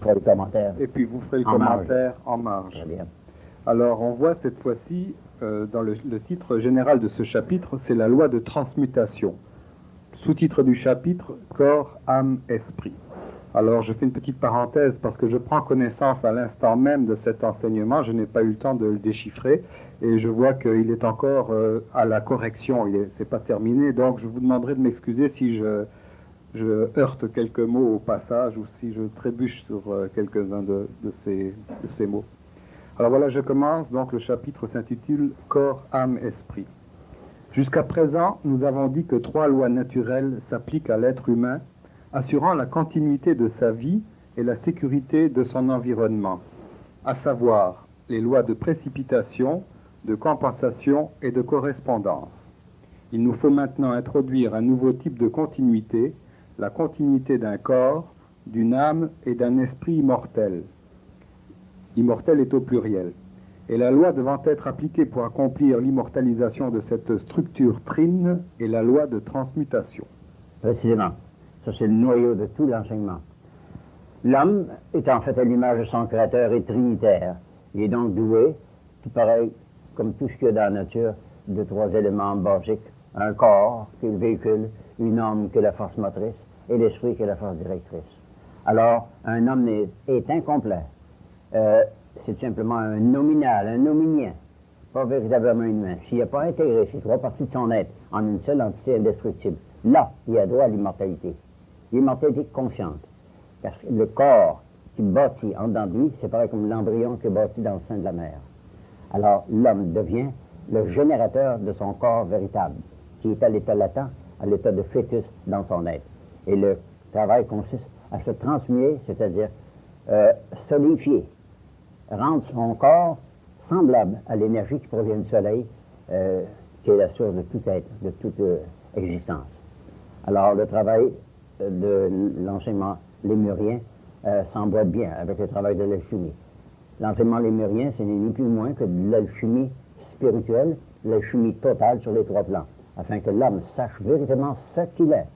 Pour le commentaire. Et puis vous ferez le En commentaire en marge. Très bien. Alors on voit cette fois-ci, dans le titre général de ce chapitre, c'est la loi de transmutation. Sous-titre du chapitre, corps, âme, esprit. Alors je fais une petite parenthèse parce que je prends connaissance à l'instant même de cet enseignement, je n'ai pas eu le temps de le déchiffrer et je vois qu'il est encore à la correction, c'est pas terminé, donc je vous demanderai de m'excuser si je heurte quelques mots au passage ou si je trébuche sur quelques-uns de ces mots. Alors voilà, je commence, donc le chapitre s'intitule Corps, âme, esprit. Jusqu'à présent, nous avons dit que 3 lois naturelles s'appliquent à l'être humain, assurant la continuité de sa vie et la sécurité de son environnement, à savoir les lois de précipitation, de compensation et de correspondance. Il nous faut maintenant introduire un nouveau type de continuité, la continuité d'un corps, d'une âme et d'un esprit immortel. Immortel est au pluriel. Et la loi devant être appliquée pour accomplir l'immortalisation de cette structure trine est la loi de transmutation. Précisément. Ça, c'est le noyau de tout l'enseignement. L'homme est en fait à l'image de son créateur et trinitaire. Il est donc doué, tout pareil, comme tout ce qu'il y a dans la nature, de 3 éléments basiques. Un corps, qui est le véhicule, une âme, qui est la force motrice, et l'esprit, qui est la force directrice. Alors, un homme est incomplet. C'est simplement un nominal, un nominien, pas véritablement humain. S'il n'a pas intégré ces 3 parties de son être en une seule entité indestructible, là, il a droit à l'immortalité. L'immortalité consciente. Parce que le corps qui bâtit en dedans de lui, c'est pareil comme l'embryon qui est bâti dans le sein de la mère. Alors, l'homme devient le générateur de son corps véritable, qui est à l'état latent, à l'état de fœtus dans son être. Et le travail consiste à se transmuer, c'est-à-dire solidifier, rendre son corps semblable à l'énergie qui provient du soleil, qui est la source de tout être, de toute existence. Alors, le travail de l'enseignement lémurien s'emboîte bien avec le travail de l'alchimie. L'enseignement lémurien, ce n'est ni plus ni moins que de l'alchimie spirituelle, l'alchimie totale sur les 3 plans, afin que l'homme sache véritablement ce qu'il est.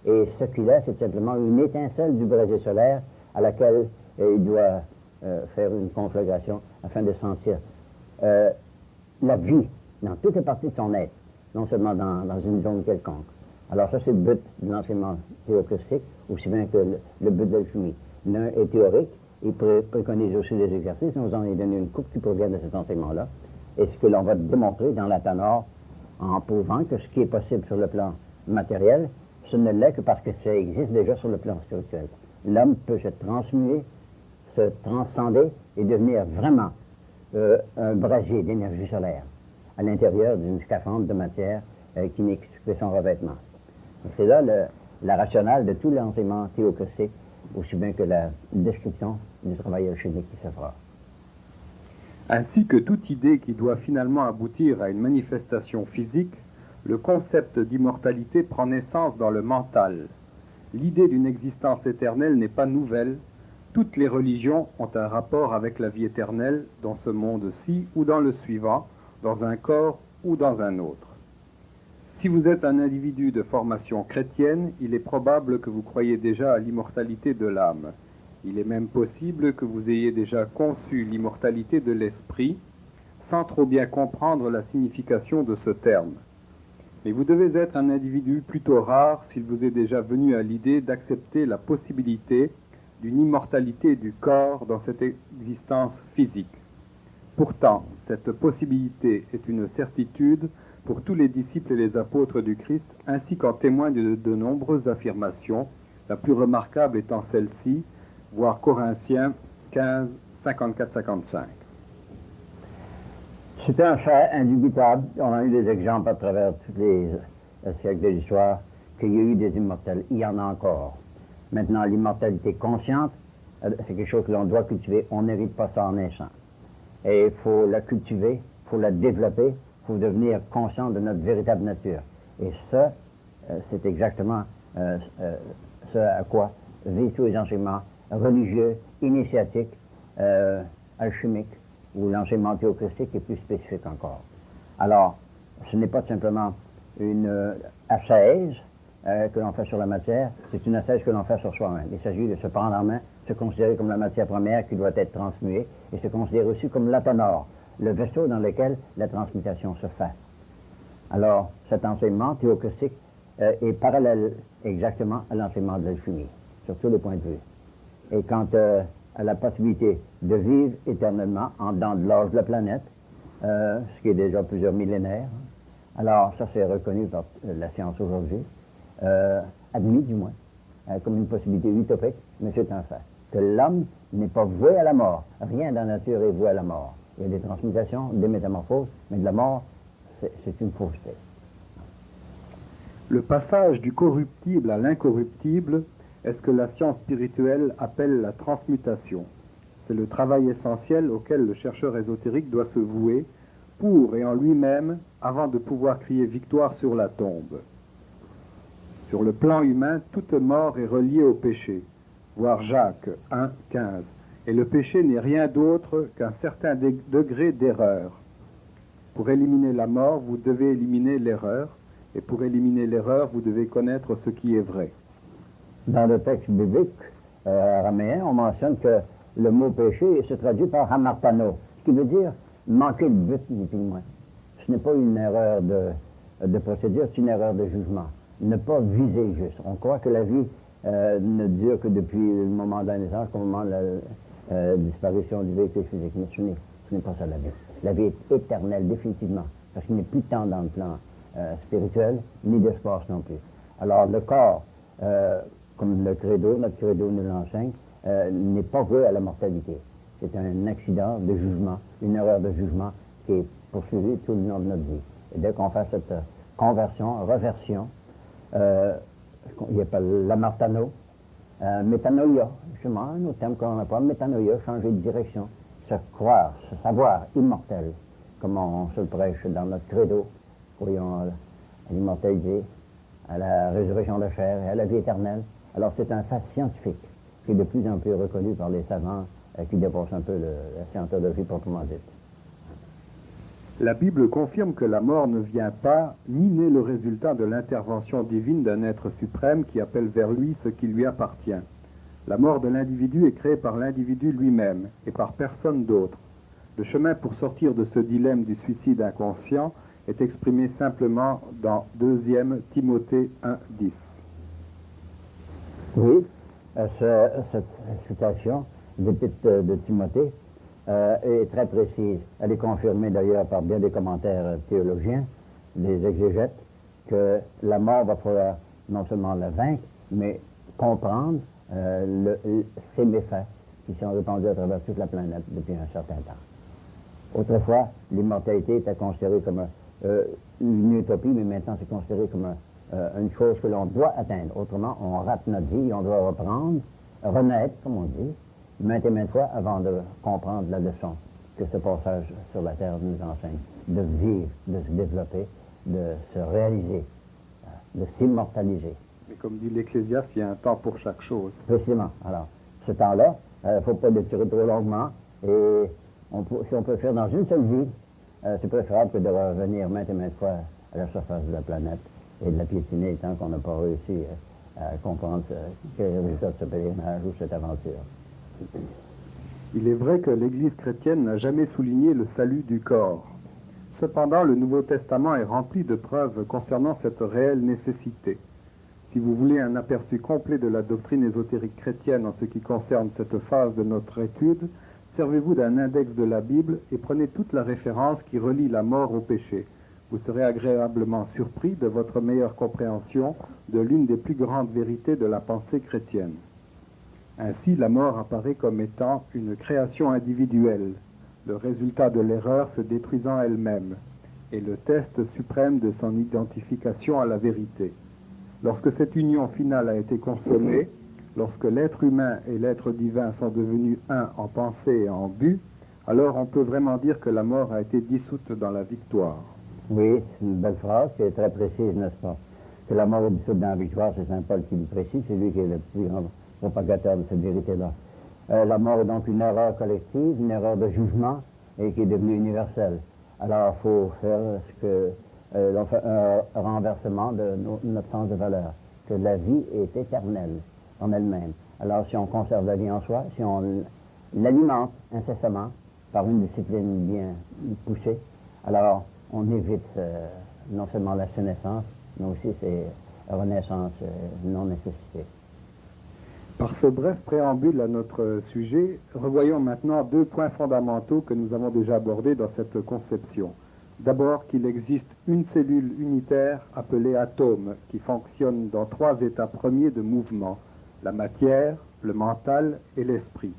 Et ce qu'il est, c'est simplement une étincelle du brésil solaire à laquelle il doit faire une conflagration afin de sentir la vie dans toutes les parties de son être, non seulement dans une zone quelconque. Alors ça, c'est le but de l'enseignement théocristique, aussi bien que le but de l'alchimie. L'un est théorique, il préconise aussi des exercices, nous en avons donné une coupe qui provient de cet enseignement-là, et ce que l'on va démontrer dans la Tanor, en prouvant que ce qui est possible sur le plan matériel, ce ne l'est que parce que ça existe déjà sur le plan spirituel. L'homme peut se transmuer, se transcender et devenir vraiment un brasier d'énergie solaire à l'intérieur d'une scaphandre de matière qui n'est que son revêtement. C'est là la rationale de tout l'enseignement théocristique, aussi bien que la description du travail alchimique qui se fera. Ainsi que toute idée qui doit finalement aboutir à une manifestation physique, le concept d'immortalité prend naissance dans le mental. L'idée d'une existence éternelle n'est pas nouvelle. Toutes les religions ont un rapport avec la vie éternelle dans ce monde-ci ou dans le suivant, dans un corps ou dans un autre. Si vous êtes un individu de formation chrétienne, il est probable que vous croyez déjà à l'immortalité de l'âme. Il est même possible que vous ayez déjà conçu l'immortalité de l'esprit, sans trop bien comprendre la signification de ce terme. Mais vous devez être un individu plutôt rare s'il vous est déjà venu à l'idée d'accepter la possibilité d'une immortalité du corps dans cette existence physique. Pourtant, cette possibilité est une certitude pour tous les disciples et les apôtres du Christ, ainsi qu'en témoignent de nombreuses affirmations, la plus remarquable étant celle-ci, voir Corinthiens 15, 54-55. C'est un fait indubitable. On a eu des exemples à travers tous les siècles de l'histoire qu'il y a eu des immortels. Il y en a encore. Maintenant, l'immortalité consciente, c'est quelque chose que l'on doit cultiver. On n'hérite pas ça en naissant. Et il faut la cultiver, il faut la développer, il faut devenir conscient de notre véritable nature. Et ça, c'est exactement ce à quoi visent tous les enseignements religieux, initiatiques, alchimiques, ou l'enseignement théocristique est plus spécifique encore. Alors, ce n'est pas simplement une ascèse, que l'on fait sur la matière, c'est une assise que l'on fait sur soi-même. Il s'agit de se prendre en main, se considérer comme la matière première qui doit être transmuée, et se considérer aussi comme l'atonor, le vaisseau dans lequel la transmutation se fait. Alors, cet enseignement théocratique est parallèle exactement à l'enseignement de l'alchimie, sur tous les points de vue. Et quant à la possibilité de vivre éternellement en dedans de l'âge de la planète, ce qui est déjà plusieurs millénaires, alors ça c'est reconnu par la science aujourd'hui, admis du moins, comme une possibilité utopique, mais c'est un fait. Que l'homme n'est pas voué à la mort. Rien dans la nature est voué à la mort. Il y a des transmutations, des métamorphoses, mais de la mort, c'est une fausseté. Le passage du corruptible à l'incorruptible est ce que la science spirituelle appelle la transmutation. C'est le travail essentiel auquel le chercheur ésotérique doit se vouer pour et en lui-même avant de pouvoir crier victoire sur la tombe. Sur le plan humain, toute mort est reliée au péché, voir Jacques 1, 15. Et le péché n'est rien d'autre qu'un certain degré d'erreur. Pour éliminer la mort, vous devez éliminer l'erreur, et pour éliminer l'erreur, vous devez connaître ce qui est vrai. Dans le texte biblique araméen, on mentionne que le mot péché se traduit par hamartano, ce qui veut dire manquer le but, ni plus ni moins. Ce n'est pas une erreur de procédure, c'est une erreur de jugement. Ne pas viser juste. On croit que la vie ne dure que depuis le moment de la naissance, qu'au moment de la disparition du véhicule physique. Mais ce n'est pas ça la vie. La vie est éternelle, définitivement, parce qu'il n'y a plus de temps dans le plan spirituel, ni d'espace non plus. Alors le corps, comme notre credo nous l'enseigne, n'est pas voué à la mortalité. C'est un accident de jugement, une erreur de jugement qui est poursuivie tout le long de notre vie. Et dès qu'on fait cette conversion, reversion, il y a pas l'amartano, métanoïa, justement, un autre terme qu'on n'a pas, métanoïa, changer de direction, se croire, se savoir immortel, comme on se le prêche dans notre credo, croyons à l'immortalité, à la résurrection de la chair et à la vie éternelle. Alors c'est un fait scientifique qui est de plus en plus reconnu par les savants qui dépassent un peu la scientologie proprement dite. La Bible confirme que la mort ne vient pas, ni n'est le résultat de l'intervention divine d'un être suprême qui appelle vers lui ce qui lui appartient. La mort de l'individu est créée par l'individu lui-même et par personne d'autre. Le chemin pour sortir de ce dilemme du suicide inconscient est exprimé simplement dans 2 Timothée 1, 10. Oui, cette citation d'Épître de Timothée est très précise. Elle est confirmée d'ailleurs par bien des commentaires théologiens, des exégètes, que la mort va falloir non seulement la vaincre, mais comprendre ses méfaits qui sont répandus à travers toute la planète depuis un certain temps. Autrefois, l'immortalité était considérée comme une utopie, mais maintenant c'est considéré comme une chose que l'on doit atteindre. Autrement, on rate notre vie, on doit reprendre, renaître, comme on dit, maintes et maintes fois avant de comprendre la leçon que ce passage sur la terre nous enseigne, de vivre, de se développer, de se réaliser, de s'immortaliser. Mais comme dit l'Ecclésiaste, il y a un temps pour chaque chose. Précisément. Alors, ce temps-là, il ne faut pas l'étirer trop longuement, et si on peut le faire dans une seule vie, c'est préférable que de revenir maintes et maintes fois à la surface de la planète et de la piétiner tant qu'on n'a pas réussi à comprendre quel est le résultat de ce pèlerinage ou cette aventure. Il est vrai que l'Église chrétienne n'a jamais souligné le salut du corps. Cependant, le Nouveau Testament est rempli de preuves concernant cette réelle nécessité. Si vous voulez un aperçu complet de la doctrine ésotérique chrétienne en ce qui concerne cette phase de notre étude, servez-vous d'un index de la Bible et prenez toute la référence qui relie la mort au péché. Vous serez agréablement surpris de votre meilleure compréhension de l'une des plus grandes vérités de la pensée chrétienne. Ainsi, la mort apparaît comme étant une création individuelle, le résultat de l'erreur se détruisant elle-même, et le test suprême de son identification à la vérité. Lorsque cette union finale a été consommée, lorsque l'être humain et l'être divin sont devenus un en pensée et en but, alors on peut vraiment dire que la mort a été dissoute dans la victoire. Oui, c'est une belle phrase qui est très précise, n'est-ce pas? Que la mort est dissoute dans la victoire, c'est Saint Paul qui le précise, c'est lui qui est le plus grand propagateur de cette vérité-là. La mort est donc une erreur collective, une erreur de jugement, et qui est devenue universelle. Alors, il faut faire l'on fait un renversement de notre sens de valeur. que la vie est éternelle en elle-même. Alors, si on conserve la vie en soi, si on l'alimente incessamment par une discipline bien poussée, alors on évite non seulement la sénescence, mais aussi ces renaissances non nécessitées. Par ce bref préambule à notre sujet, revoyons maintenant deux points fondamentaux que nous avons déjà abordés dans cette conception. D'abord, qu'il existe une cellule unitaire appelée atome qui fonctionne dans trois états premiers de mouvement, la matière, le mental et l'esprit.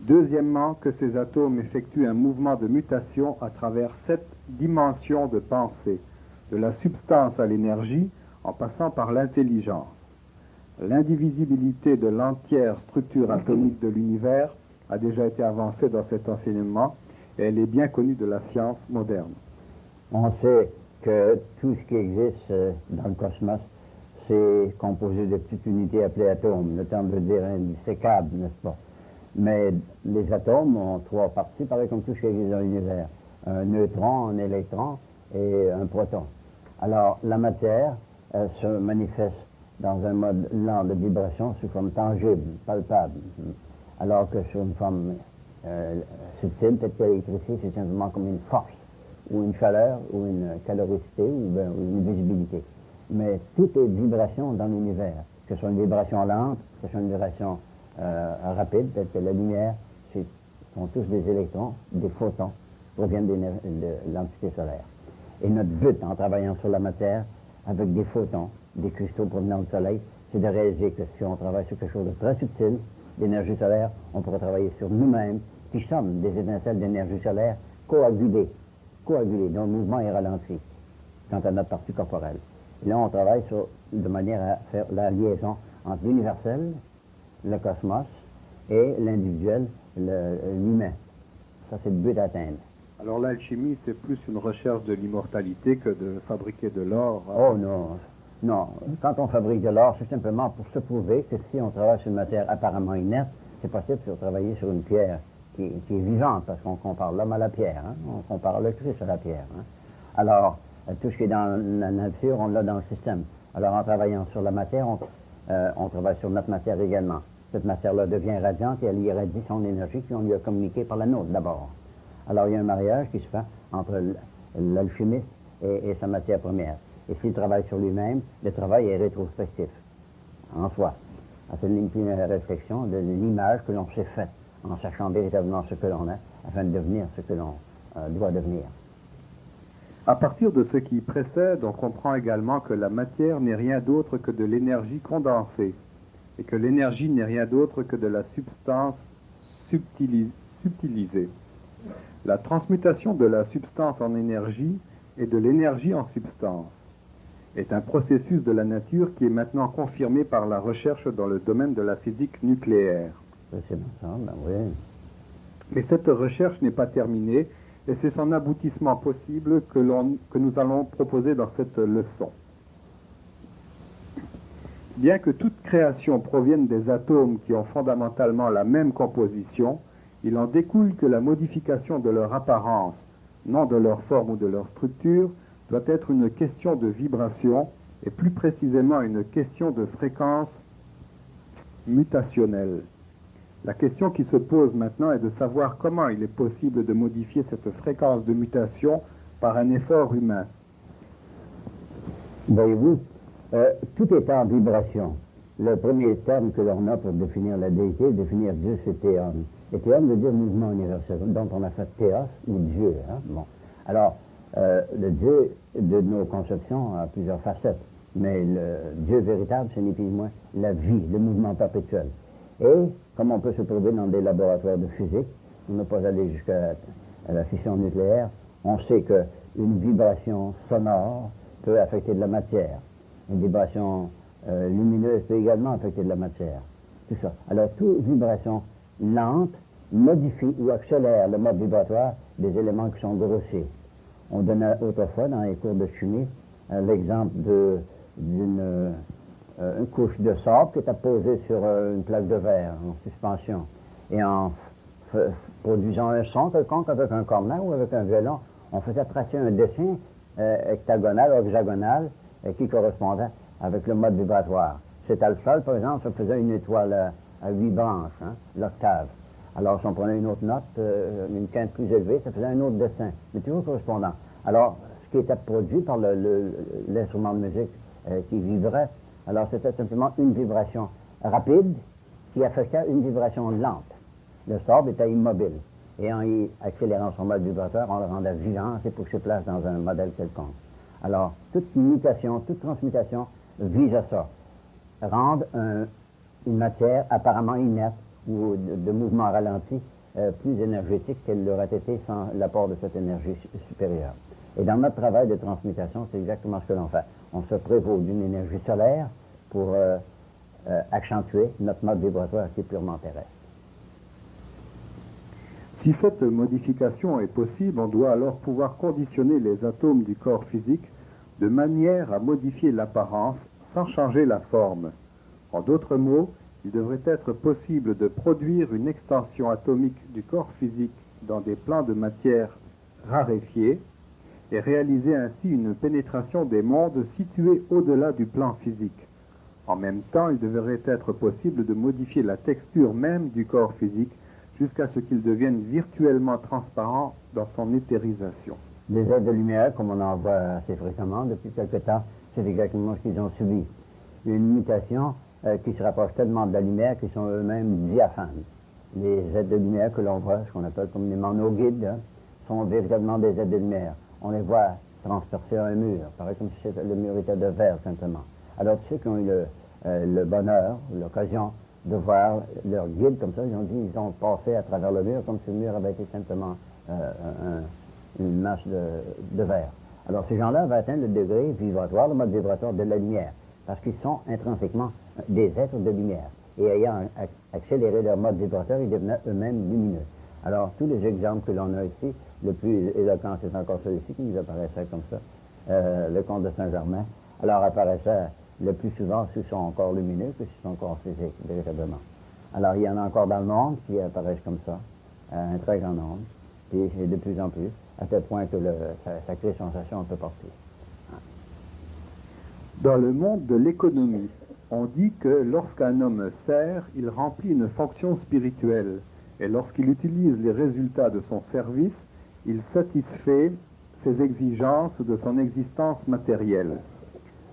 Deuxièmement, que ces atomes effectuent un mouvement de mutation à travers 7 dimensions de pensée, de la substance à l'énergie en passant par l'intelligence. L'indivisibilité de l'entière structure atomique de l'univers a déjà été avancée dans cet enseignement et elle est bien connue de la science moderne. On sait que tout ce qui existe dans le cosmos, c'est composé de petites unités appelées atomes. Le terme veut dire indissécable, n'est-ce pas? Mais les atomes ont trois parties, pareil comme tout ce qui existe dans l'univers. Un neutron, un électron et un proton. Alors, la matière se manifeste dans un mode lent de vibration sous forme tangible, palpable. Alors que sur une forme subtile, peut-être que l'électricité, c'est simplement comme une force, ou une chaleur, ou une caloricité, ou une visibilité. Mais tout est vibration dans l'univers, que ce soit une vibration lente, que ce soit une vibration rapide, peut-être que la lumière, ce sont tous des électrons, des photons, proviennent de l'entité solaire. Et notre but en travaillant sur la matière, avec des photons, des cristaux provenant du soleil, c'est de réaliser que si on travaille sur quelque chose de très subtil, d'énergie solaire, on pourrait travailler sur nous-mêmes, qui sommes des étincelles d'énergie solaire coagulées, dont le mouvement est ralenti quant à notre partie corporelle. Et là, on travaille de manière à faire la liaison entre l'universel, le cosmos, et l'individuel, l'humain. Ça, c'est le but à atteindre. Alors l'alchimie, c'est plus une recherche de l'immortalité que de fabriquer de l'or. Oh non, non. Quand on fabrique de l'or, c'est simplement pour se prouver que si on travaille sur une matière apparemment inerte, c'est possible de travailler sur une pierre qui est vivante, parce qu'on compare l'homme à la pierre, hein? On compare le Christ à la pierre. Hein? Alors, tout ce qui est dans la nature, on l'a dans le système. Alors, en travaillant sur la matière, on travaille sur notre matière également. Cette matière-là devient radiante et elle irradie son énergie qu'on lui a communiquée par la nôtre d'abord. Alors, il y a un mariage qui se fait entre l'alchimiste et sa matière première. Et s'il travaille sur lui-même, le travail est rétrospectif, en soi. C'est une réflexion de l'image que l'on s'est faite, en sachant véritablement ce que l'on est, afin de devenir ce que l'on doit devenir. À partir de ce qui précède, on comprend également que la matière n'est rien d'autre que de l'énergie condensée, et que l'énergie n'est rien d'autre que de la substance subtilisée. La transmutation de la substance en énergie et de l'énergie en substance est un processus de la nature qui est maintenant confirmé par la recherche dans le domaine de la physique nucléaire. C'est ça, ben oui. Mais cette recherche n'est pas terminée et c'est son aboutissement possible que nous allons proposer dans cette leçon. Bien que toute création provienne des atomes qui ont fondamentalement la même composition, il en découle que la modification de leur apparence, non de leur forme ou de leur structure, doit être une question de vibration et plus précisément une question de fréquence mutationnelle. La question qui se pose maintenant est de savoir comment il est possible de modifier cette fréquence de mutation par un effort humain. Voyez-vous, tout est en vibration. Le premier terme que l'on a pour définir la déité, définir Dieu, c'est théon. Et théon veut dire mouvement universel, dont on a fait théos ou Dieu. Hein? Bon. Alors, le Dieu de nos conceptions a plusieurs facettes, mais le Dieu véritable, ce n'est plus moins la vie, le mouvement perpétuel. Et, comme on peut se trouver dans des laboratoires de physique, on n'a pas allé jusqu'à la fission nucléaire, on sait qu'une vibration sonore peut affecter de la matière. Une vibration lumineuse peut également affecter de la matière. Tout ça. Alors, toute vibration lente modifie ou accélère le mode vibratoire des éléments qui sont grossiers. On donnait autrefois, dans les cours de chimie, l'exemple d'une couche de sable qui était posée sur une plaque de verre en suspension. Et en produisant un son quelconque avec un cornet ou avec un violon, on faisait tracer un dessin hexagonal ou hexagonal qui correspondait avec le mode vibratoire. Cet alpha, par exemple, ça faisait une étoile à 8 branches, hein, l'octave. Alors, si on prenait une autre note, une quinte plus élevée, ça faisait un autre dessin, mais toujours correspondant. Alors, ce qui était produit par l'instrument de musique qui vibrait, alors c'était simplement une vibration rapide qui affectait une vibration lente. Le sort était immobile. Et en y accélérant son mode vibratoire, on le rendait vivant, c'est pour que se place dans un modèle quelconque. Alors, toute mutation, toute transmutation vise à ça. Rendre une matière apparemment inerte ou de mouvement ralenti plus énergétique qu'elle l'aurait été sans l'apport de cette énergie supérieure. Et dans notre travail de transmutation, c'est exactement ce que l'on fait. On se prévaut d'une énergie solaire pour accentuer notre mode vibratoire qui est purement terrestre. Si cette modification est possible, on doit alors pouvoir conditionner les atomes du corps physique de manière à modifier l'apparence sans changer la forme. En d'autres mots, il devrait être possible de produire une extension atomique du corps physique dans des plans de matière raréfiés et réaliser ainsi une pénétration des mondes situés au-delà du plan physique. En même temps, il devrait être possible de modifier la texture même du corps physique jusqu'à ce qu'il devienne virtuellement transparent dans son éthérisation. Les êtres de lumière, comme on en voit assez fréquemment depuis quelque temps, c'est exactement ce qu'ils ont subi. Une mutation qui se rapproche tellement de la lumière qu'ils sont eux-mêmes diaphanes. Les êtres de lumière que l'on voit, ce qu'on appelle communément nos guides, hein, sont véritablement des êtres de lumière. On les voit transpercer un mur, pareil comme si le mur était de verre simplement. Alors ceux qui ont eu le bonheur, l'occasion de voir leur guide comme ça, ils ont dit ils ont passé à travers le mur comme si le mur avait été simplement une masse de verre. Alors ces gens-là avaient atteint le degré vibratoire, le mode vibratoire de la lumière, parce qu'ils sont intrinsèquement des êtres de lumière. Et ayant accéléré leur mode vibratoire, ils devenaient eux-mêmes lumineux. Alors tous les exemples que l'on a ici, le plus éloquent c'est encore celui-ci qui nous apparaissait comme ça, le comte de Saint-Germain. Alors apparaissait le plus souvent sous son corps lumineux que sous son corps physique, véritablement. Alors il y en a encore dans le monde qui apparaissent comme ça, un très grand nombre, et de plus en plus, à tel point que ça crée sensation un peu partout. Dans le monde de l'économie, on dit que lorsqu'un homme sert, il remplit une fonction spirituelle, et lorsqu'il utilise les résultats de son service, il satisfait ses exigences de son existence matérielle.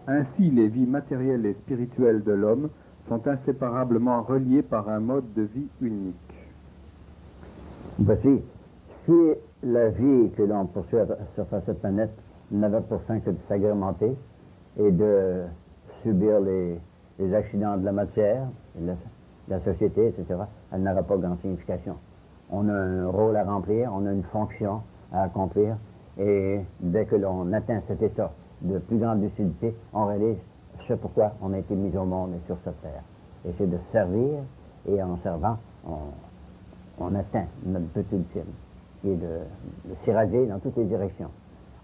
Ainsi, les vies matérielles et spirituelles de l'homme sont inséparablement reliées par un mode de vie unique. Voici, si la vie que l'on poursuit sur cette planète n'avait pour fin que de s'agrémenter et de subir les accidents de la matière, la société, etc., elle n'aura pas grande signification. On a un rôle à remplir, on a une fonction à accomplir, et dès que l'on atteint cet état de plus grande lucidité, on réalise ce pourquoi on a été mis au monde et sur cette terre. Et c'est de servir, et en servant, on atteint notre but ultime, qui est de s'irradier dans toutes les directions.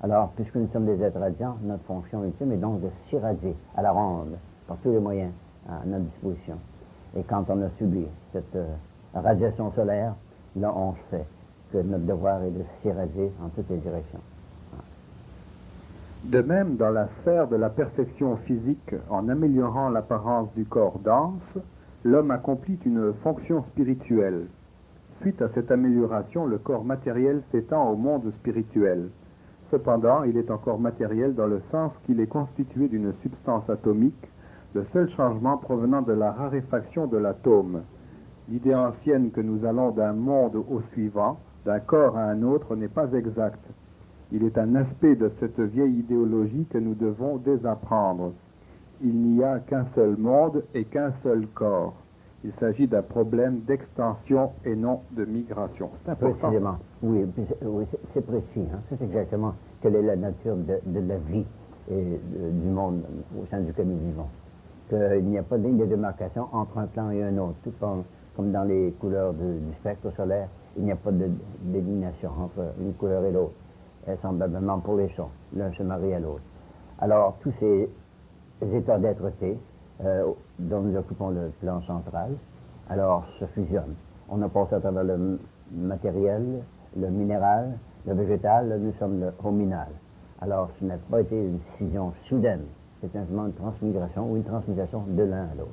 Alors, puisque nous sommes des êtres radiants, notre fonction ultime est donc de s'irradier à la ronde, par tous les moyens à notre disposition. Et quand on a subi cette radiation solaire, là on sait que notre devoir est de s'irradier en toutes les directions. De même, dans la sphère de la perfection physique, en améliorant l'apparence du corps dense, l'homme accomplit une fonction spirituelle. Suite à cette amélioration, le corps matériel s'étend au monde spirituel. Cependant, il est encore matériel dans le sens qu'il est constitué d'une substance atomique, le seul changement provenant de la raréfaction de l'atome. L'idée ancienne que nous allons d'un monde au suivant, d'un corps à un autre, n'est pas exacte. Il est un aspect de cette vieille idéologie que nous devons désapprendre. Il n'y a qu'un seul monde et qu'un seul corps. Il s'agit d'un problème d'extension et non de migration. C'est important. Précisément. Oui, c'est précis. Hein? C'est exactement quelle est la nature de la vie et du monde au sein duquel nous vivons. Qu'il n'y a pas de ligne de démarcation entre un plan et un autre. Tout comme dans les couleurs du spectre solaire, il n'y a pas de délignation entre une couleur et l'autre. Semblablement pour les sons, l'un se marie à l'autre. Alors, tous ces états d'être-té dont nous occupons le plan central, alors se fusionnent. On a passé à travers le matériel, le minéral, le végétal, là, nous sommes le hominal. Alors, ce n'a pas été une décision soudaine, c'est simplement une transmigration ou une transmutation de l'un à l'autre.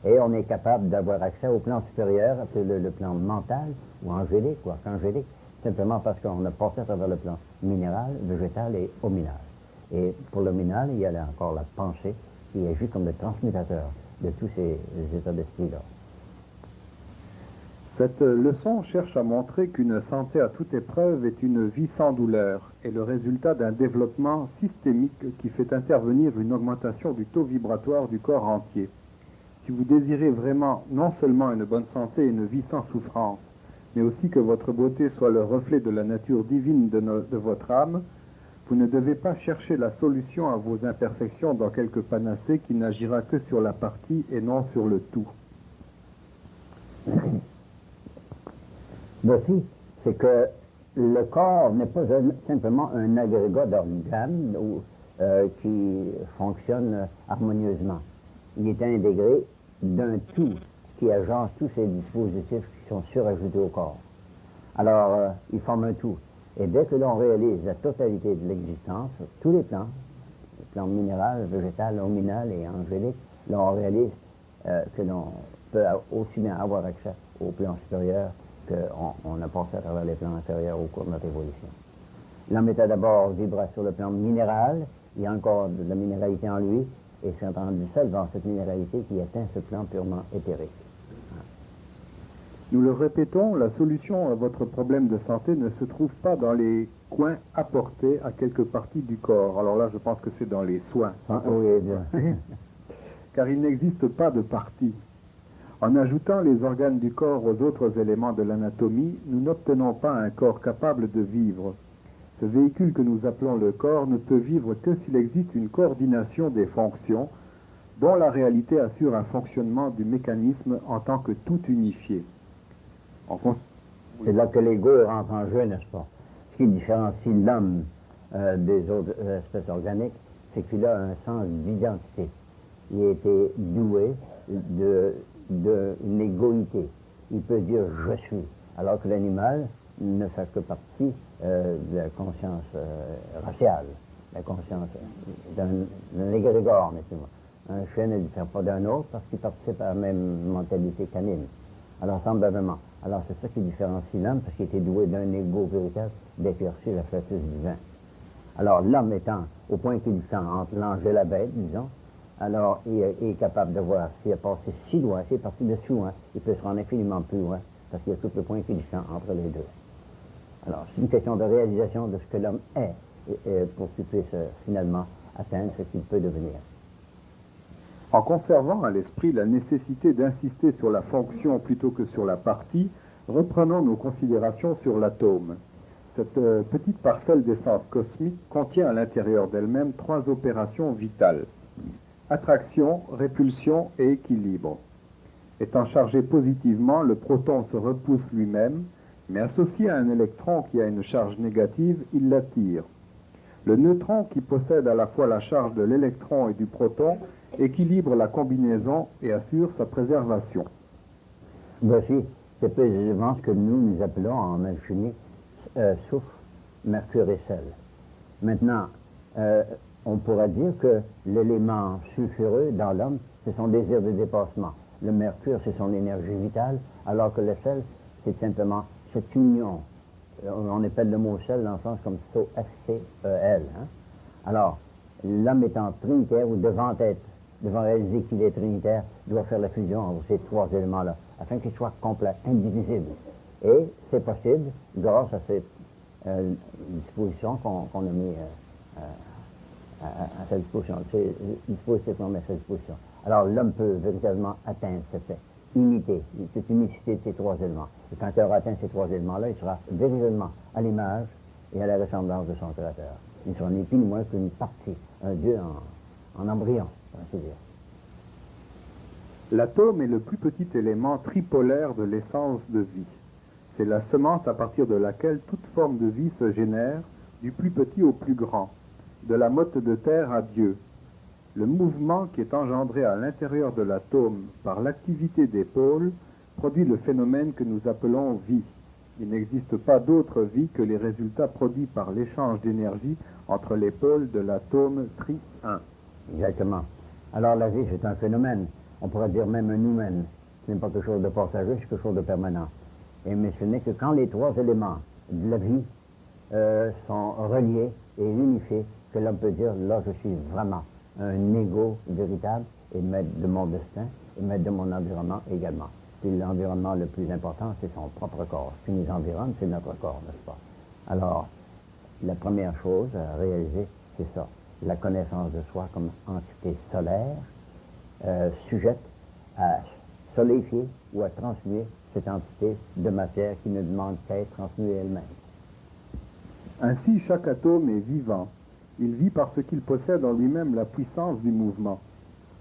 Et on est capable d'avoir accès au plan supérieur, le plan mental ou angélique ou archangélique, simplement parce qu'on a passé à travers le plan minéral, végétal et hominal. Et pour le minéral, il y a là encore la pensée qui agit comme le transmutateur de tous ces états d'esprit-là. Cette leçon cherche à montrer qu'une santé à toute épreuve est une vie sans douleur et le résultat d'un développement systémique qui fait intervenir une augmentation du taux vibratoire du corps entier. Si vous désirez vraiment non seulement une bonne santé et une vie sans souffrance, mais aussi que votre beauté soit le reflet de la nature divine de votre âme, vous ne devez pas chercher la solution à vos imperfections dans quelque panacée qui n'agira que sur la partie et non sur le tout. Voici, c'est que le corps n'est pas simplement un agrégat d'organes qui fonctionne harmonieusement. Il est intégré d'un tout qui agence tous ces dispositifs qui sont surajoutés au corps. Alors, il forme un tout. Et dès que l'on réalise la totalité de l'existence, tous les plans, le plan minéral, végétal, hominal et angélique, là on réalise que l'on peut aussi bien avoir accès au plan supérieur qu'on a passé à travers les plans inférieurs au cours de notre évolution. L'homme était d'abord vibré sur le plan minéral, il y a encore de la minéralité en lui, et c'est entendu seul dans cette minéralité qui atteint ce plan purement éthérique. Nous le répétons, la solution à votre problème de santé ne se trouve pas dans les coins apportés à quelques parties du corps. Alors là, je pense que c'est dans les soins. Oui, bien. Car il n'existe pas de partie. En ajoutant les organes du corps aux autres éléments de l'anatomie, nous n'obtenons pas un corps capable de vivre. Ce véhicule que nous appelons le corps ne peut vivre que s'il existe une coordination des fonctions, dont la réalité assure un fonctionnement du mécanisme en tant que tout unifié. C'est là que l'ego rentre en jeu, n'est-ce pas? Ce qui différencie l'homme des autres espèces organiques, c'est qu'il a un sens d'identité. Il a été doué d'une égoïté. Il peut dire « je suis », alors que l'animal ne fait que partie de la conscience raciale, la conscience d'un égrégore, n'est-ce pas? Un chien ne diffère pas d'un autre parce qu'il participe à la même mentalité canine. Alors, semblablement. Alors, c'est ça qui différencie l'homme, parce qu'il était doué d'un ego véritable d'éclaircir la flatus divin. Alors, l'homme étant au point qu'il sent entre l'ange et la bête, disons, alors il est capable de voir s'il a passé si loin, s'il est parti de si loin, il peut se rendre infiniment plus loin, parce qu'il y a tout le point qu'il sent entre les deux. Alors, c'est une question de réalisation de ce que l'homme est, pour qu'il puisse finalement atteindre ce qu'il peut devenir. En conservant à l'esprit la nécessité d'insister sur la fonction plutôt que sur la partie, reprenons nos considérations sur l'atome. Cette petite parcelle d'essence cosmique contient à l'intérieur d'elle-même 3 opérations vitales: attraction, répulsion et équilibre. Étant chargé positivement, le proton se repousse lui-même, mais associé à un électron qui a une charge négative, il l'attire. Le neutron, qui possède à la fois la charge de l'électron et du proton, équilibre la combinaison et assure sa préservation. Voici, c'est précisément ce que nous appelons en alchimie soufre, mercure et sel. Maintenant, on pourrait dire que l'élément sulfureux dans l'homme, c'est son désir de dépassement. Le mercure, c'est son énergie vitale, alors que le sel, c'est simplement cette union. On appelle le mot sel dans le sens comme SCEL. Hein? Alors, l'homme étant trinitaire ou devant réaliser qu'il est trinitaire, doit faire la fusion entre ces 3 éléments-là, afin qu'il soit complet, indivisible. Et c'est possible grâce à cette disposition qu'on a mis à sa disposition. C'est le dispositif qu'on met à sa disposition. Alors l'homme peut véritablement atteindre cette unité, cette unicité de ces 3 éléments. Et quand il aura atteint ces 3 éléments-là, il sera véritablement à l'image et à la ressemblance de son Créateur. Il ne sera ni plus ni moins qu'une partie, un Dieu en embryon, pour ainsi dire. L'atome est le plus petit élément tripolaire de l'essence de vie. C'est la semence à partir de laquelle toute forme de vie se génère, du plus petit au plus grand, de la motte de terre à Dieu. Le mouvement qui est engendré à l'intérieur de l'atome par l'activité des pôles produit le phénomène que nous appelons vie. Il n'existe pas d'autre vie que les résultats produits par l'échange d'énergie entre les pôles de l'atome tri-1. Exactement. Alors la vie, c'est un phénomène. On pourrait dire même un humain. Ce n'est pas quelque chose de passager, c'est quelque chose de permanent. Mais ce n'est que quand les trois éléments de la vie sont reliés et unifiés que l'homme peut dire, là, je suis vraiment un égo véritable et maître de mon destin et maître de mon environnement également. Puis l'environnement le plus important, c'est son propre corps. Ce qui nous environne, c'est notre corps, n'est-ce pas? Alors, la première chose à réaliser, c'est ça. La connaissance de soi comme entité solaire, sujette à soléifier ou à transmuer cette entité de matière qui ne demande qu'à être transmuée elle-même. Ainsi, chaque atome est vivant. Il vit parce qu'il possède en lui-même la puissance du mouvement.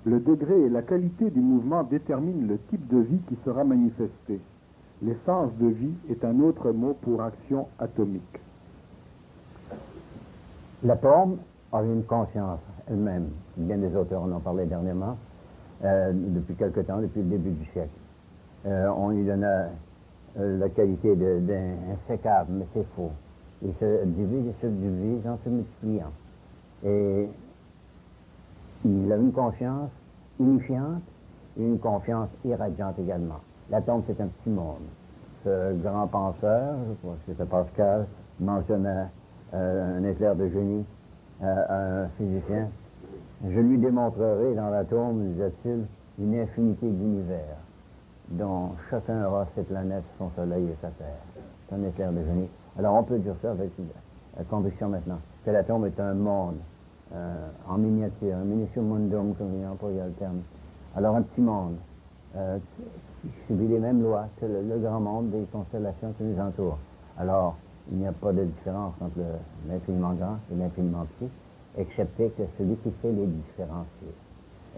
Le degré et la qualité du mouvement déterminent le type de vie qui sera manifesté. L'essence de vie est un autre mot pour action atomique. L'atome a une conscience elle-même. Bien des auteurs en ont parlé dernièrement, depuis quelque temps, depuis le début du siècle. On lui donna la qualité d'insécable, mais c'est faux. Il se divise et se divise en se multipliant. Et il a une conscience unifiante et une confiance irradiante également. L'atome, c'est un petit monde. Ce grand penseur, je crois que c'était Pascal, mentionnait un éclair de génie à un physicien. Je lui démontrerai dans l'atome, disait-il, une infinité d'univers, dont chacun aura ses planètes, son soleil et sa terre. C'est un éclair de génie. Alors on peut dire ça avec conviction maintenant, que l'atome est un monde en miniature, un minutium mundum, comme il emploie le terme. Alors un petit monde qui subit les mêmes lois que le grand monde des constellations qui nous entourent. Alors il n'y a pas de différence entre l'infiniment grand et l'infiniment petit, excepté que celui qui fait les différencier,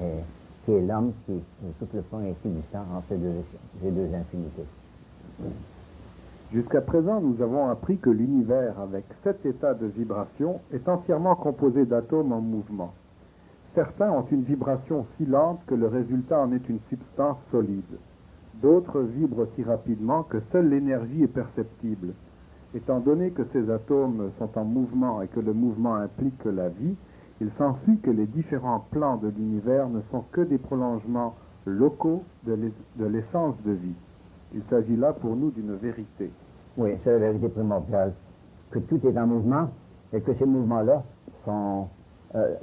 et qui est l'homme qui occupe le point équidistant entre ces deux infinités. Jusqu'à présent, nous avons appris que l'univers, avec 7 états de vibration, est entièrement composé d'atomes en mouvement. Certains ont une vibration si lente que le résultat en est une substance solide. D'autres vibrent si rapidement que seule l'énergie est perceptible. Étant donné que ces atomes sont en mouvement et que le mouvement implique la vie, il s'ensuit que les différents plans de l'univers ne sont que des prolongements locaux de l'essence de vie. Il s'agit là pour nous d'une vérité. Oui, c'est la vérité primordiale, que tout est en mouvement et que ces mouvements-là sont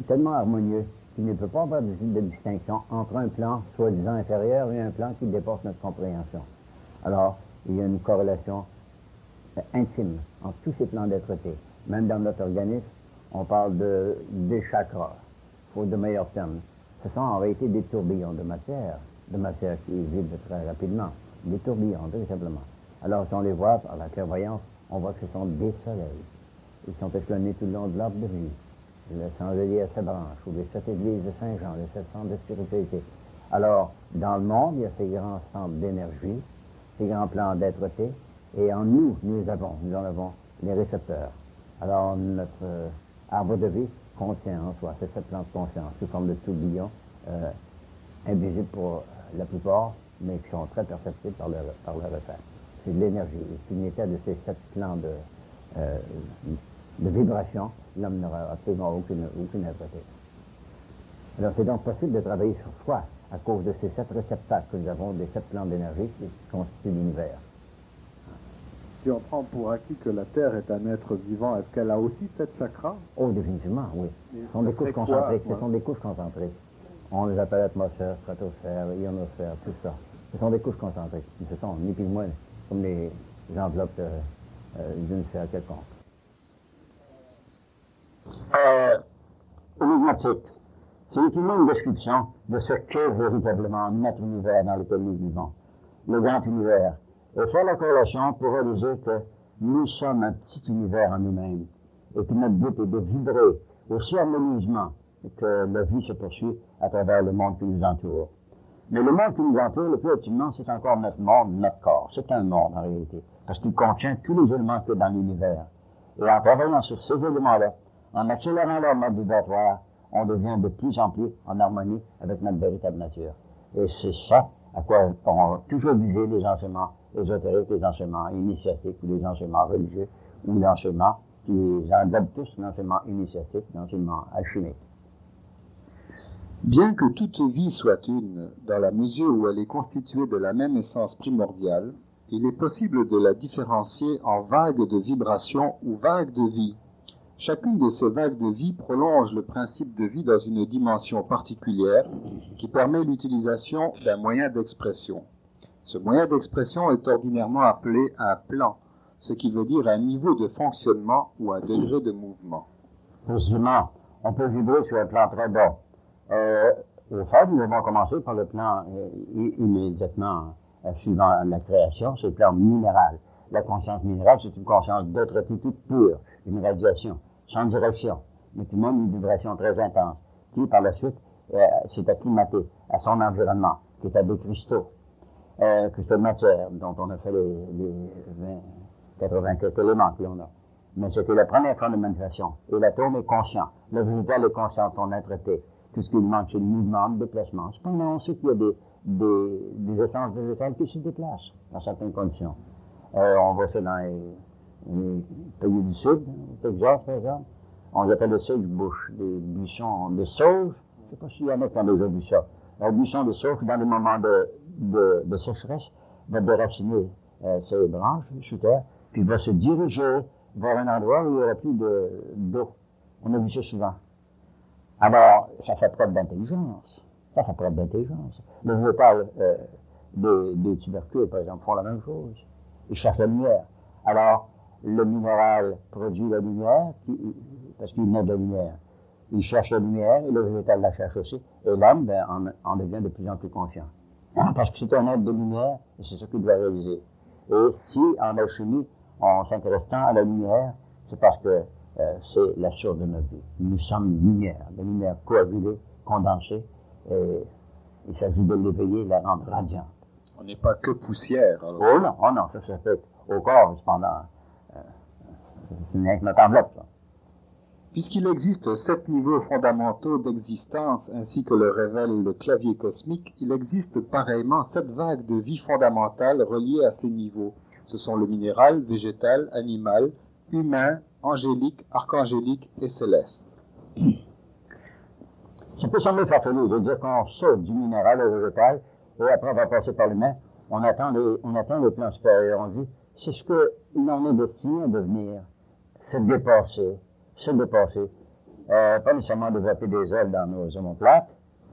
tellement harmonieux qu'il ne peut pas y avoir de distinction entre un plan soi-disant inférieur et un plan qui dépasse notre compréhension. Alors, il y a une corrélation intime entre tous ces plans d'être-té. Même dans notre organisme, on parle des chakras, faute de meilleurs termes. Ce sont en réalité des tourbillons de matière qui vibrent très rapidement. Des tourbillons, véritablement. Alors, si on les voit par la clairvoyance, on voit que ce sont des soleils. Ils sont échelonnés tout le long de l'arbre de vie. Le chandelier à sa branche, ou les 7 églises de Saint-Jean, les 7 centres de spiritualité. Alors, dans le monde, il y a ces grands centres d'énergie, ces grands plans d'être-té, et en nous, nous en avons les récepteurs. Alors, notre arbre de vie contient en soi ces 7 plans de conscience, sous forme de tourbillons, invisibles pour la plupart, mais qui sont très perceptibles par le repère. C'est de l'énergie. Et s'il n'était de ces 7 plans de vibration, l'homme n'aura absolument aucune être-té. Alors c'est donc possible de travailler sur soi à cause de ces 7 réceptacles que nous avons, des 7 plans d'énergie qui constituent l'univers. Si on prend pour acquis que la Terre est un être vivant, est-ce qu'elle a aussi 7 chakras? Oh, définitivement, oui. Ce sont des couches concentriques. Ce sont des couches concentriques. On les appelle atmosphère, stratosphère, ionosphère, tout ça. Ce sont des couches concentriques. Ce sont ni plus ni moins comme les enveloppes d'une sphère quelconque. Énigmatique. C'est uniquement une description de ce qu'est véritablement notre univers dans lequel nous vivons, le grand univers, et faire la corrélation pour réaliser que nous sommes un petit univers en nous-mêmes, et que notre but est de vibrer aussi harmonieusement que la vie se poursuit à travers le monde qui nous entoure. Mais le monde qui nous entoure, le plus ultimement, c'est encore notre monde, notre corps. C'est un monde en réalité, parce qu'il contient tous les éléments qu'il y a dans l'univers. Et en travaillant sur ces éléments-là, en accélérant leur mode vibratoire, on devient de plus en plus en harmonie avec notre véritable nature. Et c'est ça à quoi ont toujours visé les enseignements ésotériques, les enseignements initiatiques, ou les enseignements religieux, ou l'enseignement qui englobe tous l'enseignement initiatique, l'enseignement alchimique. Bien que toute vie soit une, dans la mesure où elle est constituée de la même essence primordiale, il est possible de la différencier en vagues de vibration ou vagues de vie. Chacune de ces vagues de vie prolonge le principe de vie dans une dimension particulière qui permet l'utilisation d'un moyen d'expression. Ce moyen d'expression est ordinairement appelé un plan, ce qui veut dire un niveau de fonctionnement ou un degré de mouvement. Précisément, on peut vibrer sur un plan très bas. Au fait, nous avons commencé par le plan immédiatement suivant la création, c'est le plan minéral. La conscience minérale, c'est une conscience d'être-té toute pure, une radiation, sans direction, mais tout de même une vibration très intense, qui par la suite s'est acclimatée à son environnement, qui est à des cristaux de matière, dont on a fait les 84 éléments que l'on a. Mais c'était la première fois de manifestation. Et l'atome est conscient. Le végétal est conscient de son être-té. Tout ce qui lui manque, c'est le mouvement, le déplacement. Cependant, on sait qu'il y a des essences végétales qui se déplacent dans certaines conditions. On voit ça dans les pays du Sud, au Texas, par exemple. On les appelle le sagebrush, des buissons de sauge. Je ne sais pas s'il y en a qui ont déjà vu ça. Un buisson de sauge, dans les moments de sécheresse, va déraciner ses branches sous terre, puis va se diriger vers un endroit où il n'y aura plus d'eau. On a vu ça souvent. Alors, ça fait preuve d'intelligence. Ça fait preuve d'intelligence. Le végétal des tubercules, par exemple, font la même chose. Ils cherchent la lumière. Alors, le minéral produit la lumière, parce qu'il naît de la lumière. Il cherche la lumière, et le végétal la cherche aussi. Et l'homme, en devient de plus en plus conscient. Parce que c'est un être de lumière, et c'est ce qu'il doit réaliser. Et si, en alchimie, on s'intéresse tant à la lumière, c'est parce que c'est la source de notre vie. Nous sommes lumière, la lumière coagulée, condensée, et il s'agit de l'éveiller, la rendre radiante. On n'est pas que poussière. Alors. Oh non, ça se fait au corps, cependant. C'est avec notre enveloppe, ça. Puisqu'il existe 7 niveaux fondamentaux d'existence, ainsi que le révèle le clavier cosmique, il existe pareillement 7 vagues de vie fondamentales reliées à ces niveaux. Ce sont le minéral, végétal, animal, humain, angélique, archangélique et céleste. Ça peut sembler farfelu de dire qu'on saute du minéral au végétal, et après on va passer par l'humain, on attend les plans supérieurs. On dit, c'est ce que l'on est destiné à devenir, se dépasser. Pas nécessairement développer des ailes dans nos omoplates,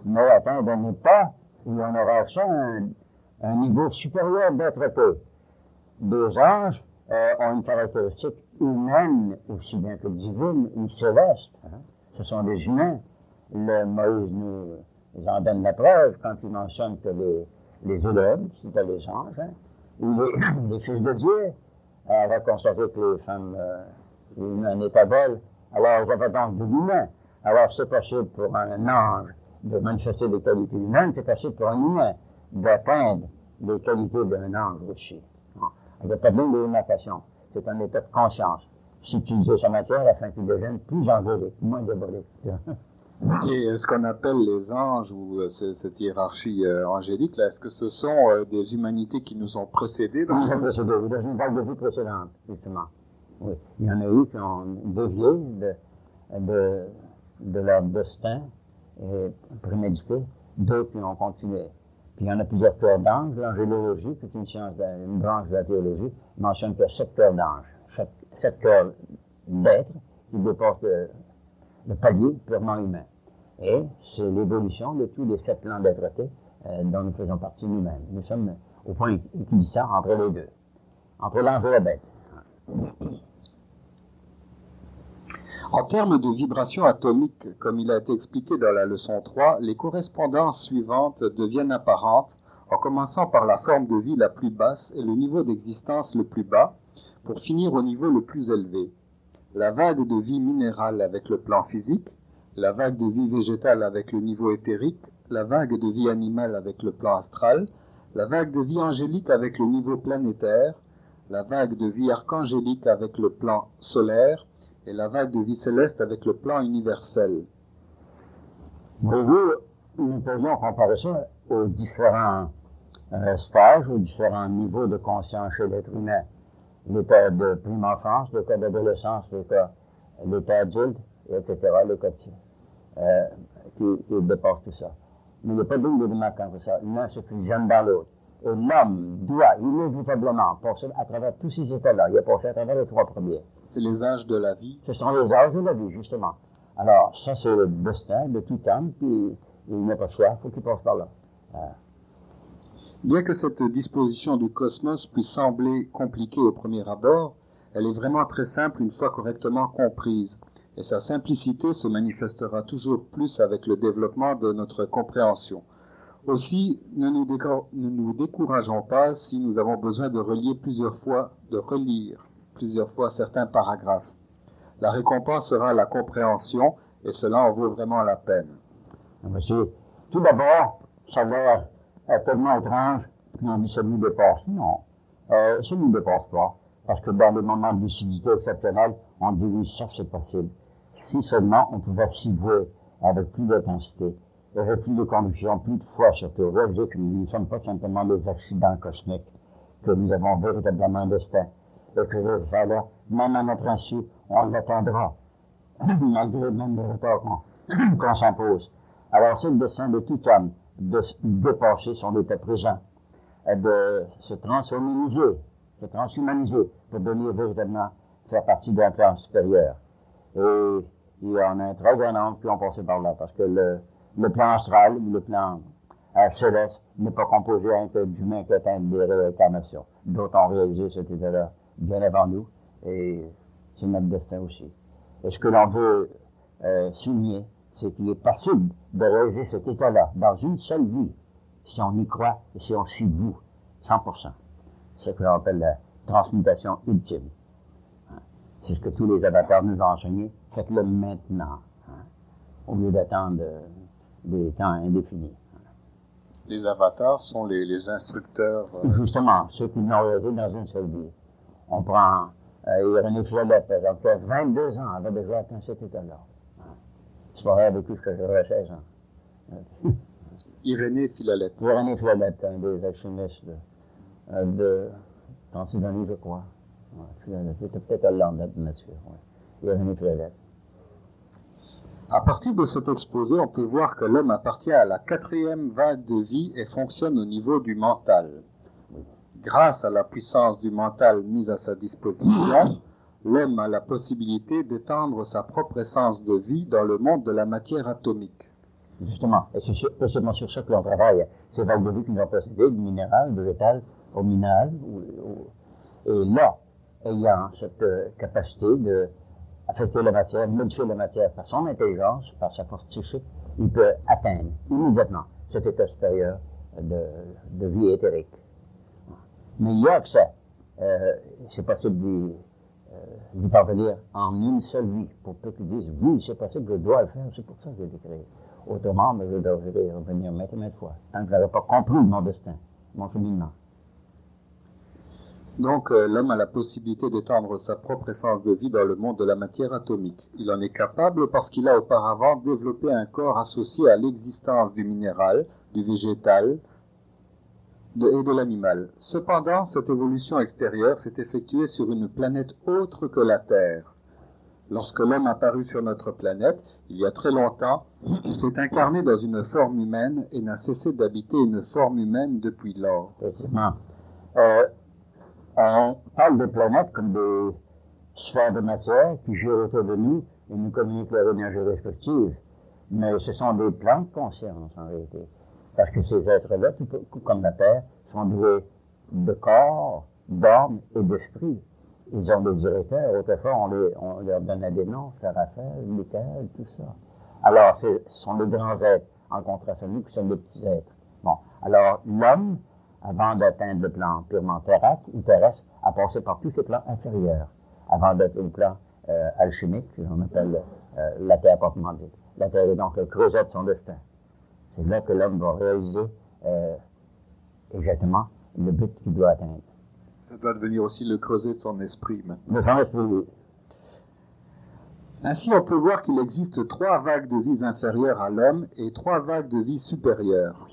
mais atteindre un état où on aura ça un niveau supérieur d'être-té. Les anges ont une caractéristique humaine aussi bien que divine ou céleste. Ce sont des humains. Le Moïse nous en donne la preuve quand il mentionne que les élèves, c'était les anges, ou les fils de Dieu, va constater que les femmes humaines étaient belles. Alors, ça fait donc de l'humain. Alors, c'est possible pour un ange de manifester des qualités humaines, c'est possible pour un humain d'atteindre les qualités d'un ange aussi. Il n'y a pas de démarcation. C'est un état de conscience. S'utiliser sa matière afin qu'il devienne plus angélique, moins diabolique. Et ce qu'on appelle les anges, ou cette hiérarchie angélique, là, est-ce que ce sont des humanités qui nous ont précédés dans une vague de vie précédente, justement. Oui. Il y en a eu qui ont dévié de leur destin prémédité, d'autres qui ont continué. Puis il y en a plusieurs cœurs d'anges. L'angélologie, qui est une science, une branche de la théologie, mentionne qu'il y a 7 cœurs d'anges, 7 cœurs d'êtres qui dépassent le palier purement humain. Et c'est l'évolution de tous les 7 plans d'être-té dont nous faisons partie nous-mêmes. Nous sommes au point équidistant entre les deux, entre l'ange et la bête. En termes de vibration atomique, comme il a été expliqué dans la leçon 3, les correspondances suivantes deviennent apparentes en commençant par la forme de vie la plus basse et le niveau d'existence le plus bas, pour finir au niveau le plus élevé. La vague de vie minérale avec le plan physique, la vague de vie végétale avec le niveau éthérique, la vague de vie animale avec le plan astral, la vague de vie angélique avec le niveau planétaire, la vague de vie archangélique avec le plan solaire, et la vague de vie céleste avec le plan universel. Voyez-vous, nous pourrions comparer ça aux différents stages, aux différents niveaux de conscience chez l'être humain. L'état de prime enfance, l'état d'adolescence, l'état adulte, etc., l'état qui dépasse tout ça. Mais il n'y a pas deux éléments comme ça. L'un se fusionne dans l'autre. Et l'homme doit inévitablement passer à travers tous ces états-là. Il a passé à travers les trois premiers. C'est les âges de la vie. Ce sont les âges de la vie, justement. Alors, ça, c'est le destin de tout homme, puis il n'a pas de choix, il faut qu'il passe par là. Bien que cette disposition du cosmos puisse sembler compliquée au premier abord, elle est vraiment très simple une fois correctement comprise. Et sa simplicité se manifestera toujours plus avec le développement de notre compréhension. Aussi, ne nous décourageons pas si nous avons besoin de relire plusieurs fois certains paragraphes. La récompense sera la compréhension, et cela en vaut vraiment la peine. Monsieur, tout d'abord, ça a l'air tellement étrange qu'on dit ça nous dépasse. Non, ça ne nous dépasse pas. Parce que dans les moments de lucidité exceptionnelle, on dit oui, ça c'est possible. Si seulement on pouvait s'y vouer avec plus d'intensité, avec plus de conviction, plus de foi surtout, réaliser que nous ne sommes pas simplement des accidents cosmiques, que nous avons véritablement un destin, et que ça là, même à notre insu, on l'atteindra, malgré même le retard qu'on s'impose. Alors c'est le destin de tout homme, de dépasser son état présent, de se transhumaniser, pour devenir véritablement faire partie d'un plan supérieur. Et il y en a un très grand nombre qui ont passé par là, parce que le plan astral ou le plan céleste n'est pas composé à un peu d'humains qui atteignent des réincarnations. D'autres ont réalisé cet état-là bien avant nous, et c'est notre destin aussi. Et ce que l'on veut souligner, c'est qu'il est possible de réaliser cet état-là dans une seule vie, si on y croit et si on suit bout, 100%. C'est ce que l'on appelle la transmutation ultime. C'est ce que tous les avatars nous ont enseigné. Faites-le maintenant, au lieu d'attendre des temps indéfinis. Les avatars sont les instructeurs. Justement, ceux qui l'ont réalisé dans une seule vie. On prend Irénée Philalèthe, par exemple, qui a 22 ans, avait déjà atteint cet état-là. C'est pas vrai avec tout ce que j'aurais 16 ans. Irénée Philalèthe. Irénée Philalèthe, un des alchimistes de Transylvanie, je crois. Ouais, Philalèthe, c'était peut-être hollandais de nature. Ouais. Irénée Philalèthe. À partir de cet exposé, on peut voir que l'homme appartient à la 4e vague de vie et fonctionne au niveau du mental. Grâce à la puissance du mental mise à sa disposition, l'homme a la possibilité d'étendre sa propre essence de vie dans le monde de la matière atomique. Justement, et c'est précisément sur ça que l'on travaille. Ces vagues de vie qui nous ont possédé, du minéral, du végétal au minéral. Et là, ayant cette capacité d'affecter la matière, modifier la matière par son intelligence, par sa force psychique, il peut atteindre immédiatement cet état supérieur de vie éthérique. Mais il y a accès. C'est possible d'y parvenir en une seule vie, pour peu qu'ils disent, oui, c'est possible, je dois le faire, c'est pour ça que j'ai été créé. Autrement, je devrais revenir maintes et maintes fois, tant que je n'avais pas compris mon destin, mon cheminement. Donc, l'homme a la possibilité d'étendre sa propre essence de vie dans le monde de la matière atomique. Il en est capable parce qu'il a auparavant développé un corps associé à l'existence du minéral, du végétal et de l'animal. Cependant, cette évolution extérieure s'est effectuée sur une planète autre que la Terre. Lorsque l'homme apparut sur notre planète, il y a très longtemps, il s'est incarné dans une forme humaine et n'a cessé d'habiter une forme humaine depuis lors. Précisément. On parle de planètes comme des sphères de matière qui girent autour de nous et nous communiquent leur énergie respective. Mais ce sont des plans de conscience en réalité. Parce que ces êtres-là, tout comme la Terre, sont doués de corps, d'âme et d'esprit. Ils ont des directeurs. Autrefois, on leur donnait des noms, Raphaël, Michael, tout ça. Alors, ce sont des grands êtres, en contraste à nous qui sommes des petits êtres. Bon. Alors, l'homme, avant d'atteindre le plan purement terrestre, a passé par tous ces plans inférieurs, avant d'atteindre le plan alchimique, qu'on appelle la Terre proprement dite. La Terre est donc le creuset de son destin. C'est là que l'homme va réaliser exactement le but qu'il doit atteindre. Ça doit devenir aussi le creuset de son esprit maintenant. De son esprit, oui. Ainsi, on peut voir qu'il existe 3 vagues de vie inférieures à l'homme et 3 vagues de vie supérieures.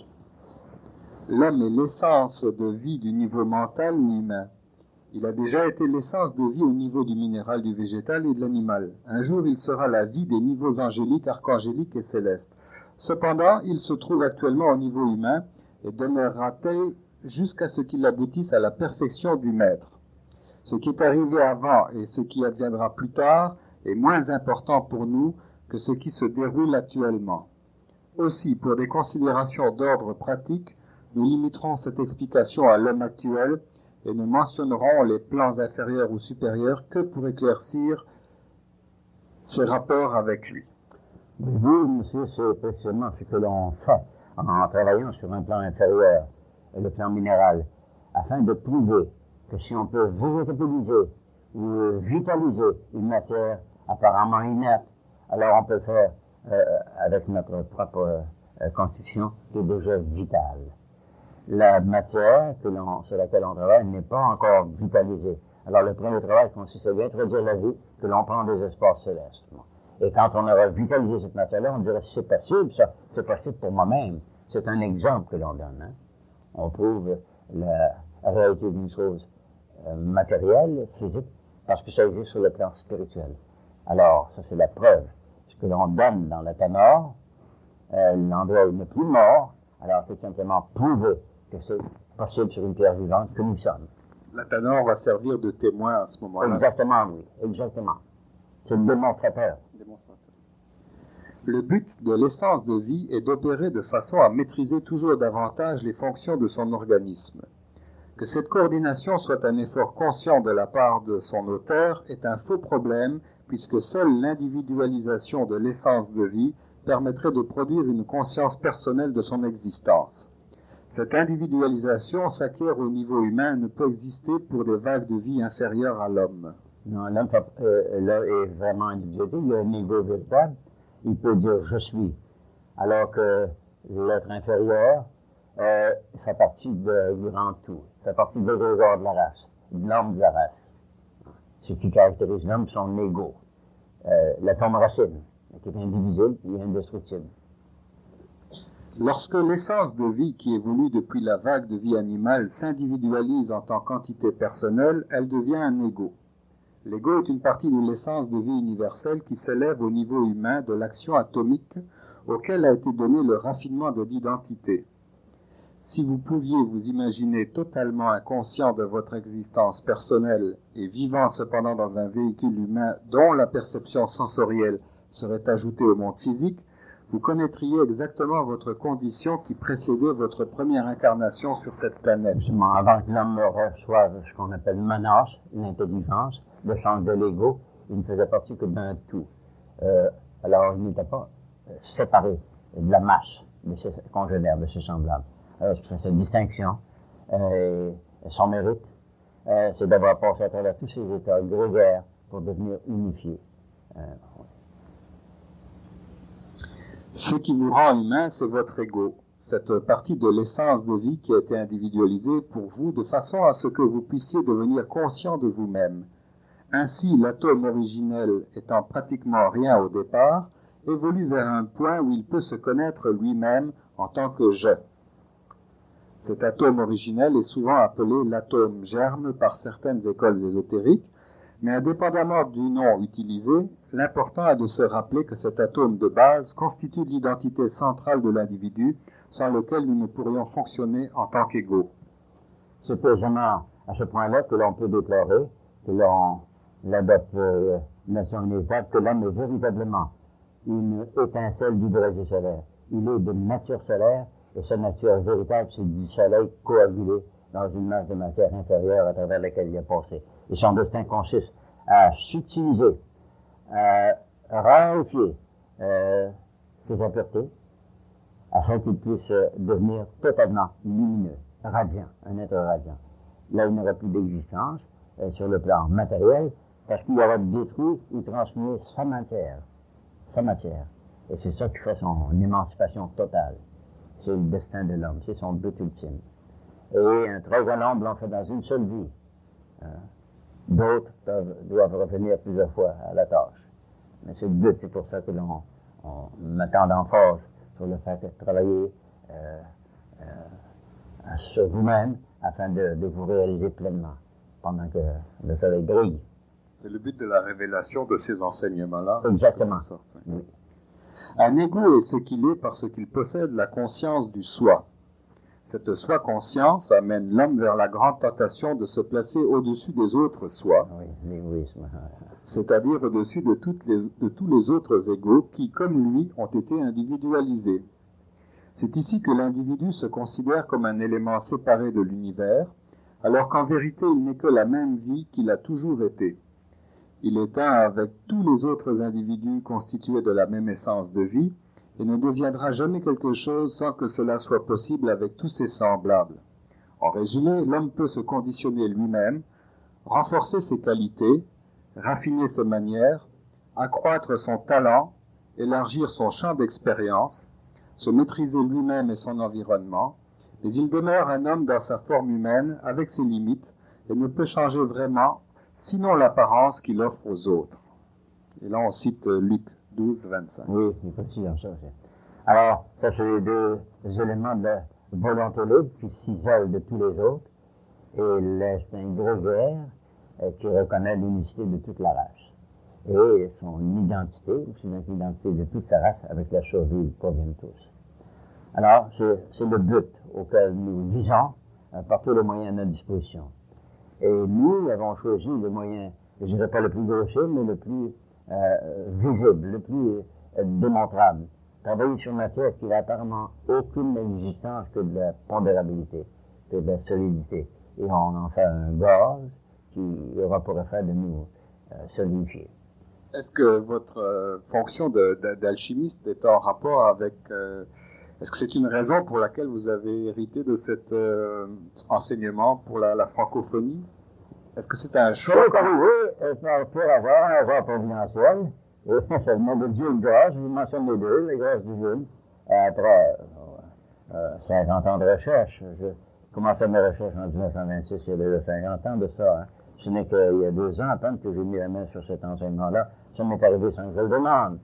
L'homme est l'essence de vie du niveau mental ou humain. Il a déjà été l'essence de vie au niveau du minéral, du végétal et de l'animal. Un jour, il sera la vie des niveaux angéliques, archangéliques et célestes. Cependant, il se trouve actuellement au niveau humain et demeurera tel jusqu'à ce qu'il aboutisse à la perfection du Maître. Ce qui est arrivé avant et ce qui adviendra plus tard est moins important pour nous que ce qui se déroule actuellement. Aussi, pour des considérations d'ordre pratique, nous limiterons cette explication à l'homme actuel et ne mentionnerons les plans inférieurs ou supérieurs que pour éclaircir ses rapports avec lui. Vous, monsieur, c'est précisément ce que l'on fait en travaillant sur un plan inférieur, le plan minéral, afin de prouver que si on peut végétaliser ou vitaliser une matière apparemment inerte, alors on peut faire avec notre propre constitution qui est déjà vitale. La matière sur laquelle on travaille n'est pas encore vitalisée. Alors le premier travail consiste à bien introduire la vie que l'on prend des espaces célestes. Et quand on aura vitalisé cette matière-là, on dirait c'est possible, ça, c'est possible pour moi-même. C'est un exemple que l'on donne. Hein? On prouve la réalité d'une chose matérielle, physique, parce que ça existe sur le plan spirituel. Alors, ça c'est la preuve. Ce que l'on donne dans l'état mort, l'endroit où il n'est plus mort, alors c'est simplement prouver que c'est possible sur une terre vivante que nous sommes. L'Athanor va servir de témoin à ce moment-là. Exactement, oui, exactement. C'est le démonstrateur. Le but de l'essence de vie est d'opérer de façon à maîtriser toujours davantage les fonctions de son organisme. Que cette coordination soit un effort conscient de la part de son auteur est un faux problème, puisque seule l'individualisation de l'essence de vie permettrait de produire une conscience personnelle de son existence. Cette individualisation s'acquiert au niveau humain et ne peut exister pour des vagues de vie inférieures à l'homme. Non, l'homme là est vraiment individualisé, il y a un ego véritable, il peut dire « je suis », alors que l'être inférieur fait partie du grand tout, fait partie de l'égregore de la race, de l'homme de la race. Ce qui caractérise l'homme, son ego, l'atome racine, qui est indivisible et indestructible. Lorsque l'essence de vie qui évolue depuis la vague de vie animale s'individualise en tant qu'entité personnelle, elle devient un ego. L'ego est une partie de l'essence de vie universelle qui s'élève au niveau humain de l'action atomique auquel a été donné le raffinement de l'identité. Si vous pouviez vous imaginer totalement inconscient de votre existence personnelle et vivant cependant dans un véhicule humain dont la perception sensorielle serait ajoutée au monde physique, vous connaîtriez exactement votre condition qui précédait votre première incarnation sur cette planète. Justement, avant que l'homme reçoive ce qu'on appelle manas, l'intelligence, le sens de l'ego, il ne faisait partie que d'un tout. Alors, il n'était pas séparé de la masse de ses congénères, de ses semblables. Alors, ce qui fait cette distinction, son mérite, c'est d'avoir passé à travers tous ces états grégaires pour devenir unifié. Ce qui vous rend humain, c'est votre ego, cette partie de l'essence de vie qui a été individualisée pour vous de façon à ce que vous puissiez devenir conscient de vous-même. Ainsi, l'atome originel étant pratiquement rien au départ, évolue vers un point où il peut se connaître lui-même en tant que « je ». Cet atome originel est souvent appelé l'atome germe par certaines écoles ésotériques, mais indépendamment du nom utilisé, l'important est de se rappeler que cet atome de base constitue l'identité centrale de l'individu, sans lequel nous ne pourrions fonctionner en tant qu'égaux. C'est précisément à ce point-là que l'on peut déplorer, que l'on adopte nation inévitable, que l'homme est véritablement une étincelle du brésil solaire. Il est de nature solaire, et sa nature véritable, c'est du soleil coagulé dans une masse de matière inférieure à travers laquelle il est passé. Et son destin consiste à subtiliser, à raréfier ses impuretés, afin qu'il puisse devenir totalement lumineux, radiant, un être radiant. Là, il n'aura plus d'existence sur le plan matériel, parce qu'il aura détruit ou transmué sa matière. Et c'est ça qui fait son émancipation totale. C'est le destin de l'homme, c'est son but ultime. Et un très grand nombre l'ont fait dans une seule vie. D'autres doivent revenir plusieurs fois à la tâche. Mais c'est le but, c'est pour ça que l'on met tant d'emphase sur le fait de travailler sur vous-même afin de vous réaliser pleinement. pendant que le soleil brille. C'est le but de la révélation de ces enseignements-là. Exactement. Sorte, oui. Oui. Un ego est ce qu'il est parce qu'il possède la conscience du soi. Cette soi-conscience amène l'homme vers la grande tentation de se placer au-dessus des autres soi, Oui, l'égoïsme. c'est-à-dire au-dessus de tous les autres égos qui, comme lui, ont été individualisés. C'est ici que l'individu se considère comme un élément séparé de l'univers, alors qu'en vérité il n'est que la même vie qu'il a toujours été. Il est un avec tous les autres individus constitués de la même essence de vie, et ne deviendra jamais quelque chose sans que cela soit possible avec tous ses semblables. En résumé, l'homme peut se conditionner lui-même, renforcer ses qualités, raffiner ses manières, accroître son talent, élargir son champ d'expérience, se maîtriser lui-même et son environnement, mais il demeure un homme dans sa forme humaine, avec ses limites, et ne peut changer vraiment, sinon l'apparence qu'il offre aux autres. Et là, on cite Luc 12, 25. Oui, il faut aussi dans ça aussi. Alors, ça, c'est les deux éléments de la volonté libre qui s'isole de tous les autres, et l'instinct grégaire qui reconnaît l'unicité de toute la race. Et son identité, c'est l'identité de toute sa race, avec la survie proviennent tous. Alors, c'est le but auquel nous visons par tous les moyens à notre disposition. Et nous avons choisi le moyen, je ne dirais pas le plus grossier, mais le plus visible, le plus démontrable. Travailler sur une matière qui n'a apparemment aucune existence que de la pondérabilité, que de la solidité. Et on en fait un gaz qui aura pour effet de nous solidifier. Est-ce que votre fonction d'alchimiste est en rapport avec... est-ce que c'est une raison pour laquelle vous avez hérité de cet enseignement pour la francophonie? Est-ce que c'est un choix? Oui, pour avoir un avoir providentiel, et ça demande de Dieu une grâce, je vous mentionne les deux, les grâces divines. Après 50 ans de recherche, je commençais mes recherches en 1926, il y a déjà 50 ans de ça. Hein. Ce n'est qu'il y a 2 ans à peine que j'ai mis la main sur cet enseignement-là. Ça m'est arrivé sans que je le demande.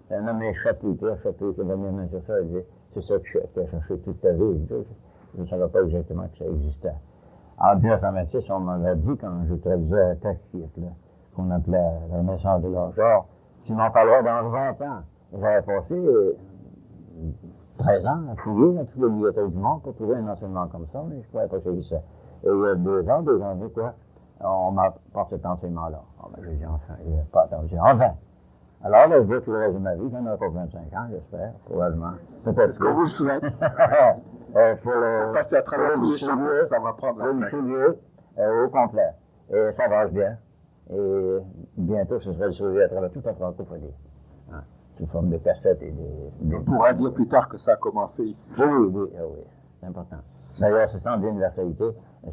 C'est un homme échappé, qui va mis la main sur ça et dit, c'est ça que tu as cherché toute ta vie. Je ne savais pas exactement que ça existait. En 1926, on m'avait dit, quand je traduisais un texte qu'on appelait la naissance de l'âge d'or, tu m'en parleras dans 20 ans. J'avais passé 13 ans à fouiller dans toutes les bibliothèques du monde pour trouver un enseignement comme ça, mais je ne croyais pas que ça existait. Et il y a 2 ans et demi, quoi, on m'apporte cet enseignement-là. Oh, ben, j'ai dit, enfin, il n'y a pas attendu. Enfin! Alors, là, je veux tout le reste de ma vie, j'en ai pas 25 ans, j'espère, probablement. Peut-être. Est-ce qu'on vous le souhaite? Pour passer à travers tous les chapitres, ça va prendre 25 ans. Au complet. Et ça marche bien. Et bientôt, ce sera distribué à travers toute la francophonie. Hein, sous forme de cassettes et des... On pourra dire plus tard que ça a commencé ici. Oui, c'est important. D'ailleurs, ce centre d'universalité,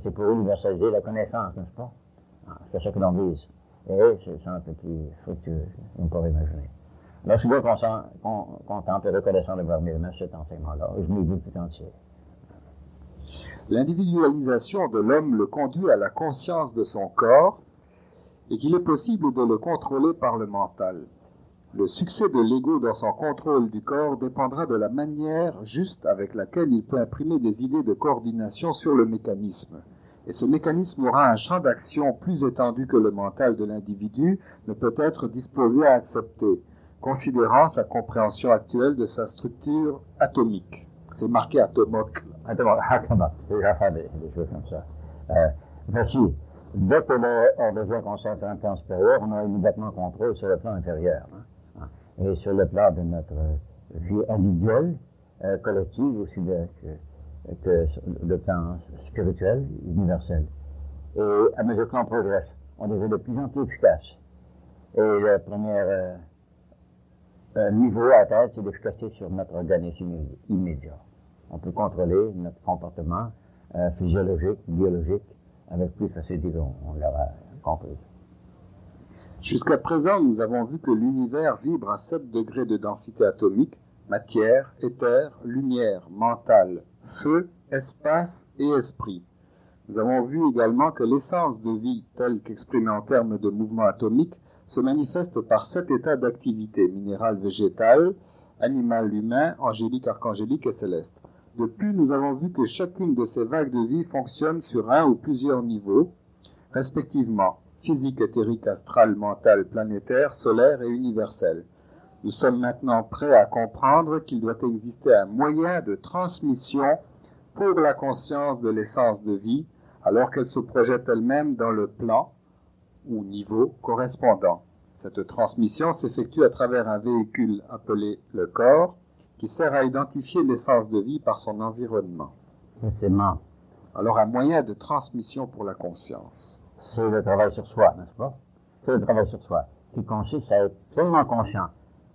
c'est pour universaliser la connaissance, n'est-ce pas? C'est ça que l'on vise. Et c'est le centre le plus fructueux qu'on pourrait imaginer. Là, je suis bien content et reconnaissant d'avoir mis à cet enseignement-là. Je m'y dis tout entier. L'individualisation de l'homme le conduit à la conscience de son corps et qu'il est possible de le contrôler par le mental. Le succès de l'ego dans son contrôle du corps dépendra de la manière juste avec laquelle il peut imprimer des idées de coordination sur le mécanisme. Et ce mécanisme aura un champ d'action plus étendu que le mental de l'individu ne peut être disposé à accepter, considérant sa compréhension actuelle de sa structure atomique. C'est marqué atomoc. Atomoc, j'ai déjà fait des choses comme ça. Voici, dès qu'on devient conscient sur un plan supérieur, on a immédiatement contrôle sur le plan inférieur. Hein, et sur le plan de notre vie individuelle, collective, aussi que le plan spirituel, universel. Et à mesure que l'on progresse, on devient de plus en plus efficace. Et le premier niveau à atteindre, c'est d'efficacité sur notre organisme immédiat. On peut contrôler notre comportement physiologique, biologique, avec plus de facilité qu'on l'aura compris. Jusqu'à présent, nous avons vu que l'univers vibre à 7 degrés de densité atomique, matière, éther, lumière, mental, feu, espace et esprit. Nous avons vu également que l'essence de vie, telle qu'exprimée en termes de mouvement atomique, se manifeste par 7 états d'activité, minérale, végétale, animal, humain, angélique, archangélique et céleste. De plus, nous avons vu que chacune de ces vagues de vie fonctionne sur un ou plusieurs niveaux, respectivement physique, éthérique, astral, mental, planétaire, solaire et universel. Nous sommes maintenant prêts à comprendre qu'il doit exister un moyen de transmission pour la conscience de l'essence de vie, alors qu'elle se projette elle-même dans le plan ou niveau correspondant. Cette transmission s'effectue à travers un véhicule appelé le corps, qui sert à identifier l'essence de vie par son environnement. Précisément. Alors un moyen de transmission pour la conscience. C'est le travail sur soi, n'est-ce pas? C'est le travail sur soi, qui consiste à être pleinement conscient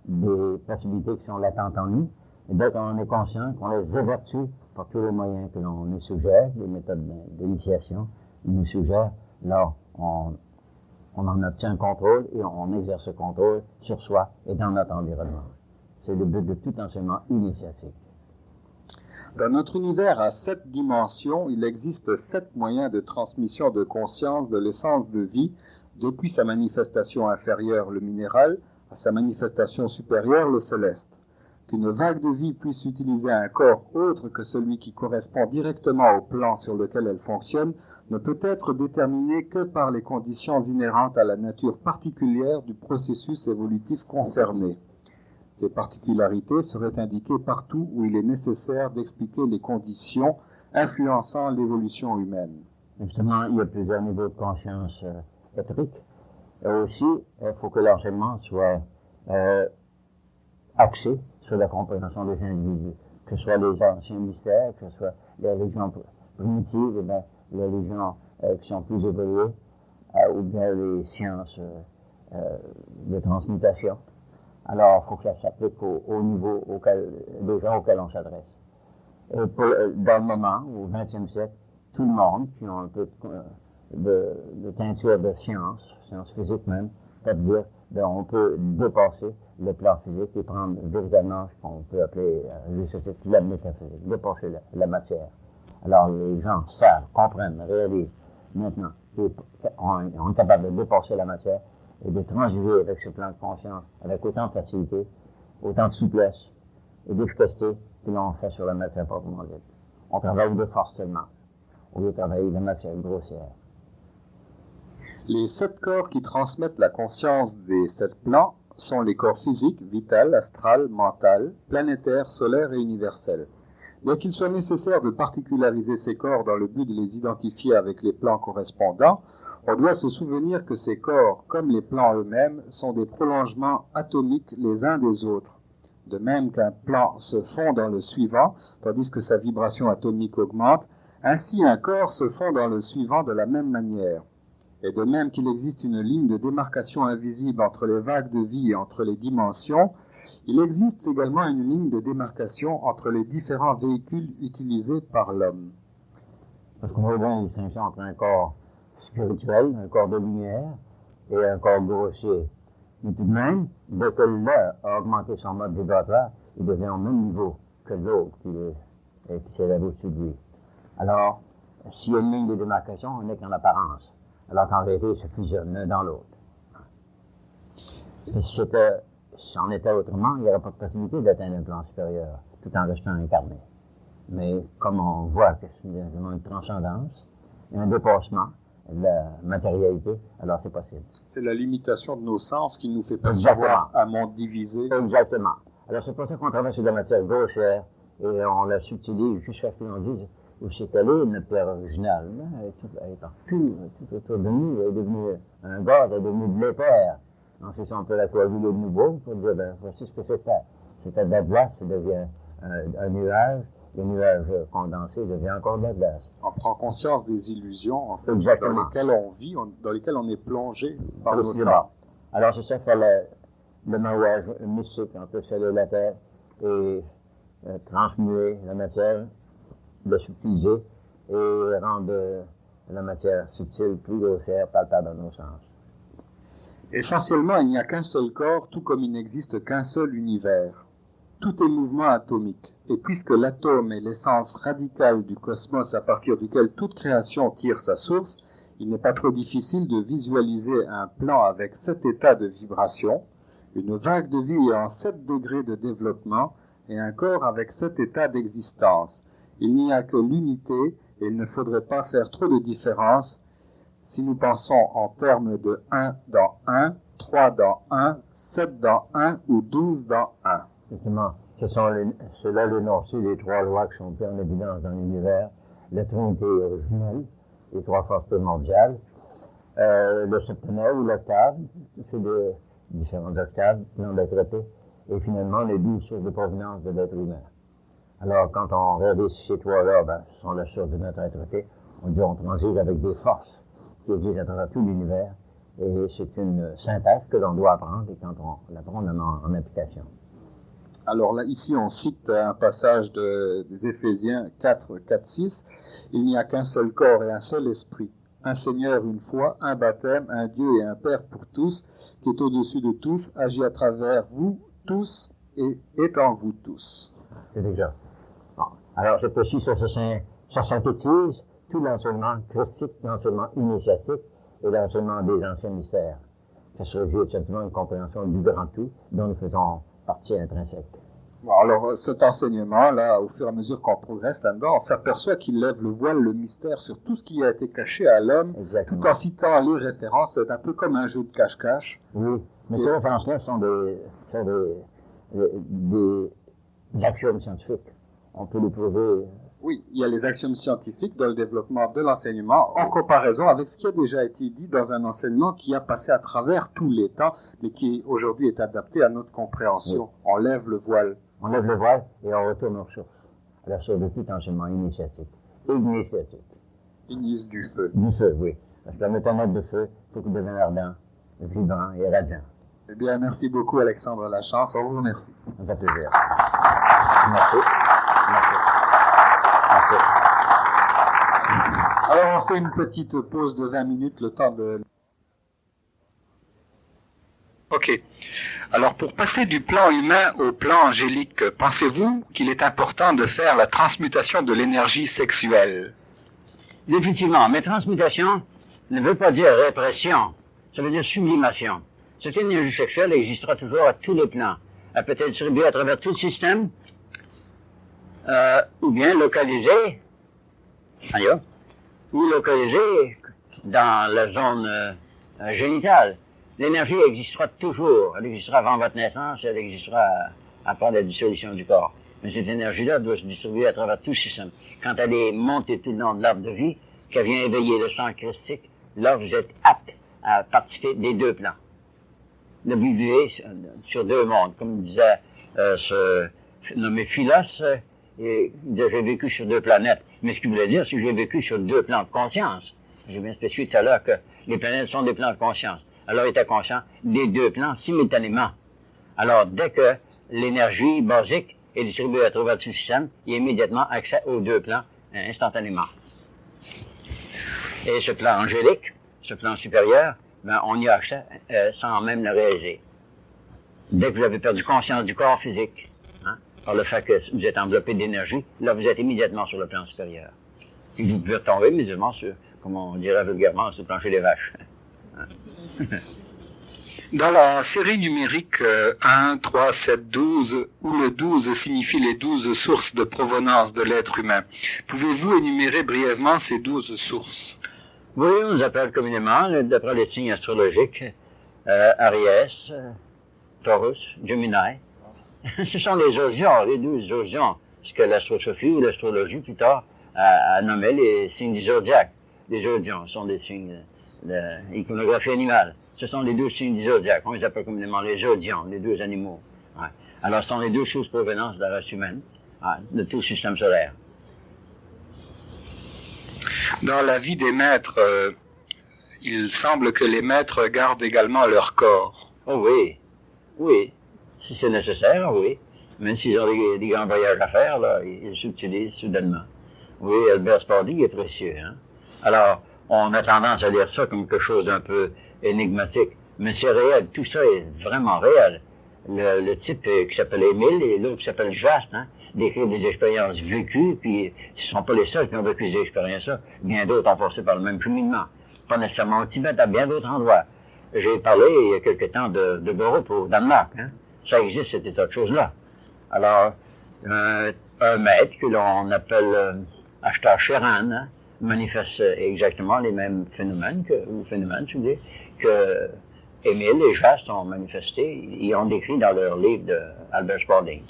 des possibilités qui sont latentes en nous, et dès qu'on est conscient, qu'on les évertue par tous les moyens que l'on nous suggère, les méthodes d'initiation nous suggèrent, là, on en obtient un contrôle et on exerce ce contrôle sur soi et dans notre environnement. C'est le but de tout enseignement initiatique. Dans notre univers à 7 dimensions, il existe 7 moyens de transmission de conscience de l'essence de vie, depuis sa manifestation inférieure, le minéral, à sa manifestation supérieure, le céleste. Qu'une vague de vie puisse utiliser un corps autre que celui qui correspond directement au plan sur lequel elle fonctionne ne peut être déterminé que par les conditions inhérentes à la nature particulière du processus évolutif concerné. Ces particularités seraient indiquées partout où il est nécessaire d'expliquer les conditions influençant l'évolution humaine. Justement, il y a plusieurs niveaux de conscience éthérique. Et aussi, il faut que l'enseignement soit axé sur la compréhension des individus, que ce soit les anciens mystères, que ce soit les religions primitives, les religions qui sont plus évoluées, ou bien les sciences de transmutation. Alors, il faut que ça s'applique au niveau des gens auxquels on s'adresse. Et dans le moment, au XXe siècle, tout le monde qui a un peu de teinture de science physique même, peut dire on peut dépasser le plan physique et prendre véritablement ce qu'on peut appeler la métaphysique, dépasser la matière. Alors les gens savent, comprennent, réalisent maintenant qu'on est capable de dépasser la matière et de transiger avec ce plan de conscience avec autant de facilité, autant de souplesse et d'efficacité que l'on fait sur la matière proprement dite. On travaille de force seulement, au lieu de travailler de matière grossière. Les 7 corps qui transmettent la conscience des 7 plans sont les corps physiques, vital, astral, mental, planétaire, solaire et universel. Bien qu'il soit nécessaire de particulariser ces corps dans le but de les identifier avec les plans correspondants, on doit se souvenir que ces corps, comme les plans eux-mêmes, sont des prolongements atomiques les uns des autres. De même qu'un plan se fond dans le suivant, tandis que sa vibration atomique augmente, ainsi un corps se fond dans le suivant de la même manière. Et de même qu'il existe une ligne de démarcation invisible entre les vagues de vie et entre les dimensions, il existe également une ligne de démarcation entre les différents véhicules utilisés par l'homme. Parce qu'on voit bien une distinction entre un corps spirituel, un corps de lumière, et un corps grossier. Mais tout de même, dès que l'un a augmenté son mode vibratoire, il devient au même niveau que l'autre qui s'élève au-dessus de lui. Alors, s'il y a une ligne de démarcation, on n'est qu'en apparence. Alors qu'en réalité, ils se fusionnent l'un dans l'autre. Si on était autrement, il n'y aurait pas de possibilité d'atteindre un plan supérieur, tout en restant incarné. Mais comme on voit que c'est une transcendance, un dépassement de la matérialité, alors c'est possible. C'est la limitation de nos sens qui nous fait percevoir un monde divisé. Exactement. Alors c'est pour ça qu'on travaille sur la matière grossière et on la subtilise jusqu'à ce qu'on dise où c'est allé notre pierre originale. Elle est partout, tout autour de nous, elle est devenue un gaz, elle est devenue de l'épaire. Ensuite, on peut la coaguler de nouveau pour dire, voici ce que c'était. C'était de la glace, ça devient un nuage. Le nuage condensé devient encore de la glace. On prend conscience des illusions en fait, dans lesquelles on vit, dans lesquelles on est plongé par nos sens. Alors c'est ça fait le mariage mystique entre le ciel et la terre et transmuer la matière, la subtiliser et rendre la matière subtile plus grossière, palpable dans nos sens. Essentiellement, il n'y a qu'un seul corps, tout comme il n'existe qu'un seul univers. Tout est mouvement atomique, et puisque l'atome est l'essence radicale du cosmos à partir duquel toute création tire sa source, il n'est pas trop difficile de visualiser un plan avec 7 états de vibration, une vague de vie en 7 degrés de développement et un corps avec 7 états d'existence. Il n'y a que l'unité et il ne faudrait pas faire trop de différence. Si nous pensons en termes de 1 dans 1, 3 dans 1, 7 dans 1 ou 12 dans 1. Justement, c'est là l'énoncé des trois lois qui sont mises en évidence dans l'univers. La trinité originelle, les trois forces primordiales, le septenaire ou l'octave, c'est des différentes octaves qui ont été traitées, et finalement les 12 sources de provenance de l'être humain. Alors, quand on réalise ces trois-là, ce sont la source de notre être. On dit on transige avec des forces qui existent à travers tout l'univers, et c'est une synthèse que l'on doit apprendre, et quand on l'apprend, on la met en application. Alors là, ici, on cite un passage des Éphésiens 4, 4, 6. Il n'y a qu'un seul corps et un seul esprit, un Seigneur, une foi, un baptême, un Dieu et un Père pour tous, qui est au-dessus de tous, agit à travers vous tous et est en vous tous. C'est déjà. Bon. Alors, cette fois-ci, ça synthétise tout l'enseignement christique, l'enseignement initiatique et l'enseignement des anciens mystères. Ça se résume simplement une compréhension du grand tout dont nous faisons partie intrinsèque. Bon, alors, cet enseignement-là, au fur et à mesure qu'on progresse là-dedans, on s'aperçoit qu'il lève le voile, le mystère sur tout ce qui a été caché à l'homme, tout en citant les références. C'est un peu comme un jeu de cache-cache. Oui, mais ces références-là sont des axiomes scientifiques. On peut les prouver. Oui, il y a les axiomes scientifiques dans le développement de l'enseignement en comparaison avec ce qui a déjà été dit dans un enseignement qui a passé à travers tous les temps, mais qui aujourd'hui est adapté à notre compréhension. Oui. On lève le voile. On lève le voile et on retourne aux sources. À la source de tout enseignement initiatique. Initiatique. Inice du feu. Du feu, oui. Parce que la méthode de feu, il faut qu'il devienne ardent, vibrant et radiant. Eh bien, merci beaucoup, Alexandre Lachance. On vous remercie. Ça fait plaisir. Merci. Merci. Merci. Alors, on fait une petite pause de 20 minutes, le temps de... Ok. Alors, pour passer du plan humain au plan angélique, pensez-vous qu'il est important de faire la transmutation de l'énergie sexuelle? Définitivement. Mais transmutation ne veut pas dire répression. Ça veut dire sublimation. Cette énergie sexuelle existera toujours à tous les plans. Elle peut être distribuée à travers tout le système, ou bien localisée, ailleurs, ou localisée dans la zone génitale. L'énergie existera toujours. Elle existera avant votre naissance, elle existera après la dissolution du corps. Mais cette énergie-là doit se distribuer à travers tout le système. Quand elle est montée tout le long de l'arbre de vie, qu'elle vient éveiller le sang christique, là, vous êtes apte à participer des deux plans. De vivre sur deux mondes. Comme disait ce nommé Philos, il disait, j'ai vécu sur deux planètes. Mais ce qu'il voulait dire, c'est que j'ai vécu sur deux plans de conscience. J'ai bien spécifié tout à l'heure que les planètes sont des plans de conscience. Alors, il était conscient des deux plans simultanément. Alors, dès que l'énergie basique est distribuée à travers tout le système, il y a immédiatement accès aux deux plans instantanément. Et ce plan angélique, ce plan supérieur, on y a accès sans même le réaliser. Dès que vous avez perdu conscience du corps physique, par le fait que vous êtes enveloppé d'énergie, là, vous êtes immédiatement sur le plan supérieur. Et vous pouvez retomber immédiatement sur, comme on dirait vulgairement, sur le plancher des vaches. Dans la série numérique 1, 3, 7, 12, où le 12 signifie les 12 sources de provenance de l'être humain, pouvez-vous énumérer brièvement ces 12 sources? Oui, on les appelle communément, d'après les signes astrologiques, Aries, Taurus, Gemini. Ce sont les zodions, les 12 zodions, ce que l'astrosophie ou l'astrologie plus tard a nommé les signes du zodiaque. Les zodions sont des signes de l'iconographie animale. Ce sont les 12 signes du zodiaque. On les appelle communément les zodions, les 12 animaux. Ouais. Alors, ce sont les 12 sources de provenance de la race humaine, de tout le système solaire. Dans la vie des maîtres, il semble que les maîtres gardent également leur corps. Oh oui, oui. Si c'est nécessaire, oui. Même s'ils ont des grands voyages à faire, là, ils s'utilisent soudainement. Oui, Albert Spardy est précieux, hein. Alors, on a tendance à lire ça comme quelque chose d'un peu énigmatique. Mais c'est réel, tout ça est vraiment réel. Le type qui s'appelle Émile et l'autre qui s'appelle Jaspe, décrivent des expériences vécues, puis ce ne sont pas les seuls qui ont vécu ces expériences-là. Bien d'autres ont passé par le même cheminement. Pas nécessairement au Tibet, à bien d'autres endroits. J'ai parlé il y a quelque temps de Borup au Danemark. Ça existe, cet état de choses-là. Alors, un maître que l'on appelle Ashtar Sheran, manifestent exactement les mêmes phénomènes que Émile et Chaste ont manifesté. Ils ont décrit dans leur livre de Albert Spalding.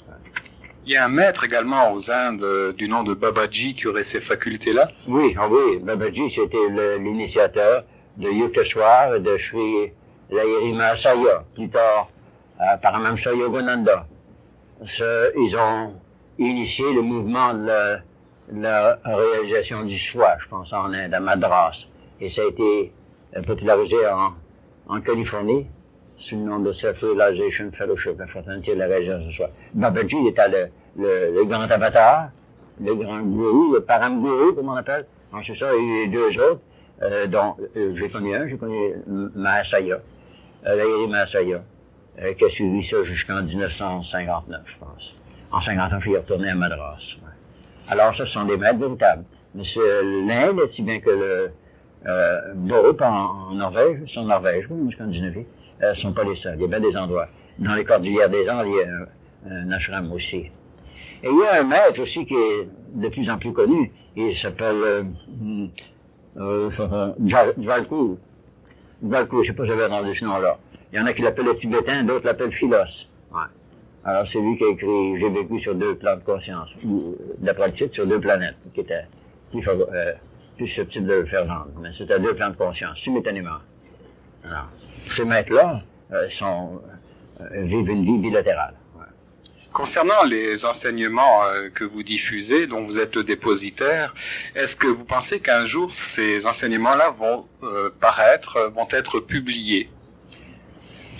Il y a un maître également aux Indes du nom de Babaji qui aurait ces facultés-là? Oui, Babaji, c'était l'initiateur de Yukteswar et de Sri Lahiri Saya, plus tard Paramahamsa Yogananda. Ils ont initié le mouvement de la réalisation du soi, je pense, en Inde, à Madras. Et ça a été popularisé en Californie, sous le nom de Self-Realization Fellowship, la fraternité de la réalisation du soi. Babaji était le grand avatar, le grand gourou, le param gourou, comme on appelle. C'est ça, il y a eu deux autres, dont j'ai connu Mahasaya, Lahiri Mahasaya, qui a suivi ça jusqu'en 1959, je pense. En 59, il est retourné à Madras. Ouais. Alors, ça, ce sont des maîtres véritables. Mais l'Inde, si bien que le Borup en Norvège, c'est en Norvège, oui, en Scandinavie, sont pas les seuls. Il y a bien des endroits. Dans les cordillères des Andes, il y a un ashram aussi. Et il y a un maître aussi qui est de plus en plus connu. Il s'appelle Dvalku. Dvalku, je sais pas si j'avais entendu ce nom-là. Il y en a qui l'appellent le tibétain, d'autres l'appellent Philos. Ouais. Alors c'est lui qui a écrit « J'ai vécu sur deux plans de conscience », ou d'après le titre, sur deux planètes, qui était plus susceptible de le faire vendre. Mais c'était deux plans de conscience, simultanément. Alors, ces maîtres-là vivent une vie bilatérale. Ouais. Concernant les enseignements que vous diffusez, dont vous êtes le dépositaire, est-ce que vous pensez qu'un jour ces enseignements-là vont paraître, vont être publiés?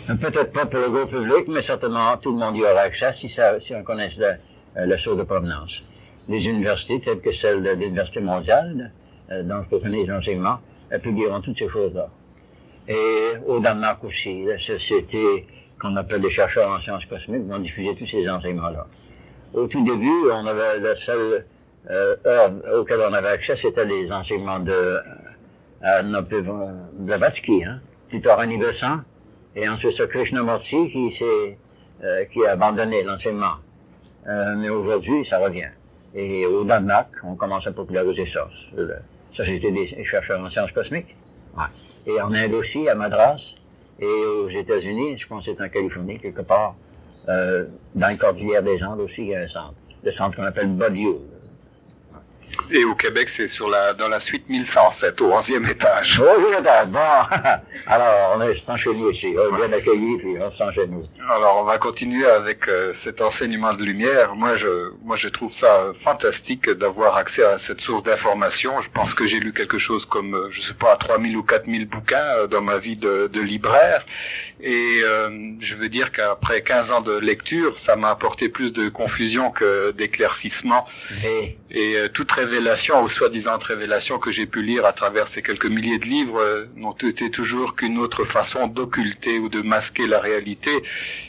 Peut-être pas pour le gros public, mais certainement tout le monde y aura accès si on connaît la source de provenance. Les universités, telles que celle de l'Université mondiale, dont je peux connaître les enseignements, publieront toutes ces choses-là. Et au Danemark aussi, la société qu'on appelle les chercheurs en sciences cosmiques vont diffuser tous ces enseignements-là. Au tout début, on avait la seule œuvre auquel on avait accès, c'était les enseignements de Blavatsky, plus tard en 1900. Et ensuite, c'est Krishnamurti qui a abandonné l'enseignement. Mais aujourd'hui, ça revient. Et au Danemark, on commence à populariser ça. Société des chercheurs en sciences cosmiques. Ouais. Et en Inde aussi, à Madras. Et aux États-Unis, je pense que c'est en Californie, quelque part. Dans les cordillères des Andes aussi, il y a un centre. Le centre qu'on appelle Bodiou. Et au Québec, c'est dans la suite 1107, au 11e étage. Au 11e étage, bon. Alors, on est sans chez nous ici. On est bien accueillis, puis on se sent chez nous. Alors, on va continuer avec cet enseignement de lumière. Moi, je trouve ça fantastique d'avoir accès à cette source d'information. Je pense que j'ai lu quelque chose comme, je sais pas, 3000 ou 4000 bouquins dans ma vie de libraire. Et je veux dire qu'après 15 ans de lecture, ça m'a apporté plus de confusion que d'éclaircissement. Et toute révélation, ou soi-disant révélation que j'ai pu lire à travers ces quelques milliers de livres, n'ont été toujours qu'une autre façon d'occulter ou de masquer la réalité,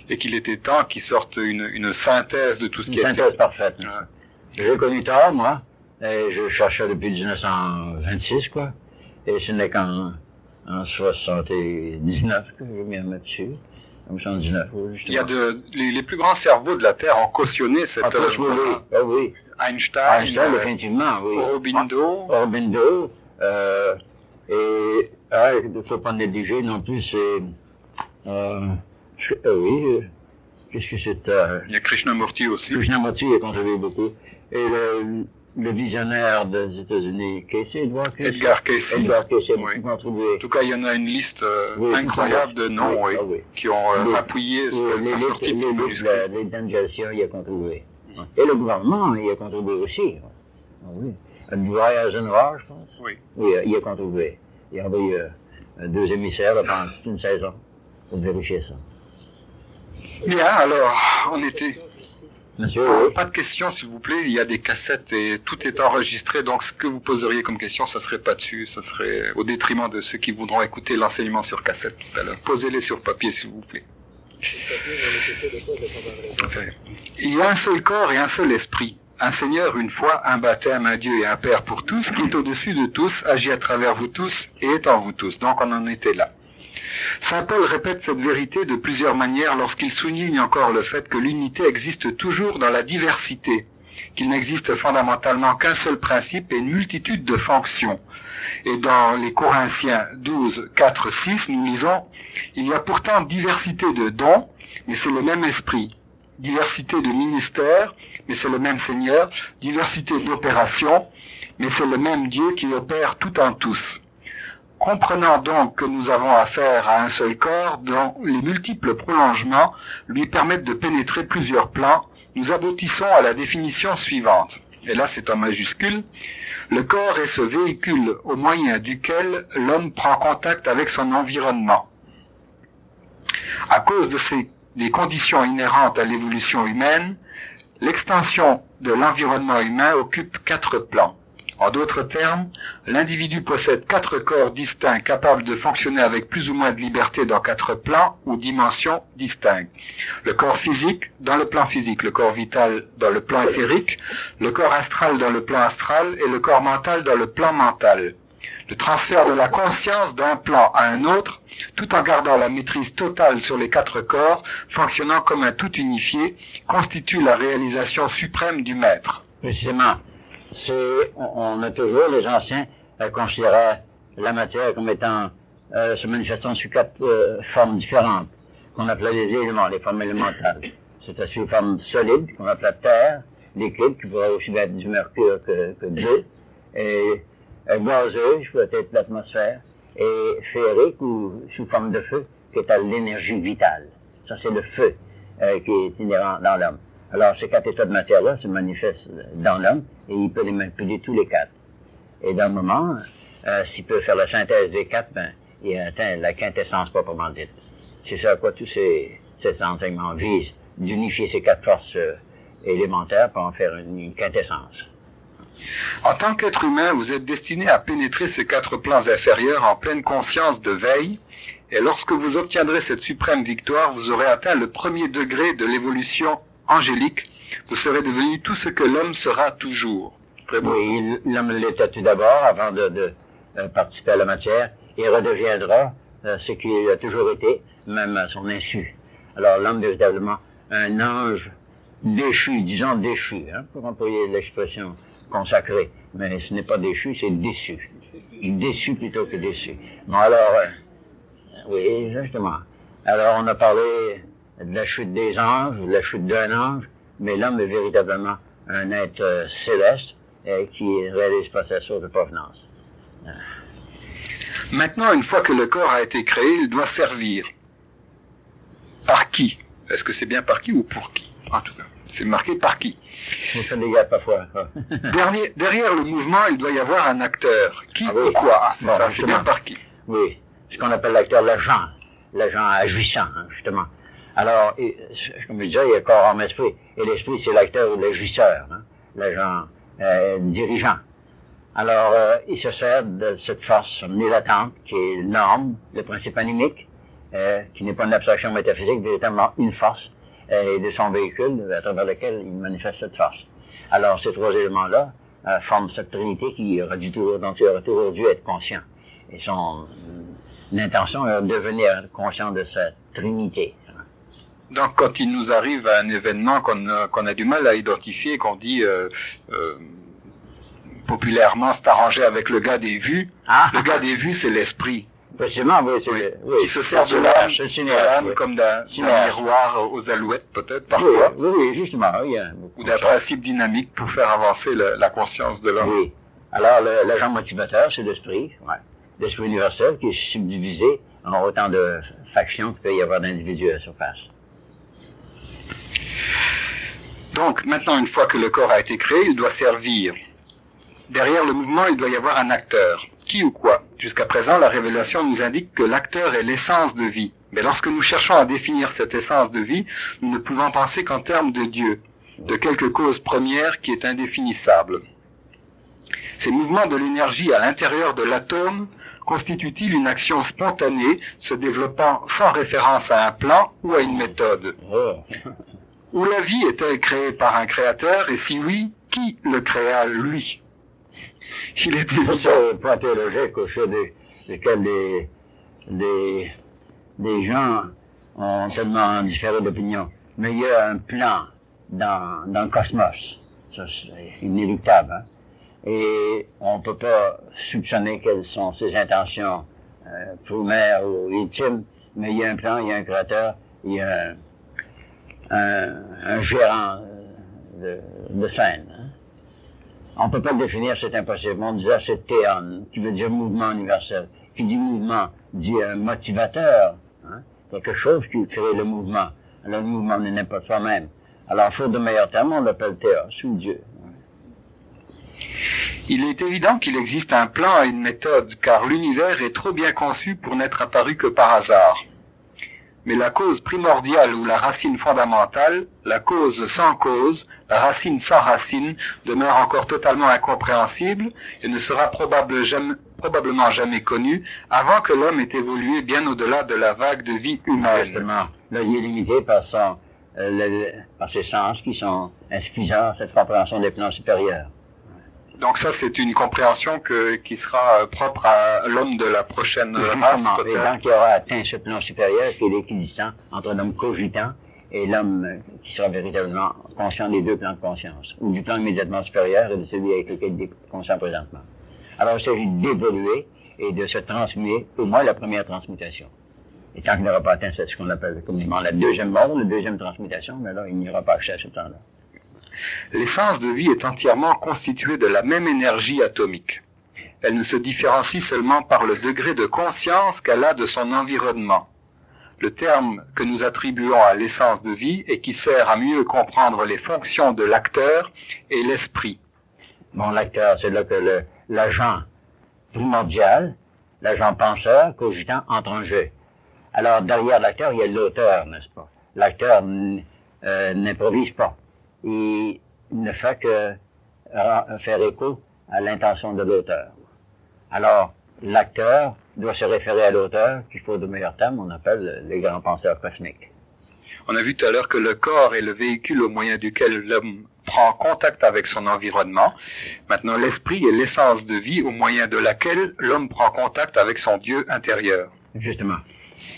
et qu'il était temps qu'ils sortent une synthèse de tout ce qui était. Une synthèse parfaite. Ouais. J'ai connu tard, moi, et je cherchais depuis 1926, quoi, et ce n'est qu'en 79 que je m'y remets dessus. En 79, oui, il y a les plus grands cerveaux de la Terre ont cautionné cette œuvre. Ah oui. Einstein, définitivement, oui. Aurobindo. Et il ne faut pas négliger non plus, oui, qu'est-ce que c'est? Il y a Krishnamurti aussi. Krishnamurti a contribué beaucoup. Et le visionnaire des États-Unis, Edgar Cayce a beaucoup contribué. En tout cas, il y en a une liste incroyable de noms qui ont appuyé la sortie de ces manuscrits. L'Intelligentsia y a contribué. Et le gouvernement y a contribué aussi. Oui. Dwight Eisenhower, je pense. Oui. Oui, il a contribué. Il a envoyé 2 émissaires pendant toute une saison pour vérifier ça. Bien, alors, on était... Monsieur, pas de questions, s'il vous plaît. Il y a des cassettes et tout est enregistré. Donc, ce que vous poseriez comme question, ça serait pas dessus. Ça serait au détriment de ceux qui voudront écouter l'enseignement sur cassette tout à l'heure. Posez-les sur papier, s'il vous plaît. Okay. Il y a un seul corps et un seul esprit. Un Seigneur, une foi, un baptême, un Dieu et un Père pour tous, qui est au-dessus de tous, agit à travers vous tous et est en vous tous. Donc, on en était là. Saint Paul répète cette vérité de plusieurs manières lorsqu'il souligne encore le fait que l'unité existe toujours dans la diversité. qu'il n'existe fondamentalement qu'un seul principe et une multitude de fonctions. Et dans les Corinthiens 12, 4, 6, nous lisons « Il y a pourtant diversité de dons, mais c'est le même esprit. Diversité de ministères, mais c'est le même Seigneur. Diversité d'opérations, mais c'est le même Dieu qui opère tout en tous. Comprenant donc que nous avons affaire à un seul corps dont les multiples prolongements lui permettent de pénétrer plusieurs plans, nous aboutissons à la définition suivante. » Et là, c'est en majuscule. « Le corps est ce véhicule au moyen duquel l'homme prend contact avec son environnement. À cause des conditions inhérentes à l'évolution humaine, l'extension de l'environnement humain occupe 4 plans. En d'autres termes, l'individu possède 4 corps distincts capables de fonctionner avec plus ou moins de liberté dans 4 plans ou dimensions distinctes. Le corps physique dans le plan physique, le corps vital dans le plan éthérique, le corps astral dans le plan astral et le corps mental dans le plan mental. Le transfert de la conscience d'un plan à un autre, tout en gardant la maîtrise totale sur les 4 corps, fonctionnant comme un tout unifié, constitue la réalisation suprême du maître. Précisément. On a toujours, les anciens, considéré la matière comme étant se manifestant sous 4 formes différentes, qu'on appelait les éléments, les formes élémentales. C'est sous forme solide, qu'on appelait terre, liquide, qui pourrait aussi être du mercure que d'eau, et gazeux, qui pourrait être l'atmosphère, et féerique, ou sous forme de feu, qui est l'énergie vitale. Ça, c'est le feu qui est inhérent dans l'homme. Alors, ces 4 états de matière-là se manifestent dans l'homme, et il peut les manipuler tous les 4. Et dans le moment, s'il peut faire la synthèse des 4, ben, il atteint la quintessence proprement dite. C'est ça à quoi tous ces enseignements visent, d'unifier ces 4 forces élémentaires pour en faire une quintessence. En tant qu'être humain, vous êtes destiné à pénétrer ces 4 plans inférieurs en pleine conscience de veille, et lorsque vous obtiendrez cette suprême victoire, vous aurez atteint le premier degré de l'évolution angélique, vous serez devenu tout ce que l'homme sera toujours. C'est très beau. Oui, l'homme l'était tout d'abord, avant de participer à la matière, et redeviendra ce qu'il a toujours été, même à son insu. Alors l'homme est véritablement un ange déchu, disons déchu, pour employer l'expression consacrée. Mais ce n'est pas déchu, c'est déçu. Déçu plutôt que déçu. Bon alors, oui, justement. Alors on a parlé de la chute des anges, de la chute d'un ange, mais l'homme est véritablement un être céleste qui ne réalise pas sa source de provenance. Maintenant, une fois que le corps a été créé, il doit servir. Par qui? Est-ce que c'est bien par qui ou pour qui? En tout cas, c'est marqué par qui. On fait des gars parfois. Derrière le mouvement, il doit y avoir un acteur. Qui ou quoi? C'est ça, c'est bien par qui? Oui, ce qu'on appelle l'acteur, l'agent agissant, justement. Alors, comme je disais, il y a corps, âme, esprit. Et l'esprit, c'est l'acteur ou l'agisseur, l'agent dirigeant. Alors, il se sert de cette force omnilatente qui est norme, le principe animique, qui n'est pas une abstraction métaphysique, véritablement une force, et de son véhicule à travers lequel il manifeste cette force. Alors, ces 3 éléments-là forment cette trinité qui aurait toujours dû être conscient. Et son intention est de devenir conscient de cette trinité. Donc, quand il nous arrive à un événement qu'on a du mal à identifier, qu'on dit populairement c'est arrangé avec le gars des vues, le gars des vues, c'est l'esprit. Précisément, oui, qui se sert de l'âme comme d'un miroir aux alouettes, peut-être, parfois. Oui, justement. Ou d'un principe dynamique pour faire avancer la conscience de l'homme. Oui. Alors, l'agent motivateur, c'est l'esprit, l'esprit universel qui est subdivisé en autant de factions qu'il peut y avoir d'individus à la surface. Donc, maintenant, une fois que le corps a été créé, il doit servir. Derrière le mouvement, il doit y avoir un acteur. Qui ou quoi? Jusqu'à présent, la révélation nous indique que l'acteur est l'essence de vie. Mais lorsque nous cherchons à définir cette essence de vie, nous ne pouvons penser qu'en termes de Dieu, de quelque cause première qui est indéfinissable. Ces mouvements de l'énergie à l'intérieur de l'atome constituent-ils une action spontanée, se développant sans référence à un plan ou à une méthode? Ou la vie est-elle créée par un créateur, et si oui, qui le créa, lui? Il est évident. C'est un point théologique au sein desquels des gens ont tellement différé d'opinion. Mais il y a un plan dans le cosmos. Ça, c'est inéluctable. Hein? Et on ne peut pas soupçonner quelles sont ses intentions primaires ou ultimes, mais il y a un plan, il y a un créateur, il y a un gérant de scène. Hein? On ne peut pas le définir, c'est impossible. On disait c'est théon, qui veut dire mouvement universel. Qui dit mouvement, dit motivateur. Hein? Quelque chose qui crée le mouvement. Alors le mouvement n'est pas soi-même. Alors, faute de meilleurs termes, on l'appelle théos, ou Dieu. Il est évident qu'il existe un plan et une méthode, car l'univers est trop bien conçu pour n'être apparu que par hasard. Mais la cause primordiale ou la racine fondamentale, la cause sans cause, la racine sans racine, demeure encore totalement incompréhensible et ne sera probablement jamais connue avant que l'homme ait évolué bien au-delà de la vague de vie humaine. Justement, là, il est limité par ses sens qui sont insuffisants à cette compréhension des plans supérieurs. Donc ça, c'est une compréhension qui sera propre à l'homme de la prochaine race, peut-être. Et donc, il aura atteint ce plan supérieur qui est l'équidistant entre l'homme cogitant et l'homme qui sera véritablement conscient des deux plans de conscience, ou du plan immédiatement supérieur et de celui avec lequel il est conscient présentement. Alors, il s'agit d'évoluer et de se transmuter, au moins la première transmutation. Et tant qu'il n'aura pas atteint ce qu'on appelle communément la deuxième mort, la deuxième transmutation, mais là, il n'y aura pas accès à ce temps-là. L'essence de vie est entièrement constituée de la même énergie atomique. Elle ne se différencie seulement par le degré de conscience qu'elle a de son environnement. Le terme que nous attribuons à l'essence de vie et qui sert à mieux comprendre les fonctions de l'acteur est l'esprit. Bon, l'acteur, c'est là que l'agent primordial, l'agent penseur, cogitant, entre en jeu. Alors, derrière l'acteur, il y a l'auteur, n'est-ce pas? L'acteur n'improvise pas. Il ne fait que faire écho à l'intention de l'auteur. Alors, l'acteur doit se référer à l'auteur, qu'il faut de meilleurs termes, on appelle les grands penseurs cosmiques. On a vu tout à l'heure que le corps est le véhicule au moyen duquel l'homme prend contact avec son environnement. Maintenant, l'esprit est l'essence de vie au moyen de laquelle l'homme prend contact avec son Dieu intérieur. Justement.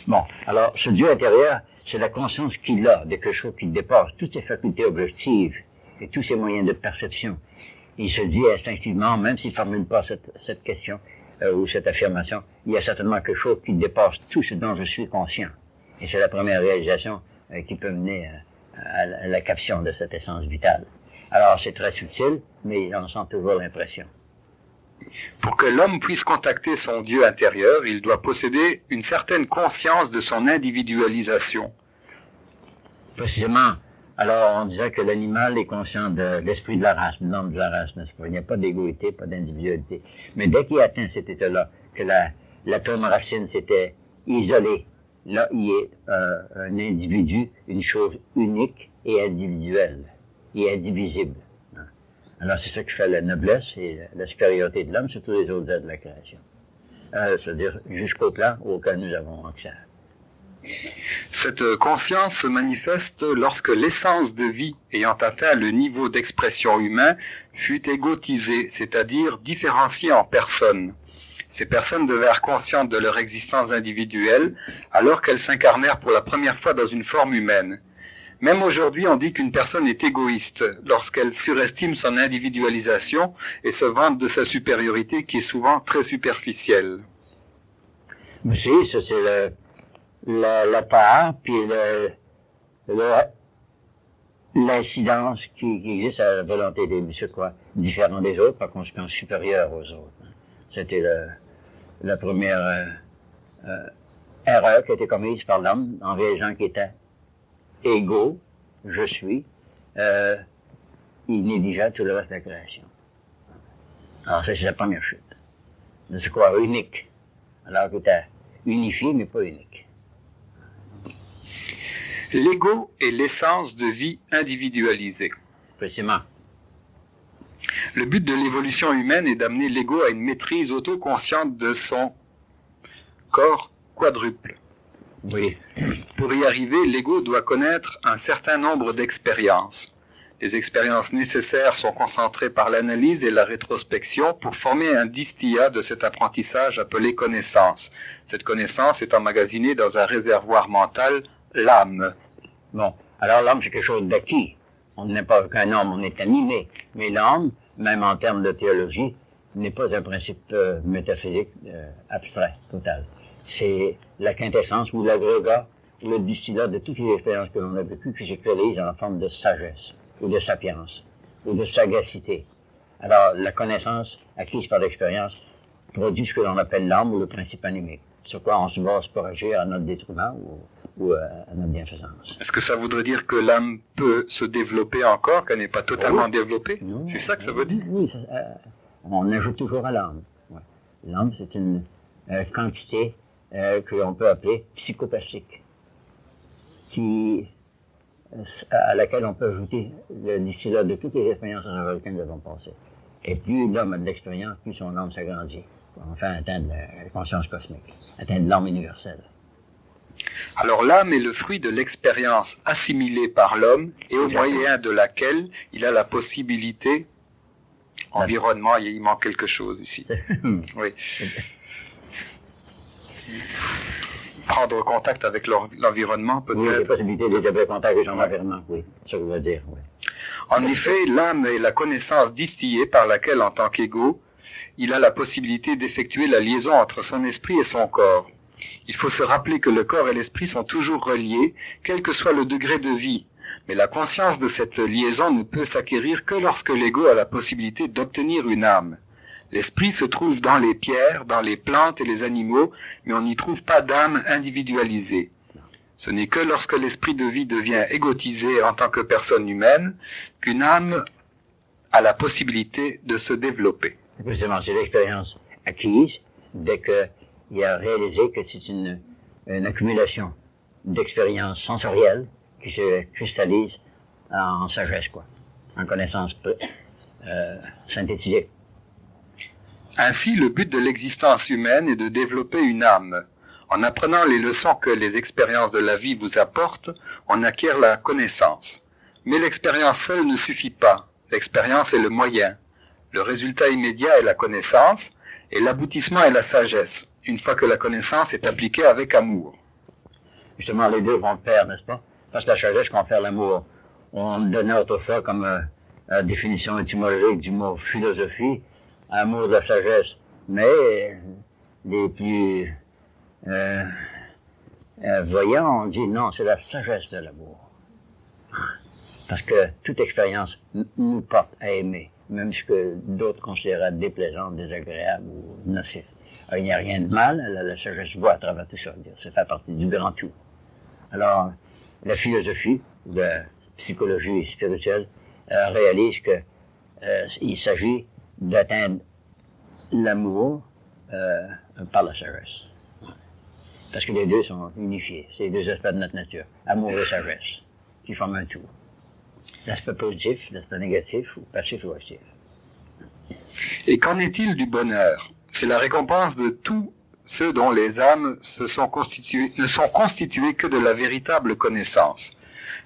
Bon, alors, ce Dieu intérieur, c'est la conscience qu'il a de quelque chose qui dépasse toutes ses facultés objectives et tous ses moyens de perception. Il se dit instinctivement, même s'il ne formule pas cette question ou cette affirmation, il y a certainement quelque chose qui dépasse tout ce dont je suis conscient. Et c'est la première réalisation qui peut mener à la caption de cette essence vitale. Alors, c'est très subtil, mais on sent toujours l'impression. Pour que l'homme puisse contacter son Dieu intérieur, il doit posséder une certaine conscience de son individualisation. Précisément. Alors, on disait que l'animal est conscient de l'esprit de la race, de l'homme de la race, n'est-ce pas? Il n'y a pas d'égoïté, pas d'individualité. Mais dès qu'il atteint cet état-là, que l'atome racine s'était isolé, là, il est un individu, une chose unique et individuelle, et indivisible. Alors, c'est ça qui fait la noblesse et la supériorité de l'homme sur tous les autres êtres de la création. C'est-à-dire jusqu'au plan auquel nous avons accès. Cette conscience se manifeste lorsque l'essence de vie ayant atteint le niveau d'expression humain fut égotisée, c'est-à-dire différenciée en personnes. Ces personnes devinrent conscientes de leur existence individuelle alors qu'elles s'incarnèrent pour la première fois dans une forme humaine. Même aujourd'hui, on dit qu'une personne est égoïste lorsqu'elle surestime son individualisation et se vante de sa supériorité qui est souvent très superficielle. Mais si, ça c'est la part, puis l'incidence qui existe à la volonté des différents des autres, par conséquent supérieurs aux autres. C'était la première erreur qui a été commise par l'homme envers les gens qui étaient égaux, je suis, il négligeait tout le reste de la création. Alors ça, c'est la première chute. De se croire unique, alors qu'il était unifié, mais pas unique. L'ego est l'essence de vie individualisée. Précisément. Le but de l'évolution humaine est d'amener l'ego à une maîtrise autoconsciente de son corps quadruple. Oui. Pour y arriver, l'ego doit connaître un certain nombre d'expériences. Les expériences nécessaires sont concentrées par l'analyse et la rétrospection pour former un distillat de cet apprentissage appelé connaissance. Cette connaissance est emmagasinée dans un réservoir mental, l'âme. Bon, alors l'âme, c'est quelque chose d'acquis. on n'est pas qu'un homme, on est animé. Mais l'âme, même en termes de théologie, n'est pas un principe métaphysique abstrait, total. C'est la quintessence ou l'agrégat ou le distillat de toutes les expériences que l'on a vécues qui s'actualisent en forme de sagesse ou de sapience ou de sagacité. Alors, la connaissance acquise par l'expérience produit ce que l'on appelle l'âme ou le principe animé, sur quoi on se base pour agir à notre détriment ou à notre bienfaisance. Est-ce que ça voudrait dire que l'âme peut se développer encore, qu'elle n'est pas totalement développée? Non, c'est ça que ça veut dire? Oui, on ajoute toujours à l'âme. Ouais. L'âme, c'est une quantité que l'on peut appeler psychopathique, à laquelle on peut ajouter le distillat de toutes les expériences à travers lesquelles nous avons passé. Et plus l'homme a de l'expérience, plus son âme s'agrandit, pour enfin atteindre la conscience cosmique, atteindre l'âme universelle. Alors l'âme est le fruit de l'expérience assimilée par l'homme et au moyen de laquelle il a la possibilité, environnement, il manque quelque chose ici. Oui. Prendre contact avec l'environnement peut-être. Oui, la possibilité d'établir contact avec son environnement, oui, ça veut dire, oui. En effet, l'âme est la connaissance distillée par laquelle, en tant qu'ego, il a la possibilité d'effectuer la liaison entre son esprit et son corps. Il faut se rappeler que le corps et l'esprit sont toujours reliés, quel que soit le degré de vie. Mais la conscience de cette liaison ne peut s'acquérir que lorsque l'ego a la possibilité d'obtenir une âme. L'esprit se trouve dans les pierres, dans les plantes et les animaux, mais on n'y trouve pas d'âme individualisée. Ce n'est que lorsque l'esprit de vie devient égotisé en tant que personne humaine qu'une âme a la possibilité de se développer. Précisément, c'est l'expérience acquise dès qu'il a réalisé que c'est une accumulation d'expériences sensorielles qui se cristallise en sagesse, quoi, en connaissance synthétisée. Ainsi, le but de l'existence humaine est de développer une âme. En apprenant les leçons que les expériences de la vie vous apportent, on acquiert la connaissance. Mais l'expérience seule ne suffit pas. L'expérience est le moyen. Le résultat immédiat est la connaissance, et l'aboutissement est la sagesse, une fois que la connaissance est appliquée avec amour. Justement, les deux vont de pair, n'est-ce pas? Parce que la sagesse confère l'amour. On donnait autrefois comme définition étymologique du mot philosophie, amour de la sagesse. Mais les plus voyants, on dit non, c'est la sagesse de l'amour. Parce que toute expérience nous porte à aimer, même ce que d'autres considèrent déplaisant, désagréable ou nocif. Alors, il n'y a rien de mal, la sagesse voit à travers tout ça, ça fait partie du grand tout. Alors, la philosophie, la psychologie spirituelle, réalise que il s'agit d'atteindre l'amour par la sagesse. Parce que les deux sont unifiés, c'est les deux aspects de notre nature, amour et sagesse, qui forment un tout. L'aspect positif, l'aspect négatif, ou passif ou actif. Et qu'en est-il du bonheur? C'est la récompense de tous ceux dont les âmes ne sont constituées que de la véritable connaissance.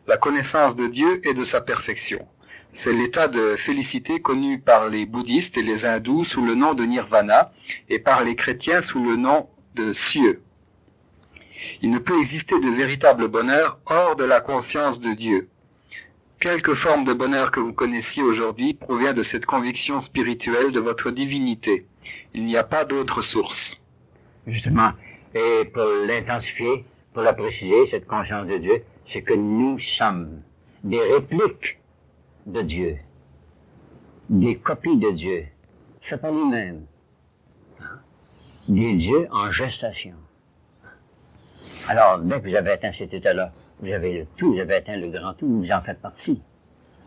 La connaissance de Dieu et de sa perfection. C'est l'état de félicité connu par les bouddhistes et les hindous sous le nom de nirvana et par les chrétiens sous le nom de cieux. Il ne peut exister de véritable bonheur hors de la conscience de Dieu. Quelque forme de bonheur que vous connaissiez aujourd'hui provient de cette conviction spirituelle de votre divinité. Il n'y a pas d'autre source. Justement, et pour l'intensifier, pour la préciser, cette conscience de Dieu, c'est que nous sommes des répliques de Dieu, des copies de Dieu, fait par lui-même, des dieux en gestation. Alors, dès que vous avez atteint cet état-là, vous avez le tout, vous avez atteint le grand tout, vous en faites partie.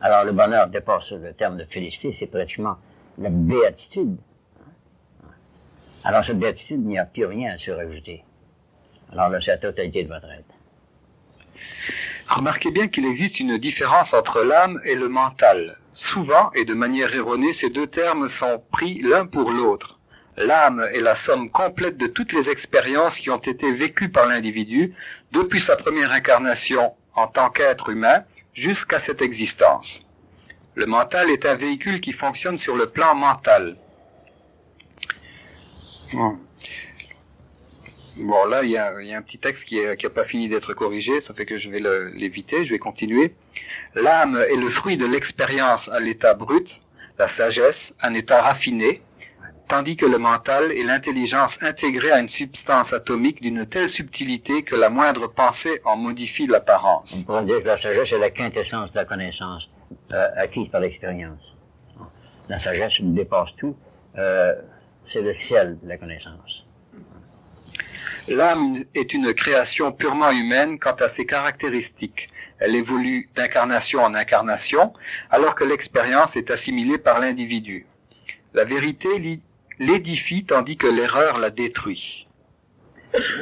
Alors, le bonheur dépasse le terme de félicité, c'est pratiquement la béatitude. Alors, cette béatitude, il n'y a plus rien à se rajouter. Alors là, c'est la totalité de votre être. Remarquez bien qu'il existe une différence entre l'âme et le mental. Souvent, et de manière erronée, ces deux termes sont pris l'un pour l'autre. L'âme est la somme complète de toutes les expériences qui ont été vécues par l'individu depuis sa première incarnation en tant qu'être humain jusqu'à cette existence. Le mental est un véhicule qui fonctionne sur le plan mental. Bon, là, il y a un petit texte qui a pas fini d'être corrigé, ça fait que je vais l'éviter, je vais continuer. L'âme est le fruit de l'expérience à l'état brut, la sagesse, un état raffiné, tandis que le mental est l'intelligence intégrée à une substance atomique d'une telle subtilité que la moindre pensée en modifie l'apparence. On pourrait dire que la sagesse est la quintessence de la connaissance acquise par l'expérience. La sagesse dépasse tout, c'est le ciel de la connaissance. L'âme est une création purement humaine quant à ses caractéristiques. Elle évolue d'incarnation en incarnation, alors que l'expérience est assimilée par l'individu. La vérité l'édifie tandis que l'erreur la détruit.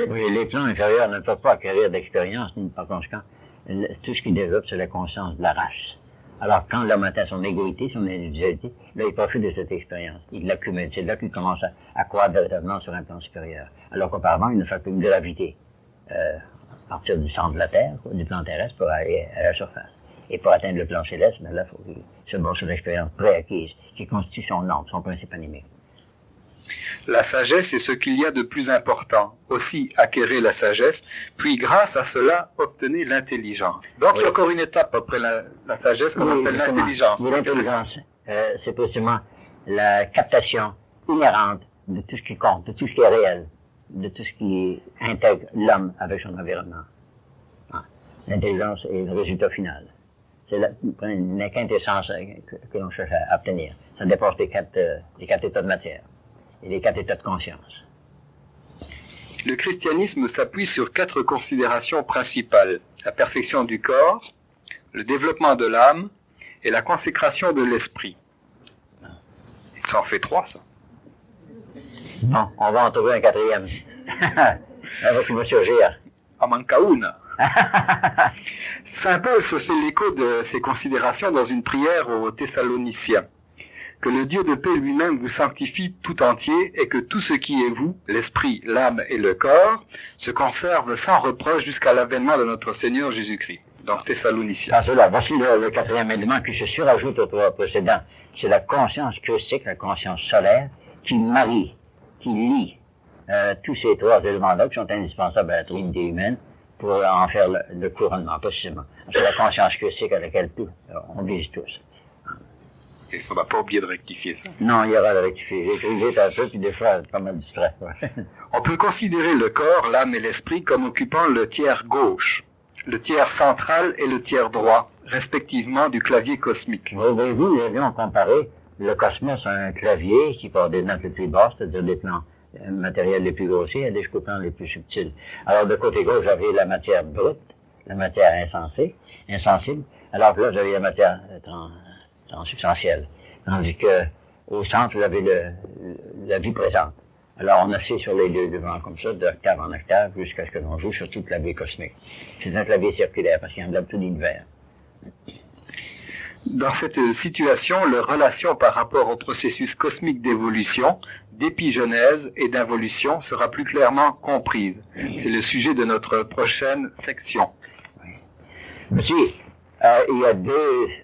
Oui, les plans inférieurs ne peuvent pas acquérir d'expérience, ni par conséquent, tout ce qu'ils développent, c'est la conscience de la race. Alors, quand l'homme atteint son égalité, son individualité, là, il profite de cette expérience. Il l'accumule. C'est là qu'il commence à croître véritablement sur un plan supérieur. Alors qu'auparavant, il ne fait qu'une gravité, à partir du centre de la Terre, du plan terrestre, pour aller à la surface. Et pour atteindre le plan céleste, ben là, il faut qu'il se base sur l'expérience préacquise, qui constitue son nombre, son principe animé. La sagesse est ce qu'il y a de plus important. Aussi, acquérir la sagesse, puis grâce à cela, obtenir l'intelligence. Donc, oui. Il y a encore une étape après la sagesse qu'on appelle l'intelligence. Oui, l'intelligence, c'est précisément la captation inhérente de tout ce qui compte, de tout ce qui est réel, de tout ce qui intègre l'homme avec son environnement. L'intelligence est le résultat final. C'est la quintessence que l'on cherche à obtenir. Ça dépasse les quatre états de matière et les 4 états de conscience. Le christianisme s'appuie sur 4 considérations principales. La perfection du corps, le développement de l'âme et la consécration de l'esprit. Ça en fait 3, ça. Non, on va en trouver un 4e. Avec qui va surgir. En manca una. Saint Paul se fait l'écho de ces considérations dans une prière aux Thessaloniciens. Que le Dieu de paix lui-même vous sanctifie tout entier et que tout ce qui est vous, l'esprit, l'âme et le corps, se conserve sans reproche jusqu'à l'avènement de notre Seigneur Jésus-Christ. Donc Thessaloniciens. Cela, voici le 4e élément qui se surajoute aux 3 précédents. C'est la conscience christique, la conscience solaire, qui marie, qui lie tous ces 3 éléments-là qui sont indispensables à la Trinité humaine pour en faire le couronnement, possiblement. C'est la conscience christique à laquelle on vise tous. Il ne faudra pas oublier de rectifier ça. Non, il y aura de rectifier. J'écrivais un peu, puis des fois, pas mal distrait. On peut considérer le corps, l'âme et l'esprit comme occupant le tiers gauche, le tiers central et le tiers droit, respectivement du clavier cosmique. Voyez-vous, nous avions comparé le cosmos à un clavier qui part des notes les plus basses, c'est-à-dire des plans matériels les plus grossiers, et des plans les plus subtils. Alors, de côté gauche, j'avais la matière brute, la matière insensible, alors que là, j'avais la matière transsubstantielle. Tandis que, au centre, vous avez la vie présente. Alors, on assied sur les 2 devant comme ça, d'octave en octave, jusqu'à ce que l'on joue sur tout le clavier cosmique. C'est un clavier circulaire, parce qu'il englobe tout l'univers. Dans cette situation, leur relation par rapport au processus cosmique d'évolution, d'épigenèse et d'involution sera plus clairement comprise. C'est le sujet de notre prochaine section. Aussi, il y a 2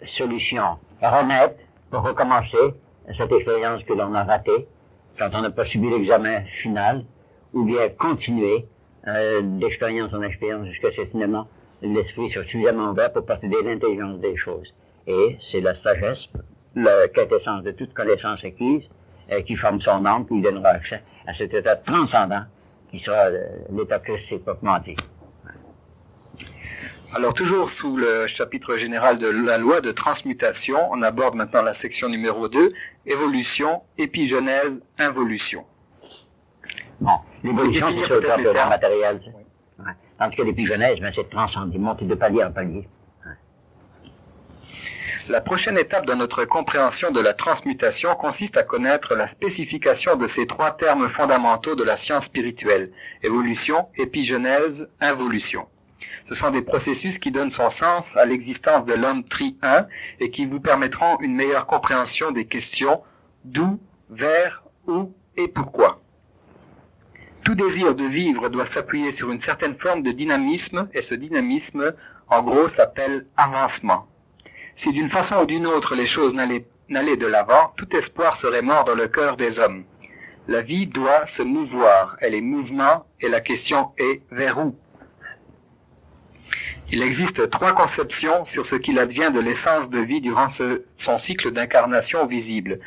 solutions. Remettre, pour recommencer, cette expérience que l'on a ratée, quand on n'a pas subi l'examen final, ou bien continuer d'expérience en expérience jusqu'à ce que finalement l'esprit soit suffisamment ouvert pour posséder l'intelligence des choses. Et c'est la sagesse, la quintessence de toute connaissance acquise, qui forme son âme, qui lui donnera accès à cet état transcendant, qui sera l'état christique proprement dit. Alors, toujours sous le chapitre général de la loi de transmutation, on aborde maintenant la section numéro 2, évolution, épigenèse, involution. Bon, l'évolution, c'est sur le plan de matériel. Ouais. Tandis que l'épigenèse, c'est transcender, monter de palier en palier. Ouais. La prochaine étape de notre compréhension de la transmutation consiste à connaître la spécification de ces 3 termes fondamentaux de la science spirituelle, évolution, épigenèse, involution. Ce sont des processus qui donnent son sens à l'existence de l'homme tri-un et qui vous permettront une meilleure compréhension des questions d'où, vers, où et pourquoi. Tout désir de vivre doit s'appuyer sur une certaine forme de dynamisme et ce dynamisme, en gros, s'appelle avancement. Si d'une façon ou d'une autre les choses n'allaient de l'avant, tout espoir serait mort dans le cœur des hommes. La vie doit se mouvoir, elle est mouvement, et la question est vers où? Il existe 3 conceptions sur ce qu'il advient de l'essence de vie durant son cycle d'incarnation visible.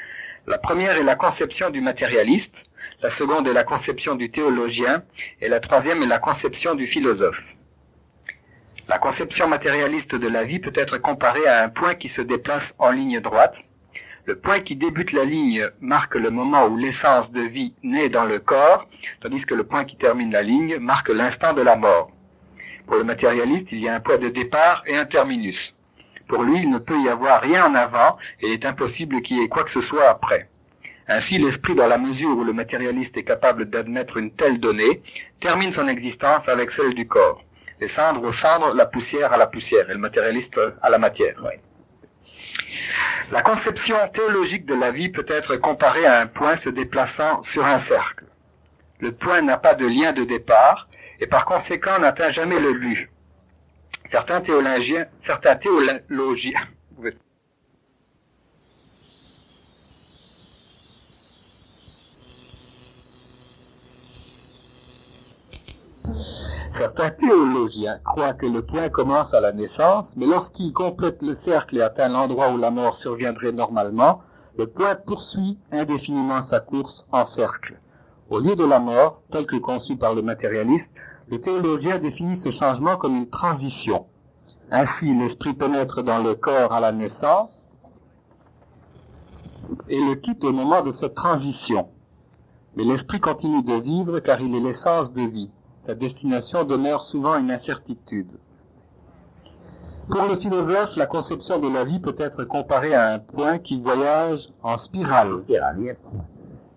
La première est la conception du matérialiste, la seconde est la conception du théologien, et la troisième est la conception du philosophe. La conception matérialiste de la vie peut être comparée à un point qui se déplace en ligne droite. Le point qui débute la ligne marque le moment où l'essence de vie naît dans le corps, tandis que le point qui termine la ligne marque l'instant de la mort. Pour le matérialiste, il y a un point de départ et un terminus. Pour lui, il ne peut y avoir rien en avant et il est impossible qu'il y ait quoi que ce soit après. Ainsi, l'esprit, dans la mesure où le matérialiste est capable d'admettre une telle donnée, termine son existence avec celle du corps. Les cendres aux cendres, la poussière à la poussière, et le matérialiste à la matière. Ouais. La conception théologique de la vie peut être comparée à un point se déplaçant sur un cercle. Le point n'a pas de lien de départ et par conséquent n'atteint jamais le but. Certains théologiens croient que le point commence à la naissance, mais lorsqu'il complète le cercle et atteint l'endroit où la mort surviendrait normalement, le point poursuit indéfiniment sa course en cercle. Au lieu de la mort, tel que conçu par le matérialiste, le théologien définit ce changement comme une transition. Ainsi, l'esprit pénètre dans le corps à la naissance et le quitte au moment de cette transition. Mais l'esprit continue de vivre car il est l'essence de vie. Sa destination demeure souvent une incertitude. Pour le philosophe, la conception de la vie peut être comparée à un point qui voyage en spirale.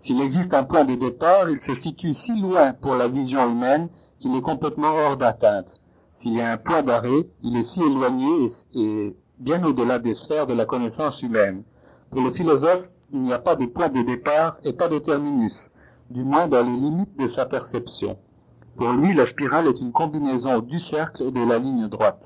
S'il existe un point de départ, il se situe si loin pour la vision humaine qu'il est complètement hors d'atteinte. S'il y a un point d'arrêt, il est si éloigné et bien au-delà des sphères de la connaissance humaine. Pour le philosophe, il n'y a pas de point de départ et pas de terminus, du moins dans les limites de sa perception. Pour lui, la spirale est une combinaison du cercle et de la ligne droite.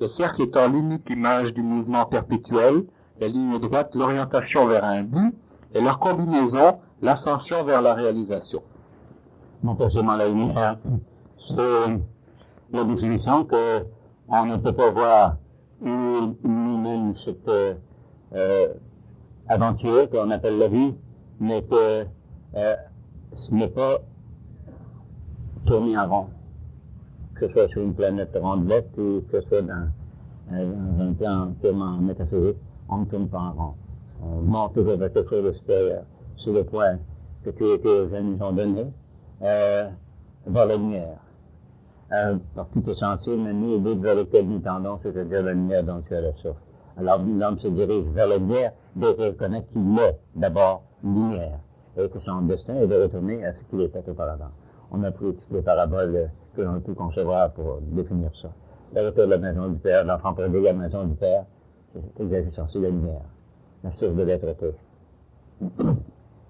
Le cercle étant l'unique image du mouvement perpétuel, la ligne droite l'orientation vers un but, et leur combinaison l'ascension vers la réalisation. Mon personnellement, la lumière, c'est la définition que on ne peut pas voir nous-mêmes cette aventure qu'on appelle la vie, mais que ce n'est pas tourner en rond, que ce soit sur une planète rondelette ou que ce soit dans un plan purement métaphysique, on ne tourne pas en rond. On monte toujours vers quelque chose de supérieur, sur le point que tous les théologiens nous ont donné, vers la lumière. Par tout essentiel, mais nous, le but vers lequel nous tendons, c'est-à-dire la lumière dont tu es la source. Alors, l'homme se dirige vers la lumière, de reconnaître qu'il est d'abord lumière, et que son destin est de retourner à ce qu'il était auparavant. On a pris toutes les paraboles que l'on peut concevoir pour définir ça. Le retour de la maison du Père, l'enfant prodigue à la maison du Père, c'est censé la lumière, la source de l'être-té.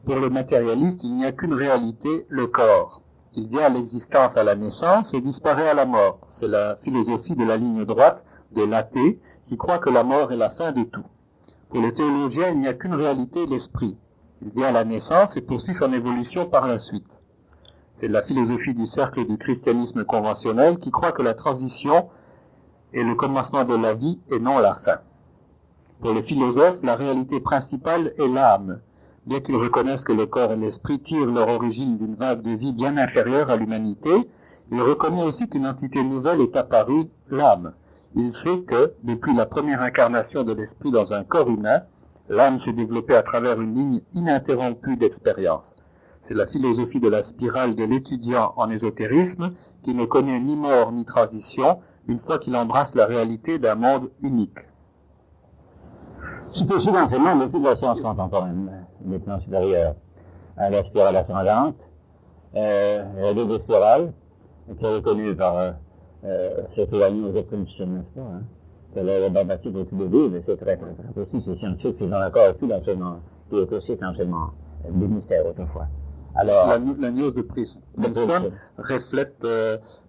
Pour le matérialiste, il n'y a qu'une réalité, le corps. Il vient à l'existence à la naissance et disparaît à la mort. C'est la philosophie de la ligne droite, de l'athée, qui croit que la mort est la fin de tout. Pour le théologien, il n'y a qu'une réalité, l'esprit. Il vient à la naissance et poursuit son évolution par la suite. C'est la philosophie du cercle du christianisme conventionnel qui croit que la transition est le commencement de la vie et non la fin. Pour le philosophe, la réalité principale est l'âme. Bien qu'ils reconnaissent que le corps et l'esprit tirent leur origine d'une vague de vie bien inférieure à l'humanité, il reconnaît aussi qu'une entité nouvelle est apparue, l'âme. Il sait que, depuis la première incarnation de l'esprit dans un corps humain, l'âme s'est développée à travers une ligne ininterrompue d'expérience. C'est la philosophie de la spirale de l'étudiant en ésotérisme qui ne connaît ni mort ni transition une fois qu'il embrasse la réalité d'un monde unique. C'est aussi l'enseignement de toute la science contemporaine, des plans supérieurs à la spirale ascendante, la double spirale, qui est reconnue par surtout la news of Princeton, n'est-ce pas, hein? Que le barbatique au tout début, mais c'est très précis, c'est scientifique, c'est dans l'accord avec tout l'enseignement, qui est aussi l'enseignement du mystère autrefois. Alors, la news de Princeton reflète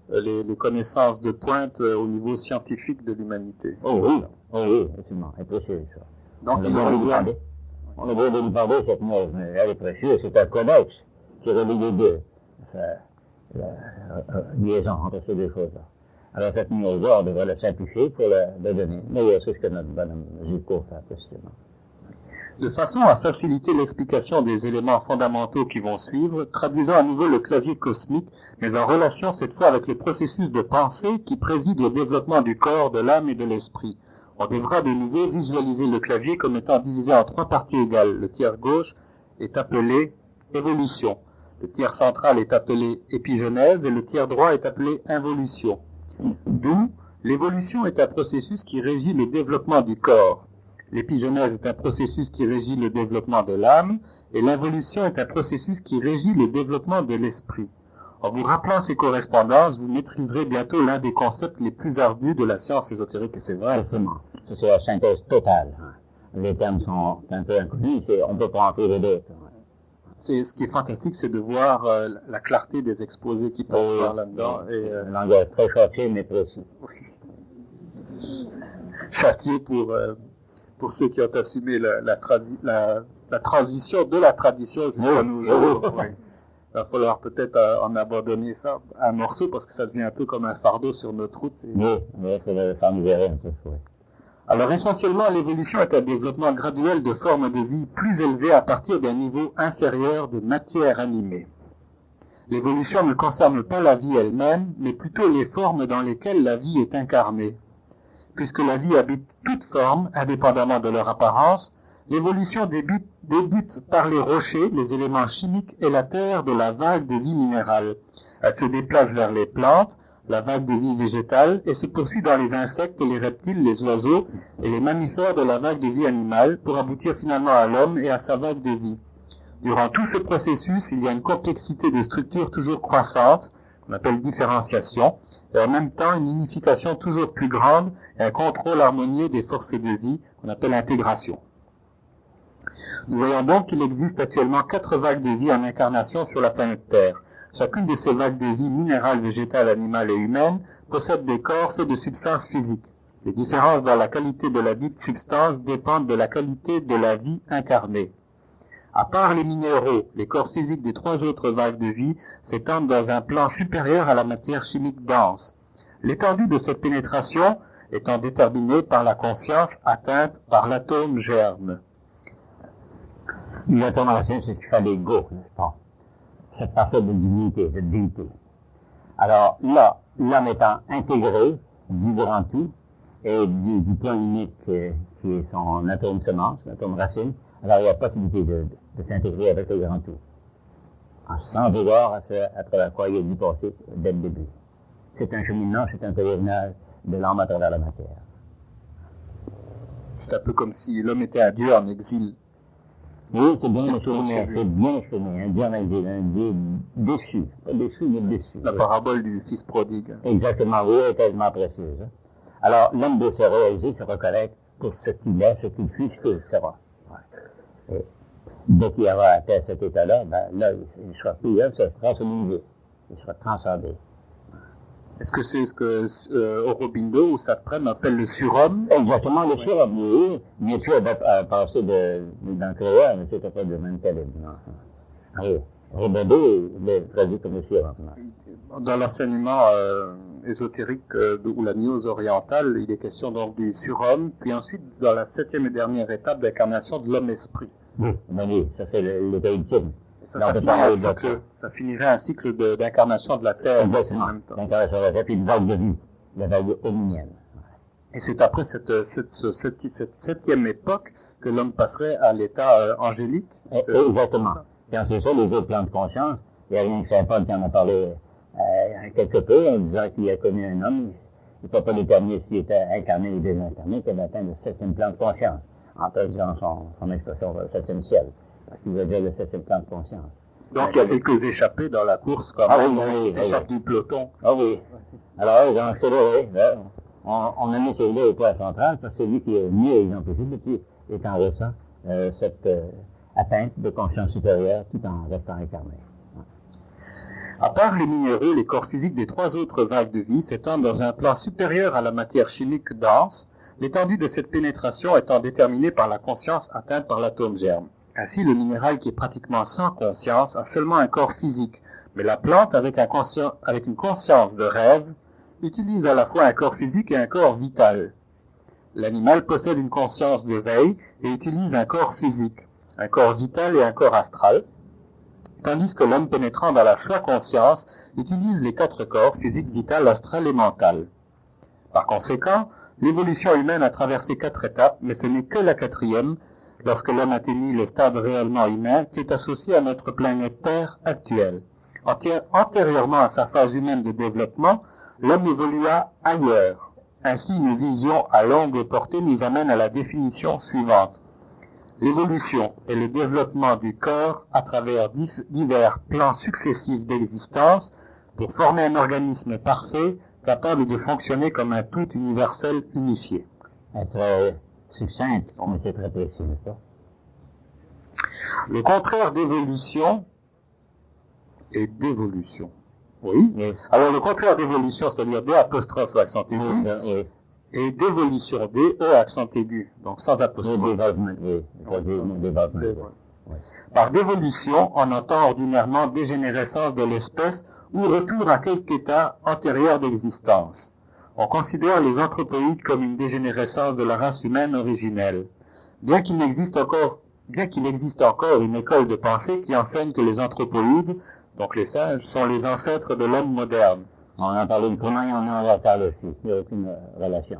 les connaissances de pointe au niveau scientifique de l'humanité. Oh oui, absolument, elle est précieuse, ça. Donc, on a beau de lui parler, cette news, mais elle est précieuse, c'est un codex qui relie les deux. La liaison entre ces deux choses-là. Alors cette numéro-là, on devrait le simplifier pour le donner. Mais c'est ce que notre bonhomme Zuko fait précisément. De façon à faciliter l'explication des éléments fondamentaux qui vont suivre, traduisons à nouveau le clavier cosmique, mais en relation cette fois avec les processus de pensée qui président au développement du corps, de l'âme et de l'esprit. On devra de nouveau visualiser le clavier comme étant divisé en 3 parties égales. Le tiers gauche est appelé évolution. Le tiers central est appelé épigenèse et le tiers droit est appelé involution. D'où, l'évolution est un processus qui régit le développement du corps. L'épigenèse est un processus qui régit le développement de l'âme et l'involution est un processus qui régit le développement de l'esprit. En vous rappelant ces correspondances, vous maîtriserez bientôt l'un des concepts les plus ardus de la science ésotérique, et c'est vrai. Exactement. Ça, c'est la synthèse totale. Les termes sont un peu inconnus, on ne peut pas en trouver d'autres. Ce qui est fantastique, c'est de voir la clarté des exposés qui peuvent voir là-dedans. Un langage très châtié, mais précis. Châtié pour ceux qui ont assumé la transition de la tradition jusqu'à nos jours. Oui. Il va falloir peut-être en abandonner ça, un morceau, parce que ça devient un peu comme un fardeau sur notre route. Oui, il faudrait faire nous gérer un peu. Oui. Alors essentiellement, l'évolution est un développement graduel de formes de vie plus élevées à partir d'un niveau inférieur de matière animée. L'évolution ne concerne pas la vie elle-même, mais plutôt les formes dans lesquelles la vie est incarnée. Puisque la vie habite toute forme, indépendamment de leur apparence, l'évolution débute par les rochers, les éléments chimiques et la terre de la vague de vie minérale. Elle se déplace vers les plantes, la vague de vie végétale, et se poursuit dans les insectes, les reptiles, les oiseaux et les mammifères de la vague de vie animale pour aboutir finalement à l'homme et à sa vague de vie. Durant tout ce processus, il y a une complexité de structures toujours croissante, qu'on appelle différenciation, et en même temps une unification toujours plus grande et un contrôle harmonieux des forces de vie, qu'on appelle intégration. Nous voyons donc qu'il existe actuellement 4 vagues de vie en incarnation sur la planète Terre. Chacune de ces vagues de vie minérale, végétale, animale et humaine possède des corps faits de substances physiques. Les différences dans la qualité de la dite substance dépendent de la qualité de la vie incarnée. À part les minéraux, les corps physiques des 3 autres vagues de vie s'étendent dans un plan supérieur à la matière chimique dense. L'étendue de cette pénétration étant déterminée par la conscience atteinte par l'atome germe. L'atome racine, c'est ce qui fait l'ego, n'est-ce pas? Cette parcelle de divinité, de déité. Alors là, l'homme étant intégré, vibrant tout, et du plan unique qui est son atome semence, l'atome racine, alors il y a possibilité de s'intégrer avec le grand tout. Sans égard à ce à travers quoi il a dû passer dès le début. C'est un cheminement, c'est un pèlerinage de l'âme à travers la matière. C'est un peu comme si l'homme était un dieu en exil. Oui, c'est bien exprimé, un dieu en exil, un dieu déçu. Pas déçu, mais déçu. La parabole du fils prodigue. Exactement, oui, elle est tellement précieuse. Alors, l'homme doit se réaliser, se reconnaître pour ce qu'il est, ce qu'il fut, ce qu'il sera. Et dès qu'il aura atteint cet état-là, là, il sera plus là, il sera transhumanisé, il sera transcendé. Est-ce que c'est ce que Aurobindo ou Satprem appelle le surhomme? Exactement, le surhomme, oui. Bien sûr, à passer dans le créateur, mais c'était pas de même calibre. Oui. Aurobindo, il est traduit comme le surhomme. Dans l'enseignement ésotérique ou la gnose orientale, il est question donc du surhomme, puis ensuite, dans la 7e et dernière étape d'incarnation de l'homme-esprit. Oui, ça c'est le ultime. Ça finirait un cycle d'incarnation de la Terre en même temps. D'incarnation de la Terre, puis une vague de vie, la vague hominienne. Et c'est après cette 7e époque que l'homme passerait à l'état angélique. Exactement. Et ensuite ça, les autres plans de conscience, il y a rien que Saint-Paul qui en a parlé quelque peu, en disant qu'il a connu un homme, il ne peut pas déterminer s'il était incarné ou désincarné, qu'il avait atteint le 7e plan de conscience, en disant son expression, le 7e ciel. Parce qu'il veut dire le 7e plan de conscience. Donc il y a quelques échappés dans la course, quand même, qui s'échappent du peloton. Ah oui. Alors, ils ont accéléré. On a mis celui-là au point central, parce que c'est lui qui est mieux exemplifié depuis étant récent, cette atteinte de conscience supérieure tout en restant incarné. À part les minéraux, les corps physiques des 3 autres vagues de vie s'étendent dans un plan supérieur à la matière chimique dense, l'étendue de cette pénétration étant déterminée par la conscience atteinte par l'atome germe. Ainsi, le minéral qui est pratiquement sans conscience a seulement un corps physique, mais la plante, avec une conscience de rêve, utilise à la fois un corps physique et un corps vital. L'animal possède une conscience d'éveil et utilise un corps physique, un corps vital et un corps astral, tandis que l'homme pénétrant dans la soi-conscience utilise les 4 corps, physique, vital, astral et mental. Par conséquent, l'évolution humaine a traversé 4 étapes, mais ce n'est que la 4e, lorsque l'homme atteignit le stade réellement humain, qui est associé à notre planète Terre actuelle. Antérieurement à sa phase humaine de développement, l'homme évolua ailleurs. Ainsi, une vision à longue portée nous amène à la définition suivante. L'évolution est le développement du corps à travers divers plans successifs d'existence pour former un organisme parfait capable de fonctionner comme un tout universel unifié. Très succincte, mais c'est très précis, n'est-ce pas? Le contraire d'évolution est d'évolution. Oui. Alors le contraire d'évolution, c'est-à-dire D' accent aigu, et d'évolution, DE accent aigu, donc sans apostrophe. Par dévolution, on entend ordinairement dégénérescence de l'espèce ou retour à quelque état antérieur d'existence. On considère les anthropoïdes comme une dégénérescence de la race humaine originelle. Bien qu'il existe encore une école de pensée qui enseigne que les anthropoïdes, donc les singes, sont les ancêtres de l'homme moderne. On en parle une première et on en va parler aussi. Il n'y a aucune relation.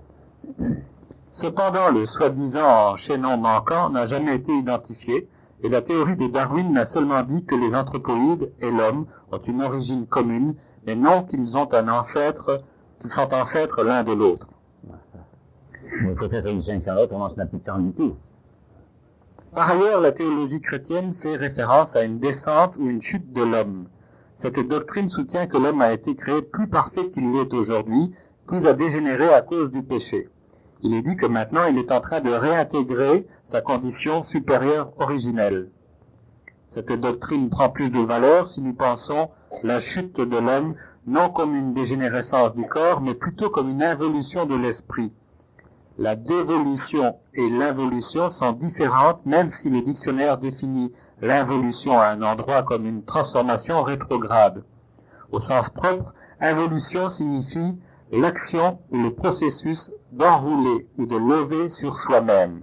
Cependant, le soi-disant chaînon manquant n'a jamais été identifié, et la théorie de Darwin n'a seulement dit que les anthropoïdes et l'homme ont une origine commune, mais non qu'ils sont ancêtres l'un de l'autre. Mais peut-être une distinction-là, comment ça n'a plus de temps du tout. Par ailleurs, la théologie chrétienne fait référence à une descente ou une chute de l'homme. Cette doctrine soutient que l'homme a été créé plus parfait qu'il l'est aujourd'hui, puis a dégénéré à cause du péché. Il est dit que maintenant il est en train de réintégrer sa condition supérieure originelle. Cette doctrine prend plus de valeur si nous pensons la chute de l'homme non comme une dégénérescence du corps, mais plutôt comme une involution de l'esprit. La dévolution et l'involution sont différentes, même si le dictionnaire définit l'involution à un endroit comme une transformation rétrograde. Au sens propre, involution signifie l'action ou le processus d'enrouler ou de lever sur soi-même.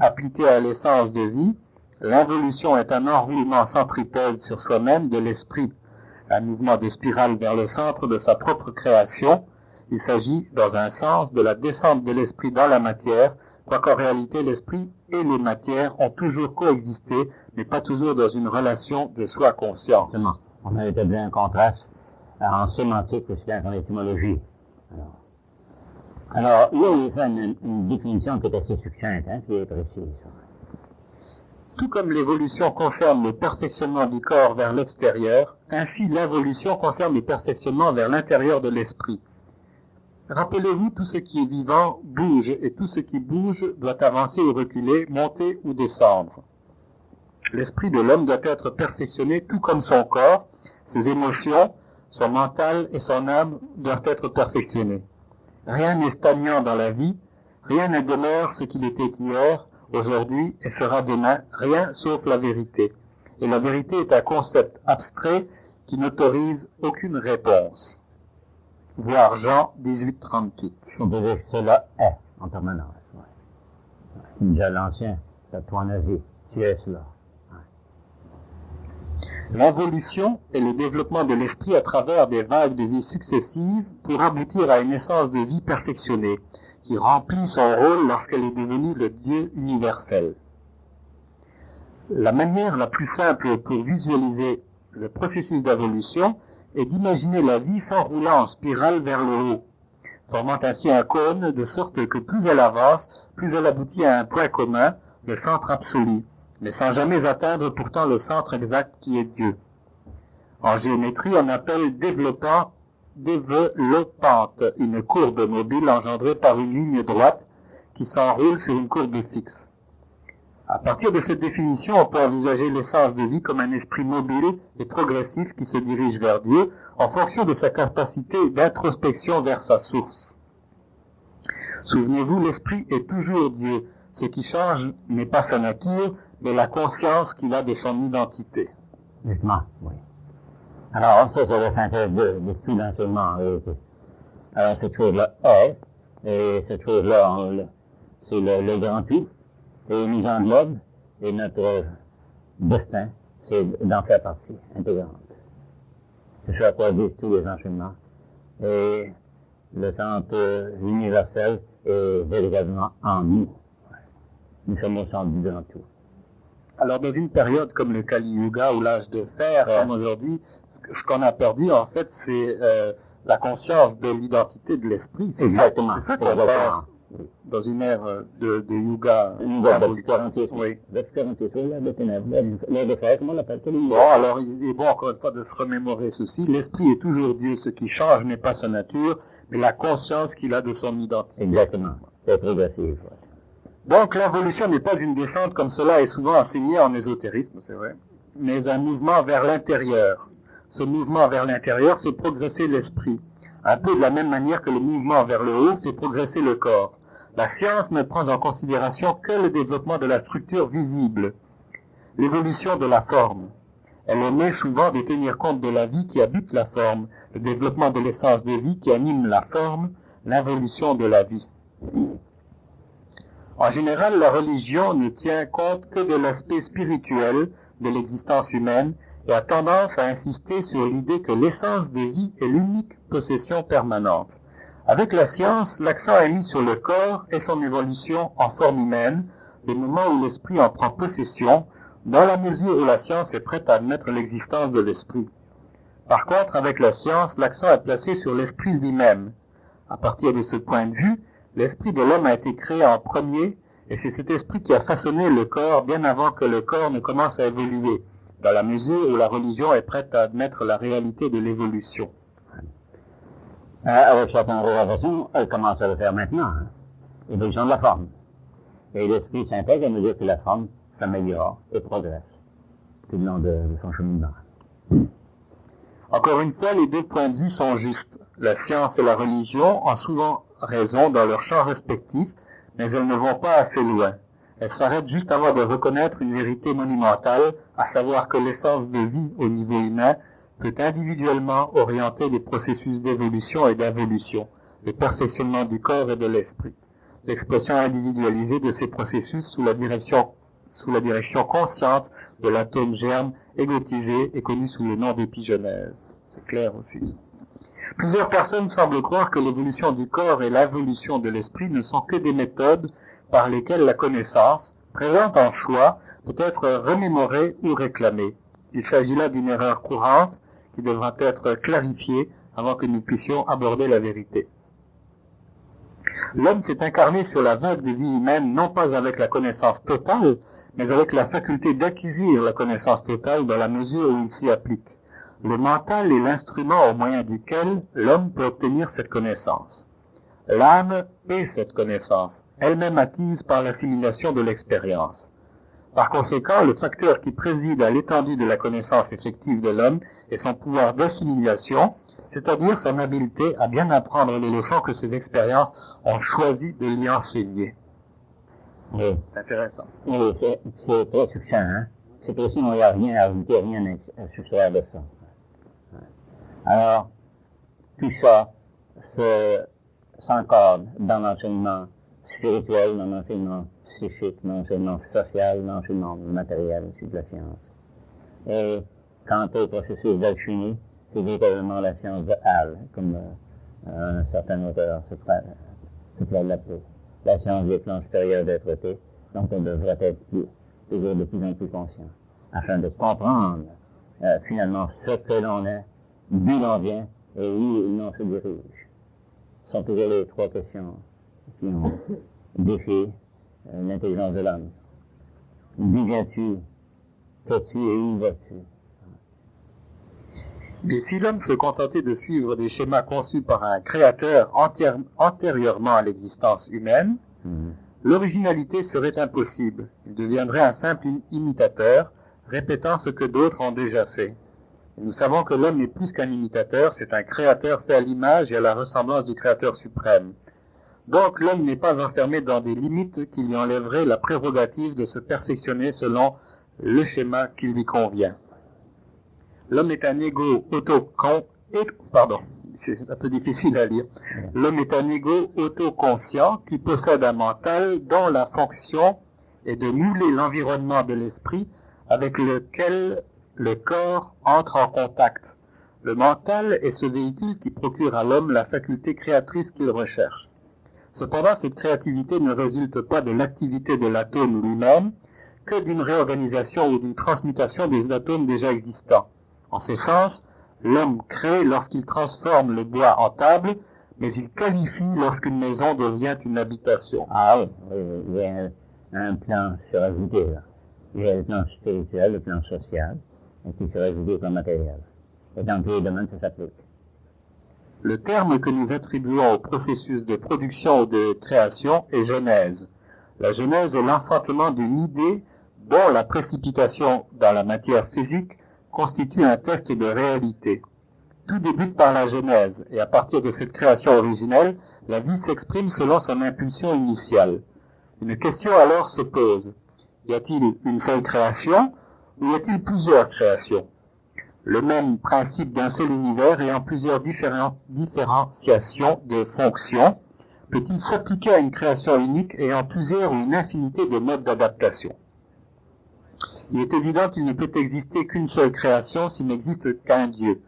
Appliqué à l'essence de vie, l'involution est un enroulement centripède sur soi-même de l'esprit, un mouvement de spirale vers le centre de sa propre création. Il s'agit, dans un sens, de la descente de l'esprit dans la matière, quoiqu'en réalité l'esprit et les matières ont toujours coexisté, mais pas toujours dans une relation de soi-conscience. On a établi un contraste en sémantique aussi qu'en étymologie. Alors, là, il fait une définition qui est assez succincte, qui est précise. Tout comme l'évolution concerne le perfectionnement du corps vers l'extérieur, ainsi l'involution concerne le perfectionnement vers l'intérieur de l'esprit. Rappelez-vous, tout ce qui est vivant bouge, et tout ce qui bouge doit avancer ou reculer, monter ou descendre. L'esprit de l'homme doit être perfectionné tout comme son corps, ses émotions, son mental et son âme doivent être perfectionnés. Rien n'est stagnant dans la vie, rien ne demeure ce qu'il était hier, aujourd'hui et sera demain, rien sauf la vérité. Et la vérité est un concept abstrait qui n'autorise aucune réponse. Voir Jean 18:38. On peut dire que cela est en permanence. Ouais. Déjà l'ancien, c'est toi en Asie, tu es cela. Ouais. L'involution est le développement de l'esprit à travers des vagues de vie successives pour aboutir à une essence de vie perfectionnée, qui remplit son rôle lorsqu'elle est devenue le Dieu universel. La manière la plus simple pour visualiser le processus d'évolution est d'imaginer la vie s'enroulant en spirale vers le haut, formant ainsi un cône de sorte que plus elle avance, plus elle aboutit à un point commun, le centre absolu, mais sans jamais atteindre pourtant le centre exact qui est Dieu. En géométrie, on appelle développante une courbe mobile engendrée par une ligne droite qui s'enroule sur une courbe fixe. À partir de cette définition, on peut envisager l'essence de vie comme un esprit mobile et progressif qui se dirige vers Dieu en fonction de sa capacité d'introspection vers sa source. Souvenez-vous, l'esprit est toujours Dieu. Ce qui change n'est pas sa nature, mais la conscience qu'il a de son identité. Justement, oui. Alors, ça, c'est la synthèse de tout l'enseignement. Alors, cette chose-là est, et cette chose-là, c'est le grand tout, et mise en globe, et notre destin, c'est d'en faire partie intégrante. C'est ce à quoi disent tous les enseignements. Et le centre universel est véritablement en nous. Nous sommes au centre du grand tout. Alors, dans une période comme le Kali Yuga ou l'âge de fer, comme aujourd'hui, ce qu'on a perdu, en fait, c'est la conscience de l'identité de l'esprit. C'est ça qu'on perd dans une ère de Yuga. De 46. Oui. De 46, oui, l'ère de ténèbres. L'ère de fer, comment on l'appelle? Bon, alors, il est bon, encore une fois, de se remémorer ceci. L'esprit est toujours Dieu. Ce qui change n'est pas sa nature, mais la conscience qu'il a de son identité. Exactement. C'est progressif, ouais. Donc l'évolution n'est pas une descente comme cela est souvent enseigné en ésotérisme, c'est vrai, mais un mouvement vers l'intérieur. Ce mouvement vers l'intérieur fait progresser l'esprit, un peu de la même manière que le mouvement vers le haut fait progresser le corps. La science ne prend en considération que le développement de la structure visible, l'évolution de la forme. Elle omet souvent de tenir compte de la vie qui habite la forme, le développement de l'essence de vie qui anime la forme, l'involution de la vie. En général, la religion ne tient compte que de l'aspect spirituel de l'existence humaine et a tendance à insister sur l'idée que l'essence de vie est l'unique possession permanente. Avec la science, l'accent est mis sur le corps et son évolution en forme humaine, le moment où l'esprit en prend possession, dans la mesure où la science est prête à admettre l'existence de l'esprit. Par contre, avec la science, l'accent est placé sur l'esprit lui-même. À partir de ce point de vue, l'esprit de l'homme a été créé en premier, et c'est cet esprit qui a façonné le corps bien avant que le corps ne commence à évoluer, dans la mesure où la religion est prête à admettre la réalité de l'évolution. Avec certaines réservations, elle commence à le faire maintenant. Hein. L'évolution de la forme. Et l'esprit s'intègre à mesure que la forme s'améliore et progresse tout le long de son cheminement. Encore une fois, les deux points de vue sont justes. La science et la religion ont souvent raison dans leurs champs respectifs, mais elles ne vont pas assez loin. Elles s'arrêtent juste avant de reconnaître une vérité monumentale, à savoir que l'essence de vie au niveau humain peut individuellement orienter les processus d'évolution et d'involution, le perfectionnement du corps et de l'esprit. L'expression individualisée de ces processus sous la direction consciente de l'atome germe égotisé est connue sous le nom d'épigenèse. C'est clair aussi. Plusieurs personnes semblent croire que l'évolution du corps et l'involution de l'esprit ne sont que des méthodes par lesquelles la connaissance, présente en soi, peut être remémorée ou réclamée. Il s'agit là d'une erreur courante qui devra être clarifiée avant que nous puissions aborder la vérité. L'homme s'est incarné sur la vague de vie humaine non pas avec la connaissance totale, mais avec la faculté d'acquérir la connaissance totale dans la mesure où il s'y applique. Le mental est l'instrument au moyen duquel l'homme peut obtenir cette connaissance. L'âme est cette connaissance, elle-même acquise par l'assimilation de l'expérience. Par conséquent, le facteur qui préside à l'étendue de la connaissance effective de l'homme est son pouvoir d'assimilation, c'est-à-dire son habileté à bien apprendre les leçons que ses expériences ont choisi de lui enseigner. Oui. C'est intéressant. Oui, c'est très succinct, hein. C'est précis, il n'y a rien à ajouter, rien à soustraire de ça. Alors, tout ça s'encadre dans l'enseignement spirituel, dans l'enseignement psychique, dans l'enseignement social, dans l'enseignement matériel aussi de la science. Et quant au processus d'alchimie, c'est véritablement la science de Hall, comme un certain auteur se plaît l'appeler. La science des plans supérieurs d'être-té, donc on devrait être toujours de plus en plus conscient, afin de comprendre finalement ce que l'on est, d'où l'on vient et où l'on se dirige. Ce sont toujours les trois questions qui ont défié l'intelligence de l'homme. D'où viens-tu? Qu'es-tu et où vas-tu? Mais si l'homme se contentait de suivre des schémas conçus par un créateur antérieurement à l'existence humaine, l'originalité serait impossible. Il deviendrait un simple imitateur, répétant ce que d'autres ont déjà fait. Et nous savons que l'homme n'est plus qu'un imitateur, c'est un créateur fait à l'image et à la ressemblance du Créateur suprême. Donc l'homme n'est pas enfermé dans des limites qui lui enlèveraient la prérogative de se perfectionner selon le schéma qui lui convient. L'homme est un c'est un peu difficile à lire. L'homme est un ego autoconscient qui possède un mental dont la fonction est de mouler l'environnement de l'esprit avec lequel le corps entre en contact. Le mental est ce véhicule qui procure à l'homme la faculté créatrice qu'il recherche. Cependant, cette créativité ne résulte pas de l'activité de l'atome lui-même, que d'une réorganisation ou d'une transmutation des atomes déjà existants. En ce sens, l'homme crée lorsqu'il transforme le bois en table, mais il qualifie lorsqu'une maison devient une habitation. Ah oui, il y a un plan surajouté là. Il y a le plan spirituel, le plan social, et qui se rajouté comme matériel. Et dans tous les domaines, ça s'applique. Le terme que nous attribuons au processus de production ou de création est genèse. La genèse est l'enfantement d'une idée dont la précipitation dans la matière physique constitue un test de réalité. Tout débute par la genèse, et à partir de cette création originelle, la vie s'exprime selon son impulsion initiale. Une question alors se pose. Y a-t-il une seule création, ou y a-t-il plusieurs créations? Le même principe d'un seul univers ayant plusieurs différenciations de fonctions peut-il s'appliquer à une création unique ayant plusieurs ou une infinité de modes d'adaptation? Il est évident qu'il ne peut exister qu'une seule création s'il n'existe qu'un Dieu.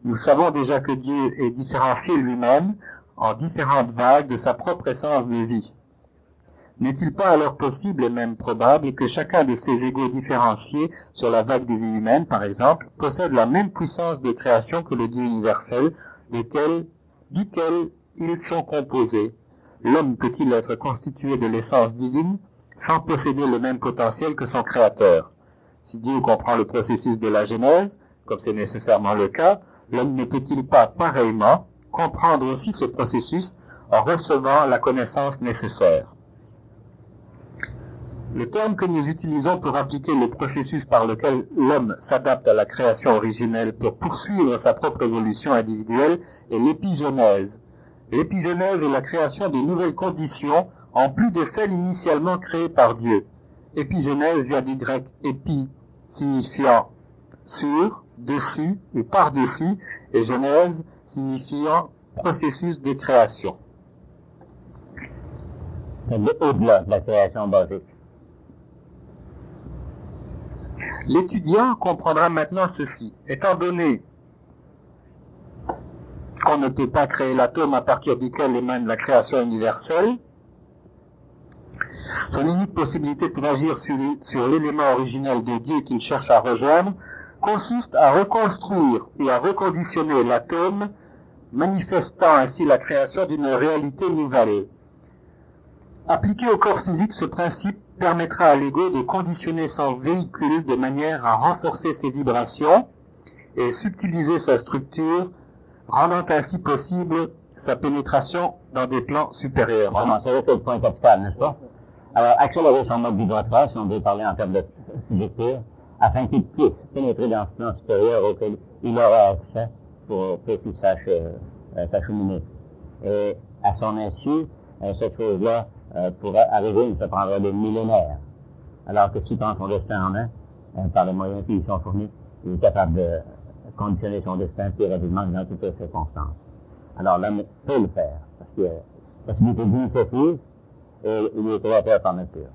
Nous savons déjà que Dieu est différencié lui-même en différentes vagues de sa propre essence de vie. N'est-il pas alors possible et même probable que chacun de ces égos différenciés sur la vague de vie humaine, par exemple, possède la même puissance de création que le Dieu universel duquel ils sont composés? L'homme peut-il être constitué de l'essence divine sans posséder le même potentiel que son créateur? Si Dieu comprend le processus de la genèse, comme c'est nécessairement le cas, l'homme ne peut-il pas pareillement comprendre aussi ce processus en recevant la connaissance nécessaire? Le terme que nous utilisons pour appliquer le processus par lequel l'homme s'adapte à la création originelle pour poursuivre sa propre évolution individuelle est l'épigenèse. L'épigenèse est la création de nouvelles conditions en plus de celles initialement créées par Dieu. Épigenèse vient du grec épi, signifiant sur, dessus ou par-dessus, et genèse signifiant processus de création. C'est au-delà de la création basique. L'étudiant comprendra maintenant ceci. Étant donné qu'on ne peut pas créer l'atome à partir duquel émane la création universelle, son unique possibilité pour agir sur l'élément originel de Dieu qu'il cherche à rejoindre consiste à reconstruire ou à reconditionner l'atome, manifestant ainsi la création d'une réalité nouvelle. Appliqué au corps physique, ce principe permettra à l'ego de conditionner son véhicule de manière à renforcer ses vibrations et subtiliser sa structure, rendant ainsi possible sa pénétration dans des plans supérieurs. Vraiment, c'est le point capital, n'est-ce pas? Alors, accélérer son mode vibratoire, si on veut parler en termes de subjectif, afin qu'il puisse pénétrer dans ce plan supérieur auquel il aura accès pour qu'il sache s'acheminer. Et à son insu, cette chose-là, pour arriver, ça prendra des millénaires. Alors que s'il prend son destin en main, par les moyens qui lui sont fournis, il est capable de conditionner son destin plus rapidement dans toutes les circonstances. Alors l'homme peut le faire, parce qu'il y a possibilité d'initiative et il est créateur par nature.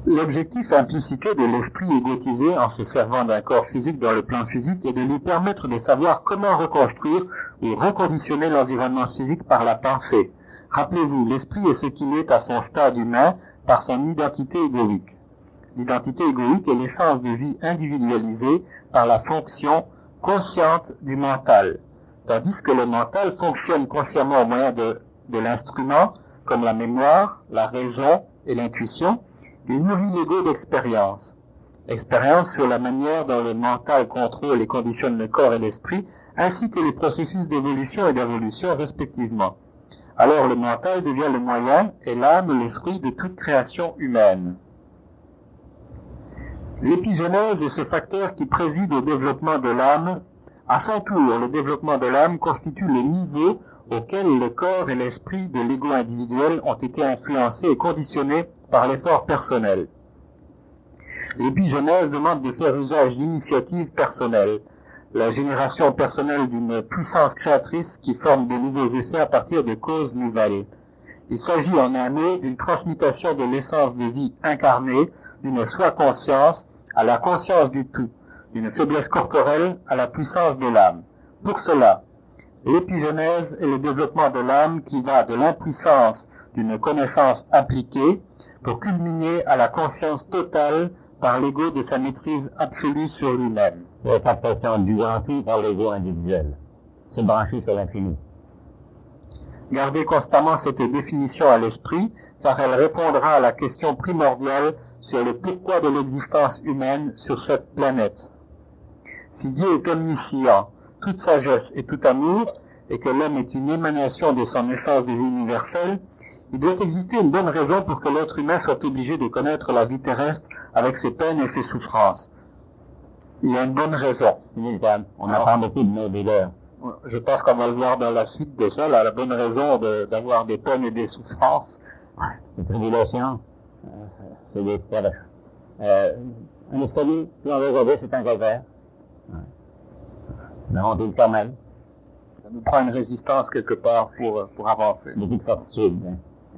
L'objectif implicité de l'esprit égotisé en se servant d'un corps physique dans le plan physique est de lui permettre de savoir comment reconstruire ou reconditionner l'environnement physique par la pensée. Rappelez-vous, l'esprit est ce qu'il est à son stade humain par son identité égoïque. L'identité égoïque est l'essence de vie individualisée par la fonction consciente du mental, tandis que le mental fonctionne consciemment au moyen de l'instrument, comme la mémoire, la raison et l'intuition. Il nourrit l'ego d'expérience. Expérience sur la manière dont le mental contrôle et conditionne le corps et l'esprit, ainsi que les processus d'évolution et d'involution respectivement. Alors le mental devient le moyen et l'âme le fruit de toute création humaine. L'épigenèse est ce facteur qui préside au développement de l'âme. À son tour, le développement de l'âme constitue le niveau auquel le corps et l'esprit de l'ego individuel ont été influencés et conditionnés par l'effort personnel. L'épigenèse demande de faire usage d'initiatives personnelles, la génération personnelle d'une puissance créatrice qui forme de nouveaux effets à partir de causes nouvelles. Il s'agit en un mot d'une transmutation de l'essence de vie incarnée, d'une soi-conscience à la conscience du tout, d'une faiblesse corporelle à la puissance de l'âme. Pour cela, l'épigenèse est le développement de l'âme qui va de l'impuissance d'une connaissance appliquée pour culminer à la conscience totale par l'ego de sa maîtrise absolue sur lui-même. La captation du grand tout par l'ego individuel. Se brancher sur l'infini. Gardez constamment cette définition à l'esprit, car elle répondra à la question primordiale sur le pourquoi de l'existence humaine sur cette planète. Si Dieu est omniscient, toute sagesse et tout amour, et que l'homme est une émanation de son essence de vie universelle, il doit exister une bonne raison pour que l'être humain soit obligé de connaître la vie terrestre avec ses peines et ses souffrances. Il y a une bonne raison. On apprend beaucoup de nos douleurs. Je pense qu'on va le voir dans la suite de ça, la bonne raison d'avoir des peines et des souffrances. Les tribulations, c'est des problèmes. Un escalier, plus on veut regarder, c'est un calvaire. La montée du Carmel. Ça nous prend une résistance quelque part pour avancer. Beaucoup de fortitude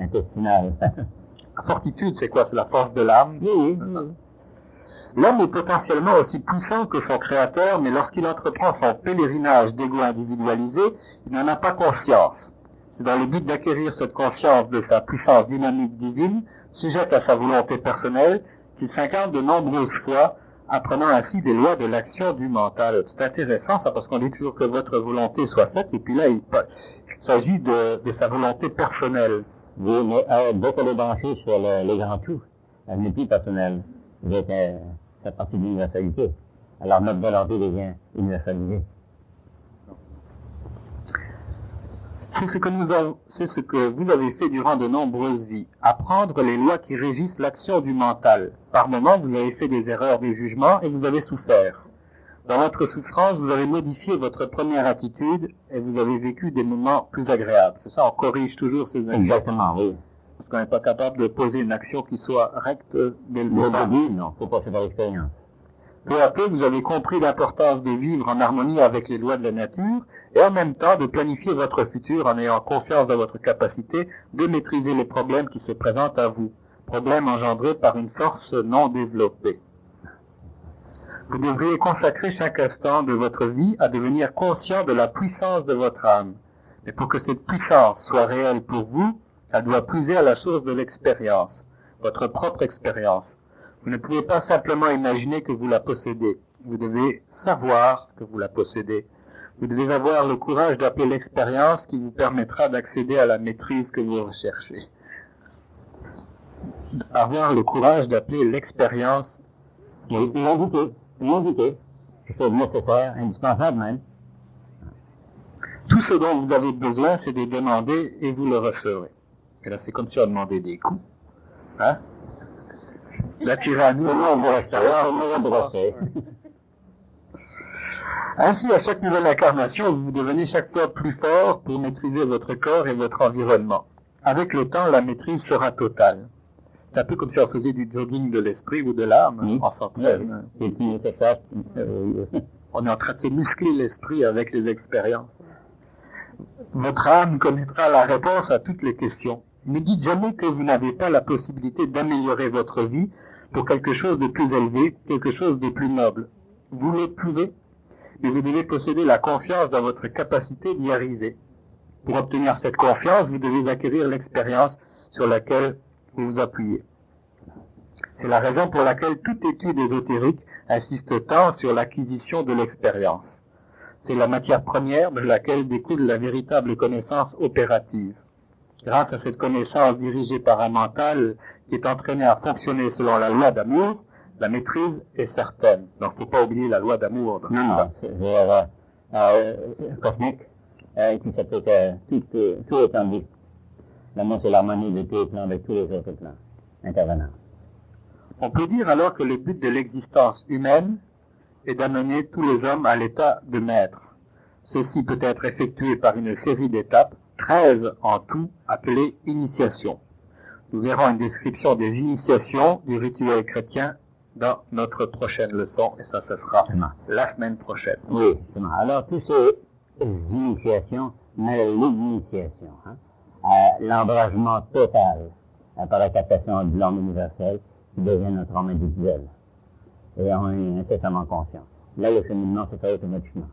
intestinale. La fortitude, c'est quoi? C'est la force de l'âme? Oui. L'homme est potentiellement aussi puissant que son créateur, mais lorsqu'il entreprend son pèlerinage d'ego individualisé, il n'en a pas conscience. C'est dans le but d'acquérir cette conscience de sa puissance dynamique divine, sujette à sa volonté personnelle, qu'il s'incarne de nombreuses fois, apprenant ainsi des lois de l'action du mental. C'est intéressant ça, parce qu'on dit toujours que votre volonté soit faite, et puis là, il s'agit de sa volonté personnelle. Oui, mais dès qu'elle est branchée sur le grand tout, elle n'est plus personnelle. Elle fait partie de l'universalité. Alors notre volonté devient universalisée. C'est ce que vous avez fait durant de nombreuses vies. Apprendre les lois qui régissent l'action du mental. Par moments, vous avez fait des erreurs de jugement et vous avez souffert. Dans votre souffrance, vous avez modifié votre première attitude et vous avez vécu des moments plus agréables. C'est ça, on corrige toujours ces actions. Exactement, oui. Parce qu'on n'est pas capable de poser une action qui soit recte dès le départ. Non, faut passer par l'expérience. Peu à peu, vous avez compris l'importance de vivre en harmonie avec les lois de la nature et en même temps de planifier votre futur en ayant confiance dans votre capacité de maîtriser les problèmes qui se présentent à vous, problèmes engendrés par une force non développée. Vous devriez consacrer chaque instant de votre vie à devenir conscient de la puissance de votre âme. Mais pour que cette puissance soit réelle pour vous, elle doit puiser à la source de l'expérience, votre propre expérience. Vous ne pouvez pas simplement imaginer que vous la possédez. Vous devez savoir que vous la possédez. Vous devez avoir le courage d'appeler l'expérience qui vous permettra d'accéder à la maîtrise que vous recherchez. Avoir le courage d'appeler l'expérience. L'inviter. C'est nécessaire, indispensable même. Tout ce dont vous avez besoin, c'est de demander et vous le recevrez. Et là, c'est comme si on demandait des coups. Hein? La tyrannie, Ainsi, à chaque nouvelle incarnation, vous devenez chaque fois plus fort pour maîtriser votre corps et votre environnement. Avec le temps, la maîtrise sera totale. C'est un peu comme si on faisait du jogging de l'esprit ou de l'âme. On s'entraîne. On est en train de se muscler l'esprit avec les expériences. Votre âme connaîtra la réponse à toutes les questions. Ne dites jamais que vous n'avez pas la possibilité d'améliorer votre vie pour quelque chose de plus élevé, quelque chose de plus noble. Vous le pouvez, mais vous devez posséder la confiance dans votre capacité d'y arriver. Pour obtenir cette confiance, vous devez acquérir l'expérience sur laquelle vous vous appuyez. C'est la raison pour laquelle toute étude ésotérique insiste tant sur l'acquisition de l'expérience. C'est la matière première de laquelle découle la véritable connaissance opérative. Grâce à cette connaissance dirigée par un mental qui est entraîné à fonctionner selon la loi d'amour, la maîtrise est certaine. Donc, faut pas oublier la loi d'amour. Non, c'est cosmique, qui s'appelle que tout est en vie. L'amour, c'est l'harmonie de tous les plans avec tous les autres plans intervenants. On peut dire alors que le but de l'existence humaine est d'amener tous les hommes à l'état de maître. Ceci peut être effectué par une série d'étapes, 13 en tout, appelées initiations. Nous verrons une description des initiations du rituel chrétien dans notre prochaine leçon, et ça sera la semaine prochaine. Oui, justement. Alors, toutes ces initiations, mais l'initiation, l'embrasement total par la captation de l'homme universel qui devient notre homme individuel. Et on est incessamment conscient. Là, le cheminement se fait automatiquement.